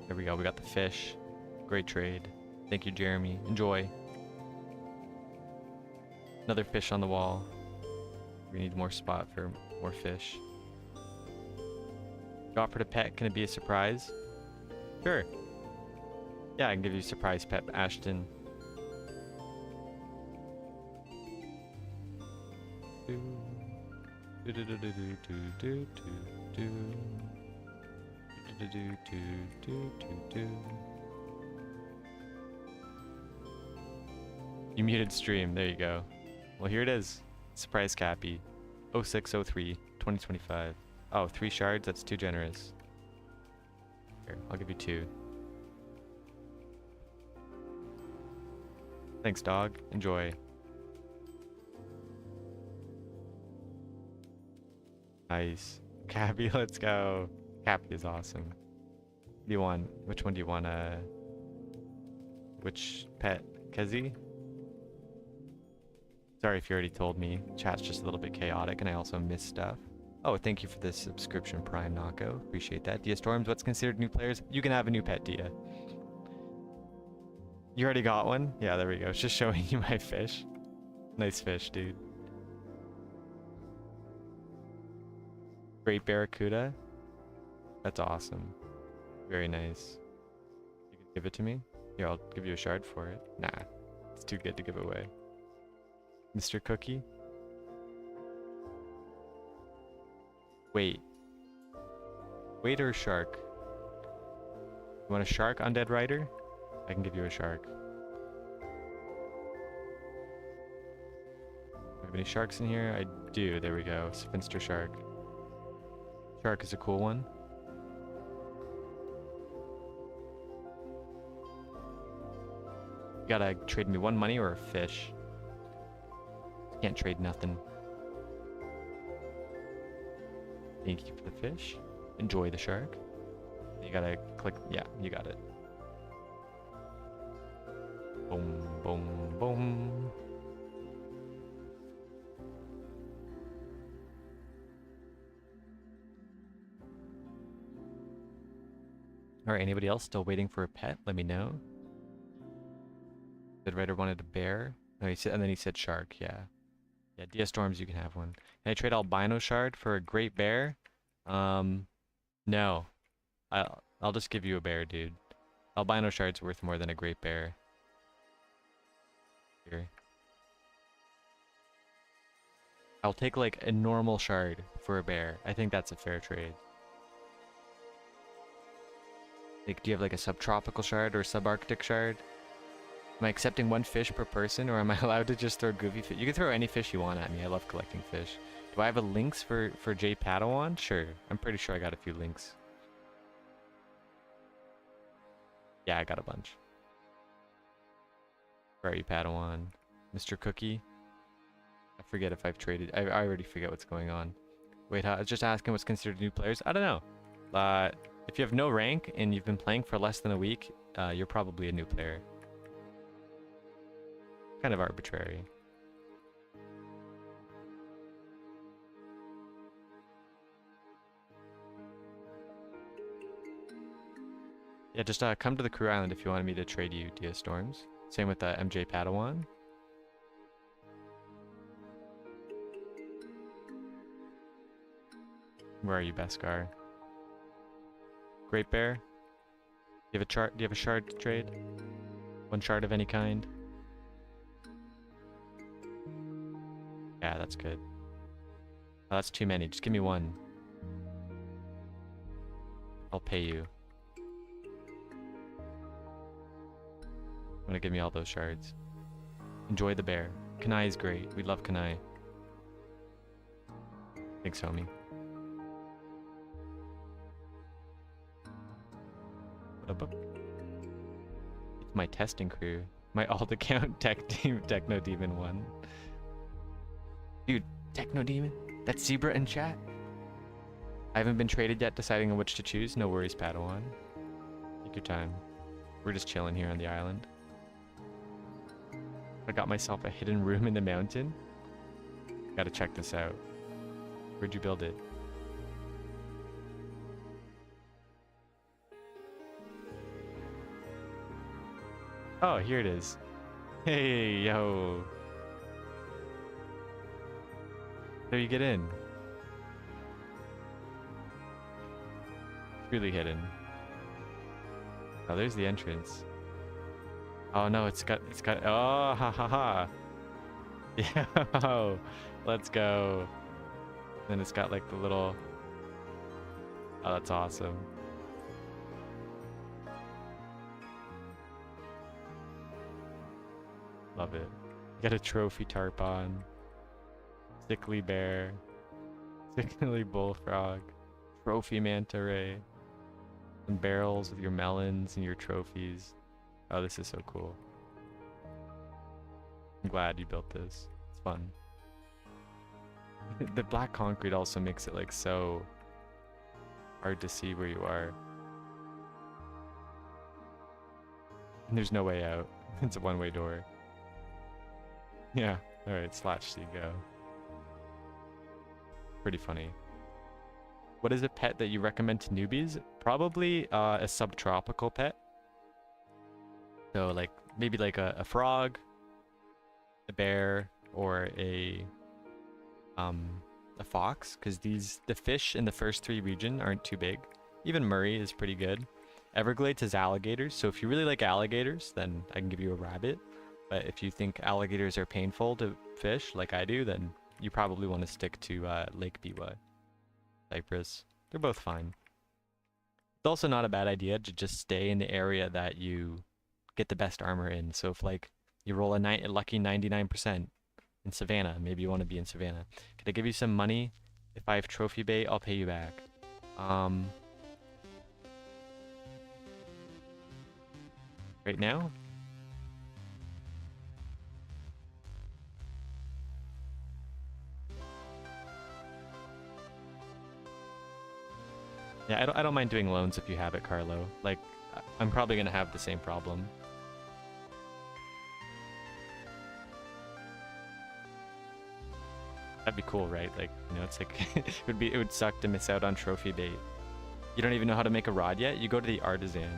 [SPEAKER 1] There we go. We got the fish. Great trade. Thank you, Jeremy. Enjoy. Another fish on the wall. We need more spot for more fish. You offered a pet. Can it be a surprise? Sure. Yeah, I can give you a surprise pet, Ashton. You muted stream. There you go. Well, here it is. Surprise Cappy. 0603 2025. Oh, 3 shards? That's too generous. Here, I'll give you 2. Thanks, dog. Enjoy. Nice. Cappy, let's go. Cappy is awesome. What do you want? Which one do you want? Which pet? Kezi? Sorry if you already told me. Chat's just a little bit chaotic and I also miss stuff. Oh, thank you for this subscription, Prime Nako. Appreciate that. Dia Storms, what's considered new players? You can have a new pet, Dia. You already got one? Yeah, there we go. It's just showing you my fish. Nice fish, dude. Great Barracuda. That's awesome. Very nice. You can give it to me? Here, I'll give you a shard for it. Nah, it's too good to give away. Mr. Cookie? Wait. Wait or shark? You want a shark, Undead Rider? I can give you a shark. Do we have any sharks in here? I do. There we go. Spinster Shark. Shark is a cool one. You gotta trade me 1 money or a fish. Can't trade nothing. Thank you for the fish. Enjoy the shark. You gotta click. Yeah, you got it. Boom, boom, boom. Alright, anybody else still waiting for a pet? Let me know. The writer wanted a bear. No, he said, and then he said shark, yeah. Yeah, Dia Storms, you can have one. Can I trade albino shard for a great bear? No. I'll just give you a bear, dude. Albino shard's worth more than a great bear. Here. I'll take like a normal shard for a bear. I think that's a fair trade. Like, do you have like a subtropical shard or a subarctic shard? Am I accepting one fish per person, or am I allowed to just throw goofy fish? You can throw any fish you want at me. I love collecting fish. Do I have a lynx for J Padawan? Sure. I'm pretty sure I got a few lynx. Yeah, I got a bunch. Where are you, Padawan? Mr. Cookie? I forget if I've traded. I already forget what's going on. Wait, I was just asking what's considered new players. I don't know. If you have no rank and you've been playing for less than a week, you're probably a new player. Kind of arbitrary. Yeah, just come to the crew island if you wanted me to trade you Dia Storms. Same with MJ Padawan. Where are you, Beskar? Great Bear? Do you have a chart? Do you have a shard to trade? One shard of any kind? Yeah, that's good. Oh, that's too many. Just give me one. I'll pay you. I'm gonna give me all those shards. Enjoy the bear. Kanai is great. We love Kanai. Thanks, homie. It's my testing crew. My alt account Techno Demon 1. Dude, Techno Demon? That's Zebra in chat? I haven't been traded yet, deciding on which to choose. No worries, Padawan. Take your time. We're just chilling here on the island. I got myself a hidden room in the mountain. Gotta check this out. Where'd you build it? Oh, here it is. Hey, yo. There you get in. Truly hidden. Oh, there's the entrance. Oh no, it's got, oh, ha ha ha. Yo, let's go. Then it's got like the little, oh, that's awesome. Love it. Got a trophy tarp on. Sickly bear. Sickly bullfrog. Trophy manta ray. Some barrels with your melons and your trophies. Oh, this is so cool. I'm glad you built this. It's fun. The black concrete also makes it like so hard to see where you are. And there's no way out. It's a one-way door. Yeah, alright, slash C go. Pretty funny. What is a pet that you recommend to newbies? Probably a subtropical pet. So like maybe like a frog, a bear, or a fox, because the fish in the first 3 regions aren't too big. Even Murray is pretty good. Everglades has alligators, so if you really like alligators, then I can give you a rabbit. But if you think alligators are painful to fish, like I do, then you probably want to stick to Lake Biwa, Cyprus. They're both fine. It's also not a bad idea to just stay in the area that you get the best armor in. So if like you roll a lucky 99% in Savannah, maybe you want to be in Savannah. Could I give you some money? If I have trophy bait, I'll pay you back. Right now? Yeah, I don't mind doing loans if you have it, Carlo. Like, I'm probably gonna have the same problem. That'd be cool, right? Like, you know, it's like it would suck to miss out on trophy bait. You don't even know how to make a rod yet? You go to the artisan.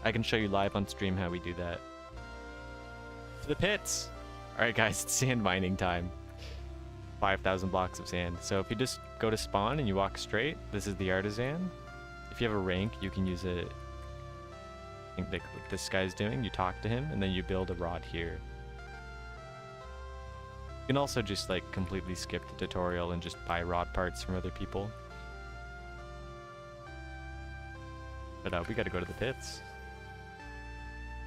[SPEAKER 1] I can show you live on stream how we do that. To the pits! Alright guys, it's sand mining time. 5,000 blocks of sand. So if you just go to spawn and you walk straight, this is the artisan. If you have a rank, you can use it. I think like this guy's doing. You talk to him, and then you build a rod here. You can also just like completely skip the tutorial and just buy rod parts from other people. But we gotta go to the pits.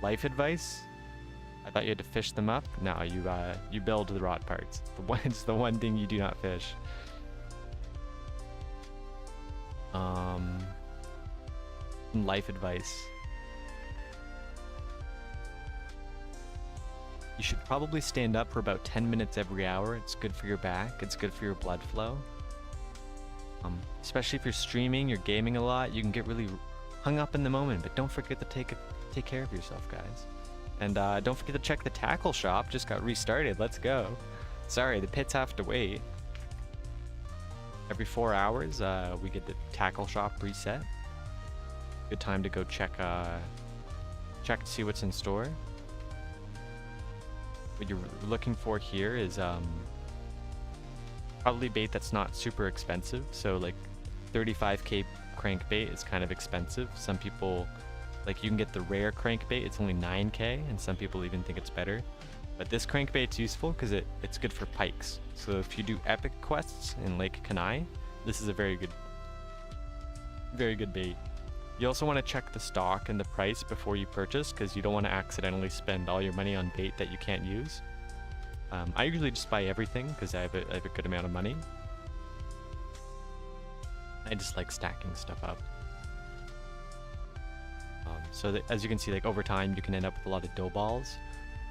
[SPEAKER 1] Life advice? I thought you had to fish them up. No, you build the rod parts. It's the one thing you do not fish. Life advice. You should probably stand up for about 10 minutes every hour. It's good for your back. It's good for your blood flow. Especially if you're streaming, you're gaming a lot, you can get really hung up in the moment. But don't forget to take care of yourself, guys. And don't forget to check the tackle shop. Just got restarted. Let's go. Sorry, the pits have to wait. Every 4 hours, we get the tackle shop reset. Good time to go check to see what's in store. What you're looking for here is probably bait that's not super expensive. So like 35k crankbait is kind of expensive. Some people, like, you can get the rare crankbait, it's only 9k, and some people even think it's better. But this crankbait's useful because it's good for pikes. So if you do epic quests in Lake Kenai, this is a very good bait. You also want to check the stock and the price before you purchase, because you don't want to accidentally spend all your money on bait that you can't use. I usually just buy everything because I have a good amount of money. I just like stacking stuff up. So that, as you can see, like over time, you can end up with a lot of dough balls.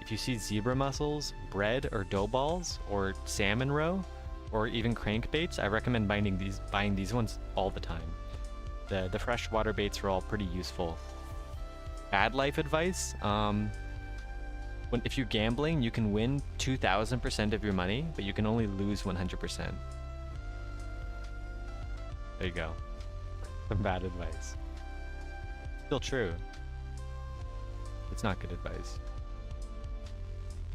[SPEAKER 1] If you see zebra mussels, bread, or dough balls, or salmon roe, or even crankbaits, I recommend buying these ones all the time. The freshwater baits are all pretty useful. Bad life advice: if you're gambling, you can win 2,000% of your money, but you can only lose 100%. There you go. Some bad advice. Still true. It's not good advice.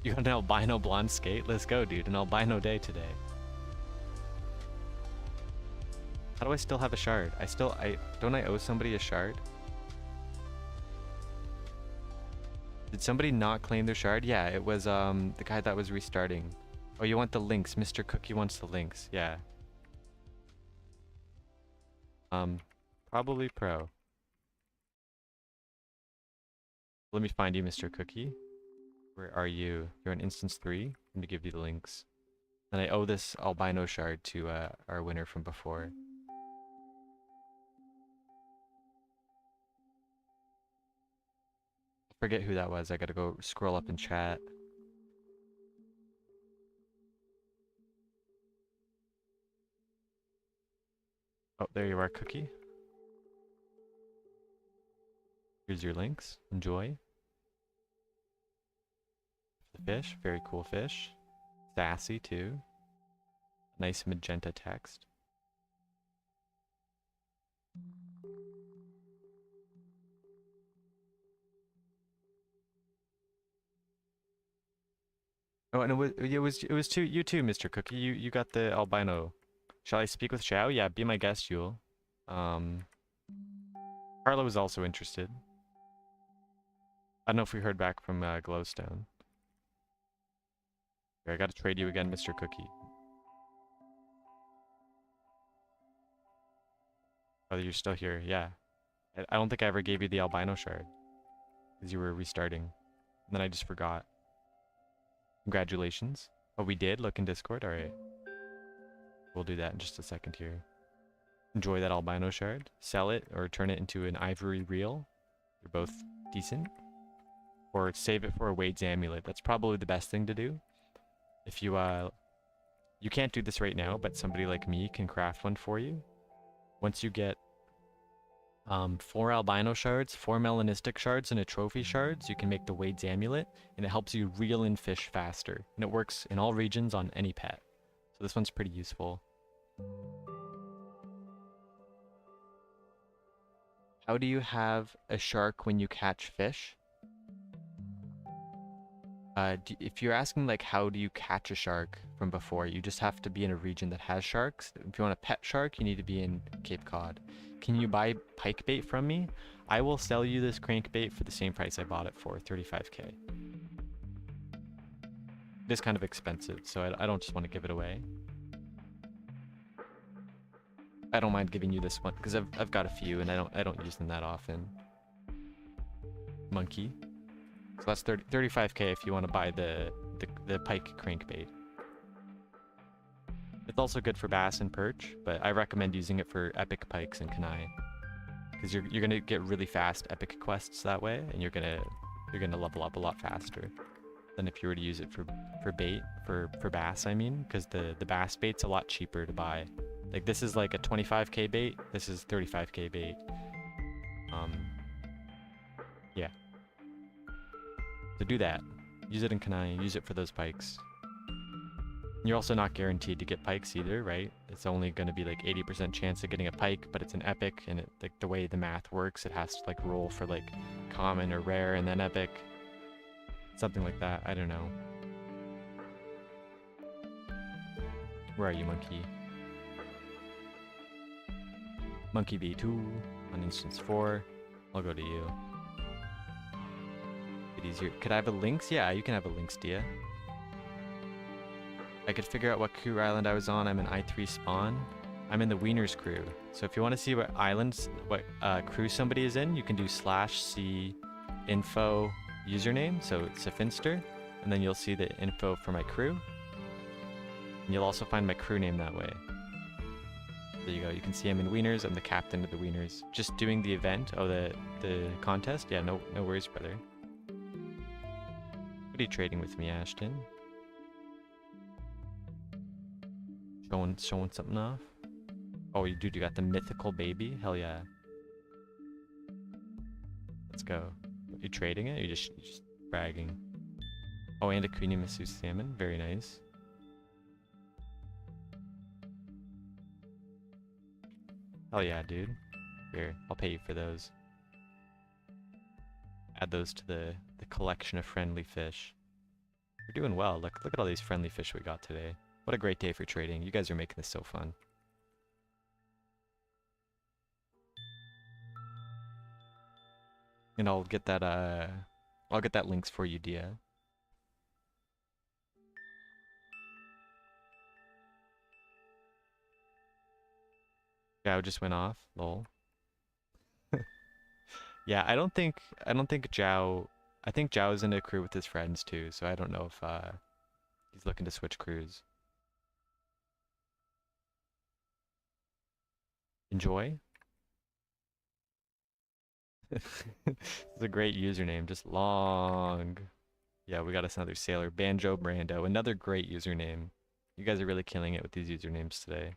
[SPEAKER 1] You got an albino blonde skate? Let's go, dude. An albino day today. How do I still have a shard? Don't I owe somebody a shard? Did somebody not claim their shard? Yeah, it was the guy that was restarting. Oh, you want the links. Mr. Cookie wants the links. Yeah. Probably pro. Let me find you, Mr. Cookie. Where are you? You're in instance 3. Let me give you the links. And I owe this albino shard to our winner from before. I forget who that was. I gotta go scroll up in chat. Oh, there you are, Cookie. Here's your links. Enjoy. The fish. Very cool fish. Sassy, too. Nice magenta text. Oh, and it was you too, Mr. Cookie. You got the albino. Shall I speak with Xiao? Yeah, be my guest, Yule. Carla was also interested. I don't know if we heard back from Glowstone. Here, I gotta trade you again, Mr. Cookie. Oh, you're still here. Yeah. I don't think I ever gave you the albino shard. Because you were restarting. And then I just forgot. Congratulations. Oh, we did? Look in Discord? Alright. We'll do that in just a second here. Enjoy that albino shard. Sell it or turn it into an ivory reel. They're both decent. Or save it for a Wade's amulet. That's probably the best thing to do. If you can't do this right now, but somebody like me can craft one for you. Once you get 4 albino shards, 4 melanistic shards, and a trophy shards, you can make the Wade's amulet, and it helps you reel in fish faster. And it works in all regions on any pet. So this one's pretty useful. How do you have a shark when you catch fish? If you're asking like how do you catch a shark from before, you just have to be in a region that has sharks. If you want a pet shark, you need to be in Cape Cod. Can you buy pike bait from me? I will sell you this crankbait for the same price I bought it for, 35k. It is kind of expensive, so I don't just want to give it away. I don't mind giving you this one because I've got a few and I don't use them that often. Monkey. So that's 35k if you want to buy the pike crankbait. It's also good for bass and perch, but I recommend using it for epic pikes and kanai. Because you're gonna get really fast epic quests that way, and you're gonna level up a lot faster than if you were to use it for bait for bass. I mean, because the bass bait's a lot cheaper to buy. Like this is like a 25k bait. This is 35k bait. Yeah. So do that. Use it in kanai. Use it for those pikes. You're also not guaranteed to get pikes either, right? It's only going to be like 80% chance of getting a pike, but it's an epic, and it, like the way the math works, it has to like roll for like common or rare and then epic. Something like that. I don't know. Where are you, monkey? Monkey V2 on instance 4. I'll go to you. It easier. Could I have a lynx? Yeah, you can have a lynx, Dia. I could figure out what crew island I was on. I'm in I3 spawn. I'm in the Wieners crew. So if you want to see what islands, what crew somebody is in, you can do /c info username. So it's a Finster, and then you'll see the info for my crew. And you'll also find my crew name that way. There you go. You can see I'm in Wieners. I'm the captain of the Wieners. Just doing the event. Oh, the contest. Yeah, no worries, brother. What are you trading with me, Ashton? Showing something off? Oh, you got the mythical baby? Hell yeah. Let's go. Are you trading it? Or you just bragging? Oh, and a Queenie Masu salmon. Very nice. Hell yeah, dude. Here, I'll pay you for those. Add those to the collection of friendly fish. We're doing well. Look at all these friendly fish we got today. What a great day for trading. You guys are making this so fun. And I'll get that links for you, Dia. Zhao just went off. Lol. Yeah, I don't think Zhao. I think Zhao's in a crew with his friends too, so I don't know if he's looking to switch crews. Enjoy. This is a great username, just long. Yeah, we got us another sailor. Banjo Brando, another great username. You guys are really killing it with these usernames today.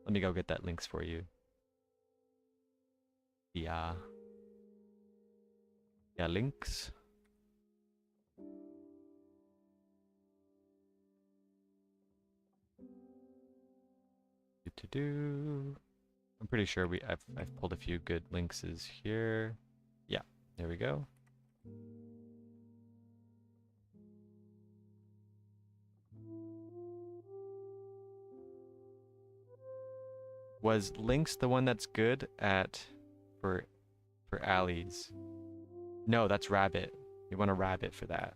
[SPEAKER 1] Let me go get that links for you. Yeah. Yeah, links. I'm pretty sure I've pulled a few good linkses here. Yeah, there we go. Was Lynx the one that's good at for alleys? No, that's Rabbit. You want a Rabbit for that.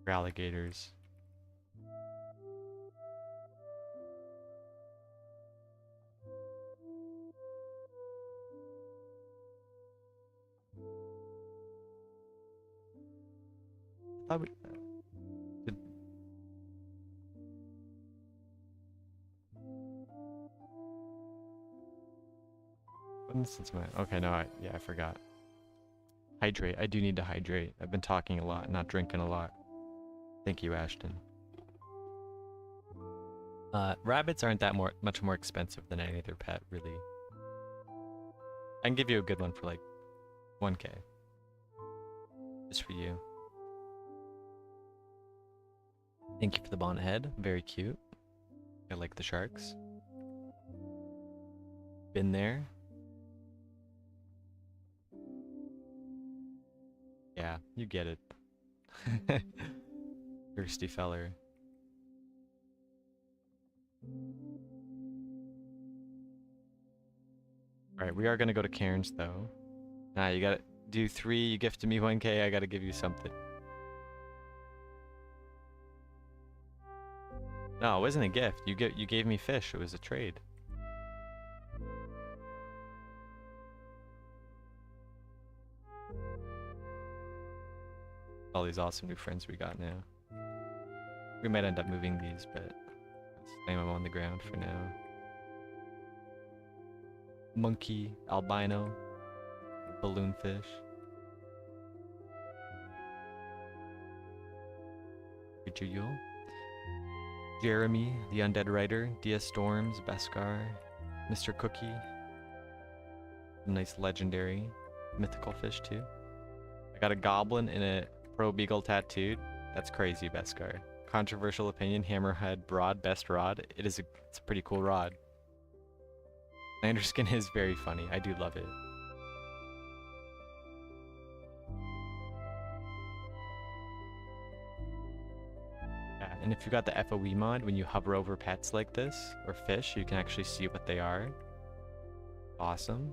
[SPEAKER 1] For alligators. I would, okay, no, I forgot. Hydrate. I do need to hydrate. I've been talking a lot, not drinking a lot. Thank you, Ashton. Rabbits aren't that much more expensive than any other pet, really. I can give you a good one for like 1k. Just for you. Thank you for the bonnet head. Very cute. I like the sharks. Been there. Yeah, you get it. Thirsty feller. Alright, we are gonna go to Cairns though. Nah, you gotta do 3, you gifted me 1k, I gotta give you something. No, it wasn't a gift. You gave me fish, it was a trade. All these awesome new friends we got now. We might end up moving these, but let's name them on the ground for now. Monkey, albino, balloonfish. Creature Yule. Jeremy, the Undead Writer, Dia Storms, Beskar, Mr. Cookie. Nice legendary mythical fish too. I got a goblin and a pro beagle tattooed. That's crazy, Beskar. Controversial opinion, hammerhead broad, best rod. It's a pretty cool rod. Landerskin is very funny. I do love it. Yeah, and if you got the FOE mod, when you hover over pets like this, or fish, you can actually see what they are. Awesome.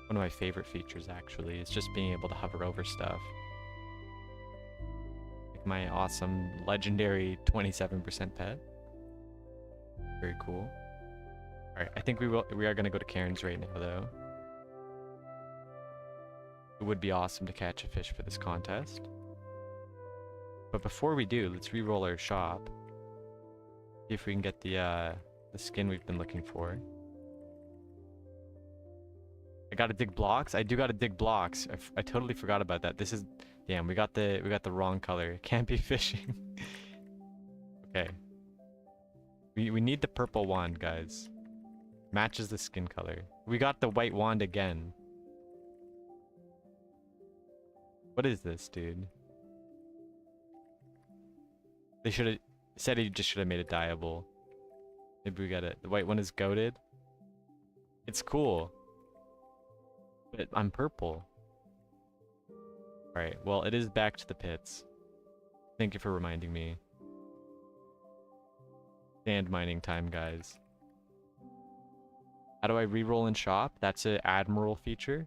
[SPEAKER 1] One of my favorite features, actually, is just being able to hover over stuff. Like my awesome, legendary 27% pet. Very cool. Alright, I think we are going to go to Cairns right now, though. It would be awesome to catch a fish for this contest. But before we do, let's re-roll our shop. See if we can get the skin we've been looking for. I gotta dig blocks. I do gotta dig blocks. I totally forgot about that. This is, damn. We got the wrong color. Can't be fishing. Okay. We need the purple wand, guys. Matches the skin color. We got the white wand again. What is this, dude? They should have said he just should have made it dyeable. Maybe we got it. The white one is goated. It's cool. But I'm purple. Alright, well, it is back to the pits. Thank you for reminding me. Sand mining time, guys. How do I reroll in shop? That's an admiral feature.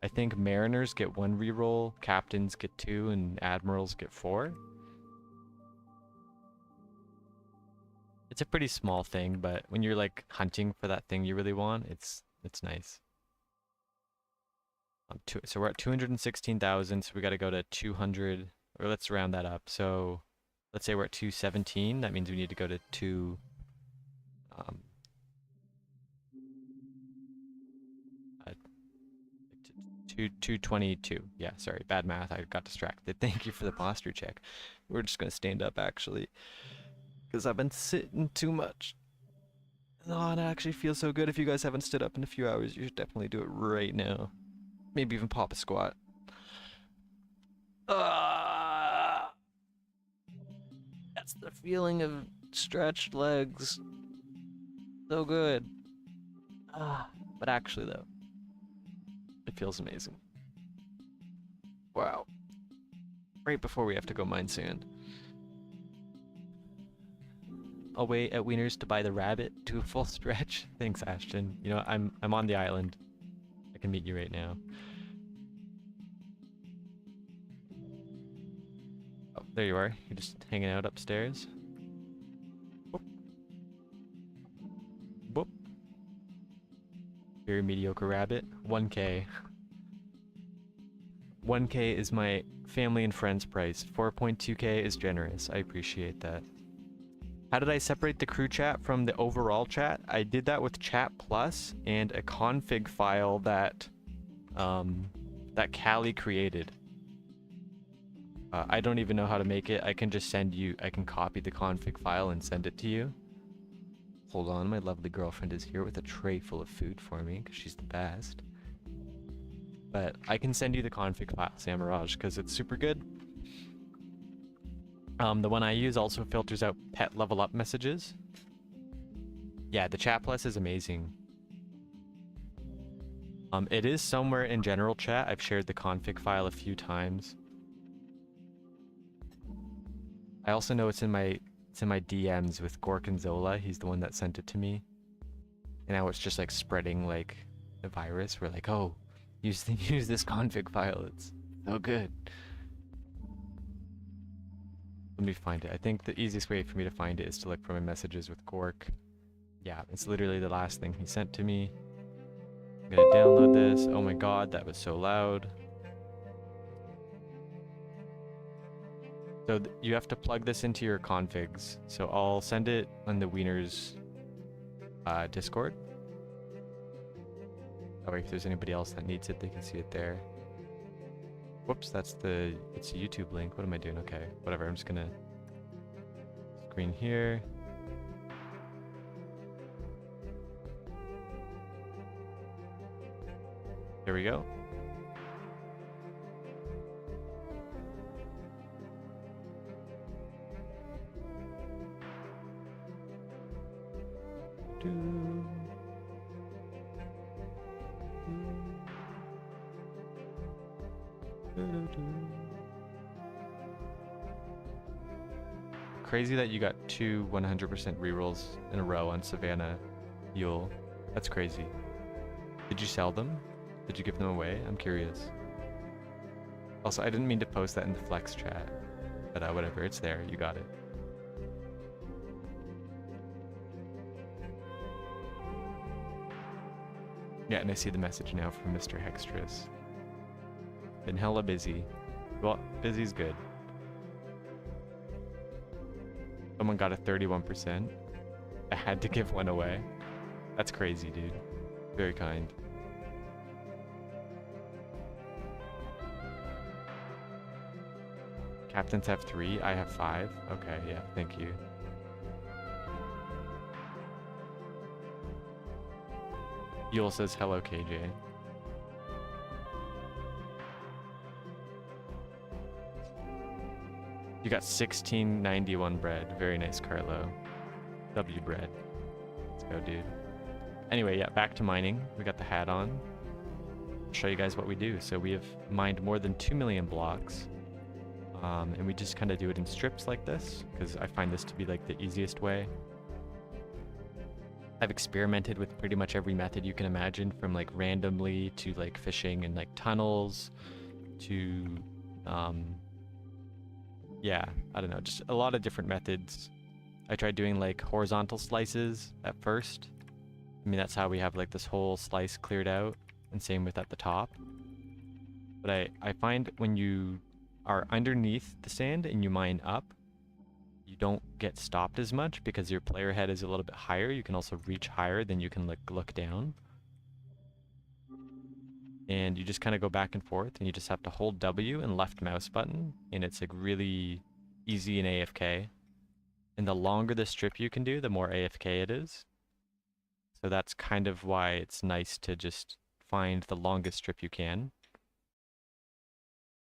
[SPEAKER 1] I think mariners get 1 reroll, captains get 2, and admirals get 4. It's a pretty small thing, but when you're like hunting for that thing you really want, it's nice. So we're at 216,000, so we got to go to 200, or let's round that up. So let's say we're at 217. That means we need to go to 222. Yeah, sorry, bad math. I got distracted. Thank you for the posture check. We're just gonna stand up actually, because I've been sitting too much. Oh, and it actually feels so good. If you guys haven't stood up in a few hours, you should definitely do it right now. Maybe even pop a squat. That's the feeling of stretched legs. So good. But actually though, it feels amazing. Wow. Right before we have to go mine sand. I'll wait at Wieners to buy the rabbit to a full stretch. Thanks, Ashton. You know, I'm on the island. I can meet you right now. Oh, there you are. You're just hanging out upstairs. Boop. Boop. Very mediocre rabbit. 1k. 1k is my family and friends price. 4.2k is generous. I appreciate that. How did I separate the crew chat from the overall chat? I did that with Chat Plus and a config file that Callie created. I don't even know how to make it. I can just send you, I can copy the config file and send it to you. Hold on, my lovely girlfriend is here with a tray full of food for me because she's the best. But I can send you the config file, Samiraj, because it's super good. The one I use also filters out pet level up messages. Yeah, the Chat Plus is amazing. It is somewhere in general chat. I've shared the config file a few times. I also know it's in my DMs with Gorgonzola. He's the one that sent it to me. And now it's just like spreading like the virus. We're like, oh, use this config file. It's so good. Let me find it. I think the easiest way for me to find it is to look for my messages with Gork. Yeah, it's literally the last thing he sent to me. I'm gonna download this. Oh my god, that was so loud. So you have to plug this into your configs. So I'll send it on the Wieners Discord. That way if there's anybody else that needs it, they can see it there. Whoops, it's a YouTube link. What am I doing? Okay, whatever. I'm just gonna screen here. There we go. Crazy that you got 2 100% rerolls in a row on Savannah Yule. That's crazy. Did you sell them? Did you give them away? I'm curious. Also, I didn't mean to post that in the Flex chat, but whatever, it's there. You got it. Yeah, and I see the message now from Mr. Hextras. Been hella busy. Well, busy's good. Someone got a 31%. I had to give one away. That's crazy, dude. Very kind. Captains have 3, I have 5. Okay, yeah, thank you. Yule says hello, KJ. You got 1691 bread. Very nice, Carlo. W bread. Let's go, dude. Anyway, yeah, back to mining. We got the hat on. I'll show you guys what we do. So we have mined more than 2 million blocks. And we just kind of do it in strips like this, because I find this to be like the easiest way. I've experimented with pretty much every method you can imagine, from like randomly to like fishing in like tunnels to yeah, I don't know, just a lot of different methods. I tried doing like horizontal slices at first. I mean, that's how we have like this whole slice cleared out, and same with at the top. But I find when you are underneath the sand and you mine up, you don't get stopped as much because your player head is a little bit higher. You can also reach higher than you can like look down. And you just kind of go back and forth, and you just have to hold W and left mouse button, and it's like really easy in AFK. And the longer the strip you can do, the more AFK it is. So that's kind of why it's nice to just find the longest strip you can.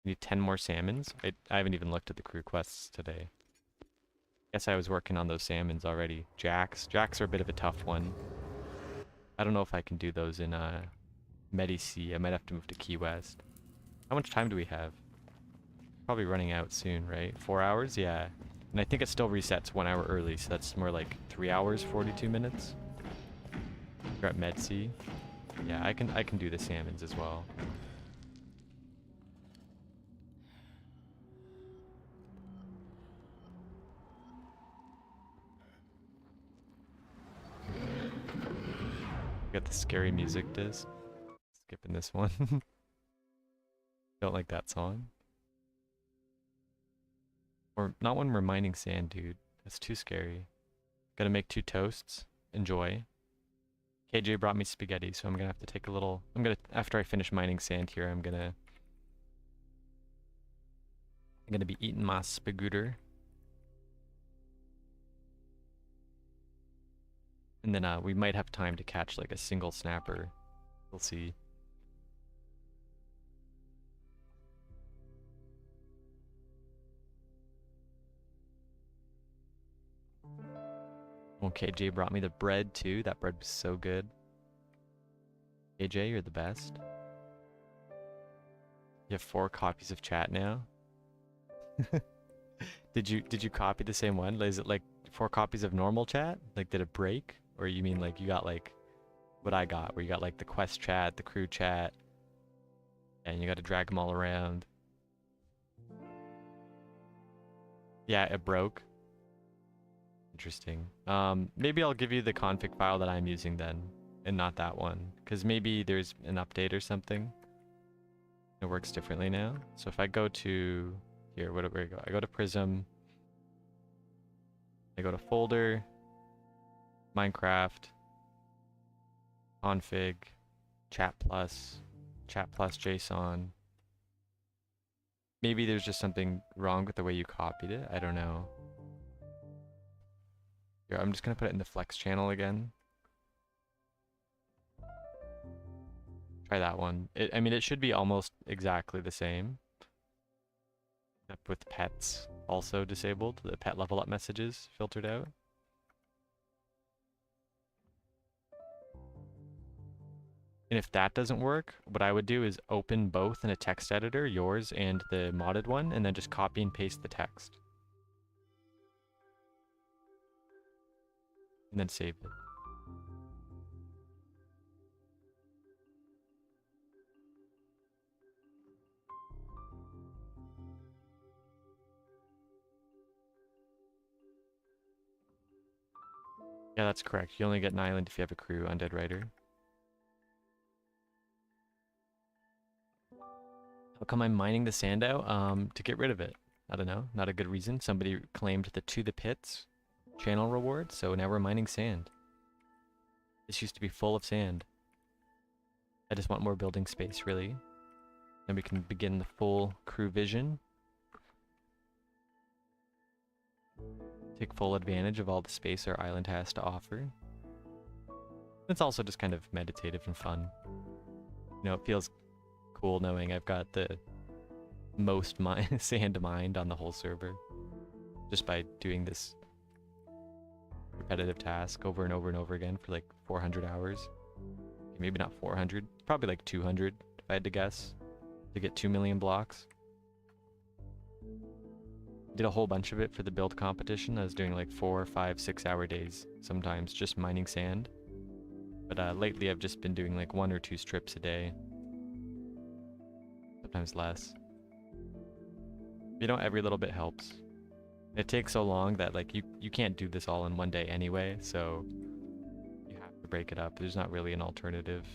[SPEAKER 1] You need 10 more salmons. I haven't even looked at the crew quests today. Guess I was working on those salmons already. Jacks. Jacks are a bit of a tough one. I don't know if I can do those in Medici. I might have to move to Key West. How much time do we have? Probably running out soon, right? 4 hours? Yeah. And I think it still resets 1 hour early, so that's more like 3 hours, 42 minutes. We're at Medici. Yeah, I can do the salmons as well. Got the scary music disc. Skipping this one. Don't like that song. Or not when we're mining sand, dude. That's too scary. Gotta make 2 toasts. Enjoy. KJ brought me spaghetti, so I'm gonna have to take a little... after I finish mining sand here, I'm gonna be eating my spagooter. And then we might have time to catch like a single snapper. We'll see. Okay, Jay brought me the bread too. That bread was so good. AJ, you're the best. You have 4 copies of chat now. Did you copy the same one? Is it like 4 copies of normal chat? Like did it break? Or you mean like you got like what I got, where you got like the quest chat, the crew chat, and you got to drag them all around? Yeah, it broke. Interesting. Maybe I'll give you the config file that I'm using then, and not that one, because maybe there's an update or something. It works differently now. So if I go to here, where do we go? I go to Prism. I go to Folder, Minecraft, Config, Chat Plus JSON. Maybe there's just something wrong with the way you copied it. I don't know. Here, I'm just gonna put it in the Flex channel again. Try that one. I mean, it should be almost exactly the same. Except with pets also disabled. The pet level up messages filtered out. And if that doesn't work, what I would do is open both in a text editor, yours and the modded one, and then just copy and paste the text. And then save it. Yeah, that's correct. You only get an island if you have a crew, Undead Writer. How come I'm mining the sand out? To get rid of it. I don't know. Not a good reason. Somebody claimed the To The Pits channel reward, so now we're mining sand. This used to be full of sand. I just want more building space, really. Then we can begin the full crew vision. Take full advantage of all the space our island has to offer. It's also just kind of meditative and fun. You know, it feels cool knowing I've got the most sand mined on the whole server. Just by doing this repetitive task over and over and over again for like 400 hours. Maybe not 400, probably like 200 if I had to guess, to get 2 million blocks. Did a whole bunch of it for the build competition. I was doing like 4, 5, 6 hour days sometimes just mining sand. But lately I've just been doing like 1 or 2 strips a day. Sometimes less. You know, every little bit helps. It takes so long that like you can't do this all in one day anyway, so you have to break it up. There's not really an alternative.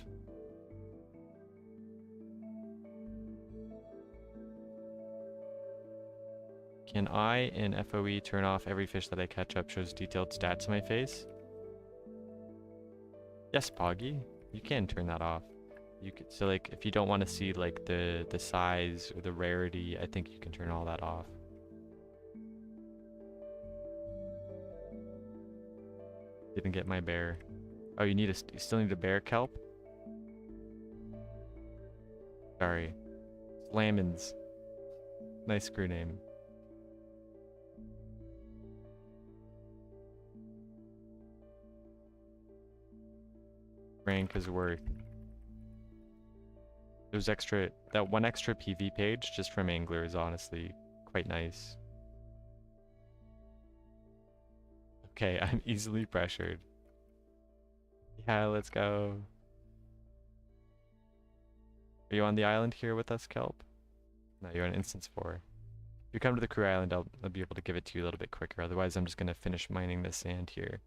[SPEAKER 1] Can I in FOE turn off every fish that I catch up shows detailed stats on my face? Yes, Poggy. You can turn that off. You could, so like if you don't want to see like the size or the rarity, I think you can turn all that off. Didn't get my bear. Oh, you still need a bear kelp? Sorry. Slamins. Nice screw name. Rank is worth. That one extra PV page just from Angler is honestly quite nice. Okay, I'm easily pressured. Yeah, let's go. Are you on the island here with us, Kelp? No, you're on instance 4. If you come to the crew island, I'll be able to give it to you a little bit quicker. Otherwise, I'm just going to finish mining this sand here.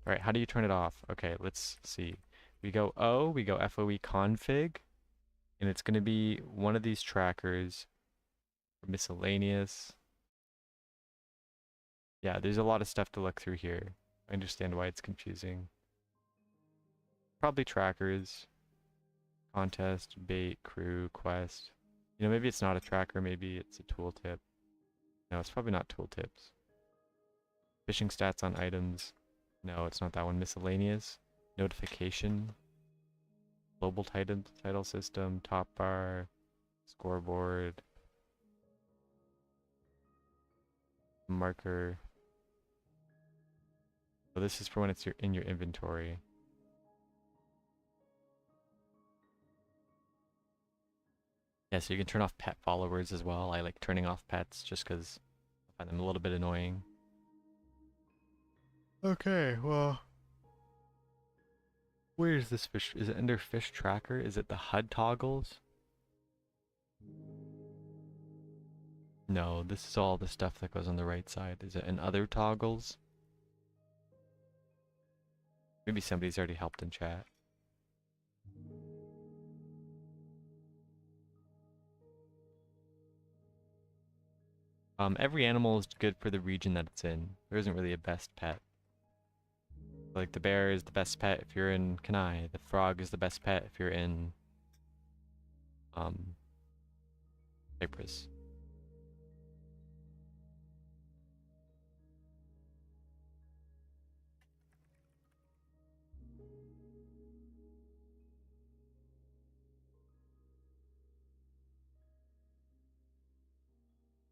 [SPEAKER 1] Alright, how do you turn it off? Okay, let's see. We go O, we go FOE config, and it's going to be one of these trackers. Miscellaneous. Yeah, there's a lot of stuff to look through here. I understand why it's confusing. Probably trackers. Contest, bait, crew, quest. You know, maybe it's not a tracker, maybe it's a tooltip. No, it's probably not tooltips. Fishing stats on items. No, it's not that one. Miscellaneous. Notification. Global title system. Top bar. Scoreboard. Marker. So this is for when it's in your inventory. Yeah, so you can turn off pet followers as well. I like turning off pets just because I find them a little bit annoying. Okay, well, where is this fish? Is it under fish tracker? Is it the HUD toggles? No, this is all the stuff that goes on the right side. Is it in other toggles? Maybe somebody's already helped in chat. Every animal is good for the region that it's in. There isn't really a best pet. Like the bear is the best pet if you're in Kenai. The frog is the best pet if you're in Cyprus.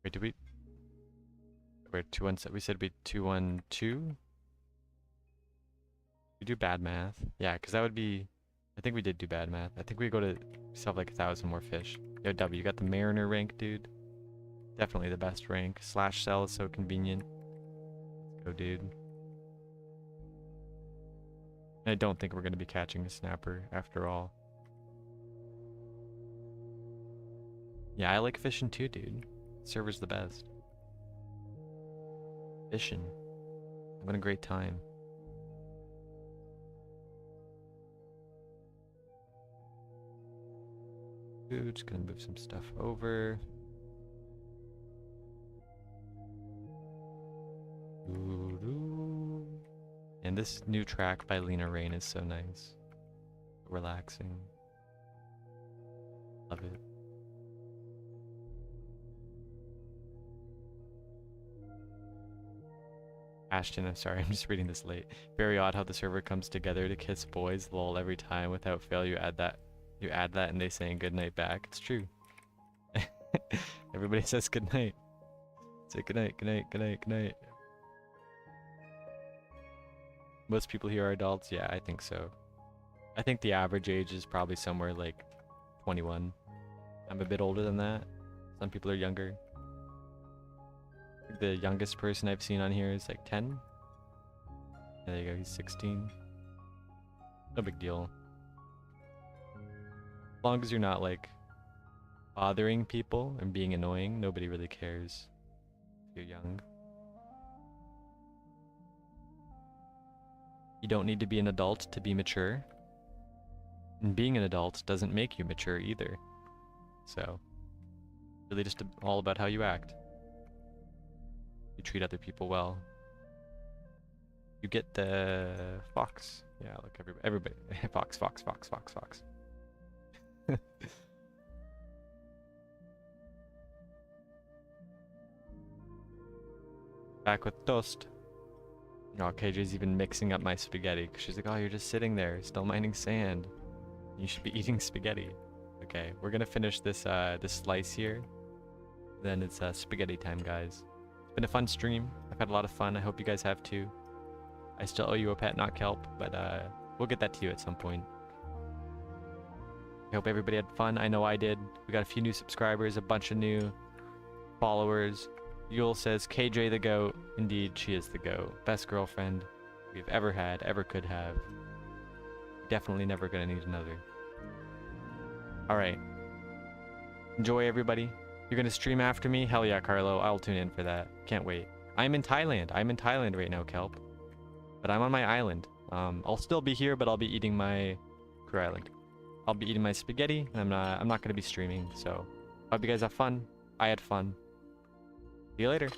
[SPEAKER 1] Wait, did we? We're 2-1. We said we 2-1-2. We do bad math. Yeah, because that would be. I think we did do bad math. I think we go to still have like 1,000 more fish. Yo, W, you got the Mariner rank, dude. Definitely the best rank. Slash cell is so convenient. Let's go, dude. I don't think we're going to be catching a snapper after all. Yeah, I like fishing too, dude. Server's the best. Fishing. Having a great time. Ooh, just gonna move some stuff over. Ooh. And this new track by Lena Rain is so nice. Relaxing. Love it. Ashton, I'm sorry, I'm just reading this late. Very odd how the server comes together to kiss boys, lol, every time. Without fail, you add that and they saying goodnight back. It's true. Everybody says goodnight. Say goodnight, goodnight, goodnight, goodnight. Most people here are adults? Yeah, I think so. I think the average age is probably somewhere like 21. I'm a bit older than that. Some people are younger. The youngest person I've seen on here is like 10. There you go, he's 16. No big deal. As long as you're not like bothering people and being annoying, nobody really cares if you're young. You don't need to be an adult to be mature. And being an adult doesn't make you mature either. So, really just all about how you act. You treat other people well. You get the fox. Yeah, look, everybody. Fox, fox, fox, fox, fox. Back with toast. Oh, KJ's even mixing up my spaghetti. She's like, oh, you're just sitting there, still mining sand. You should be eating spaghetti. Okay, we're gonna finish this this slice here. Then it's spaghetti time, guys. It's been a fun stream. I've had a lot of fun. I hope you guys have too. I still owe you a pet, not kelp, but we'll get that to you at some point. I hope everybody had fun. I know I did. We got a few new subscribers, a bunch of new followers. Yule says, KJ the GOAT. Indeed, she is the GOAT. Best girlfriend we've ever had, ever could have. Definitely never gonna need another. Alright. Enjoy, everybody. You're gonna stream after me? Hell yeah, Carlo. I'll tune in for that. Can't wait. I'm in Thailand. I'm in Thailand right now, Kelp. But I'm on my island. I'll still be here, but I'll be eating my crew island. I'll be eating my spaghetti. I'm not gonna be streaming, so hope you guys have fun. I had fun. See you later.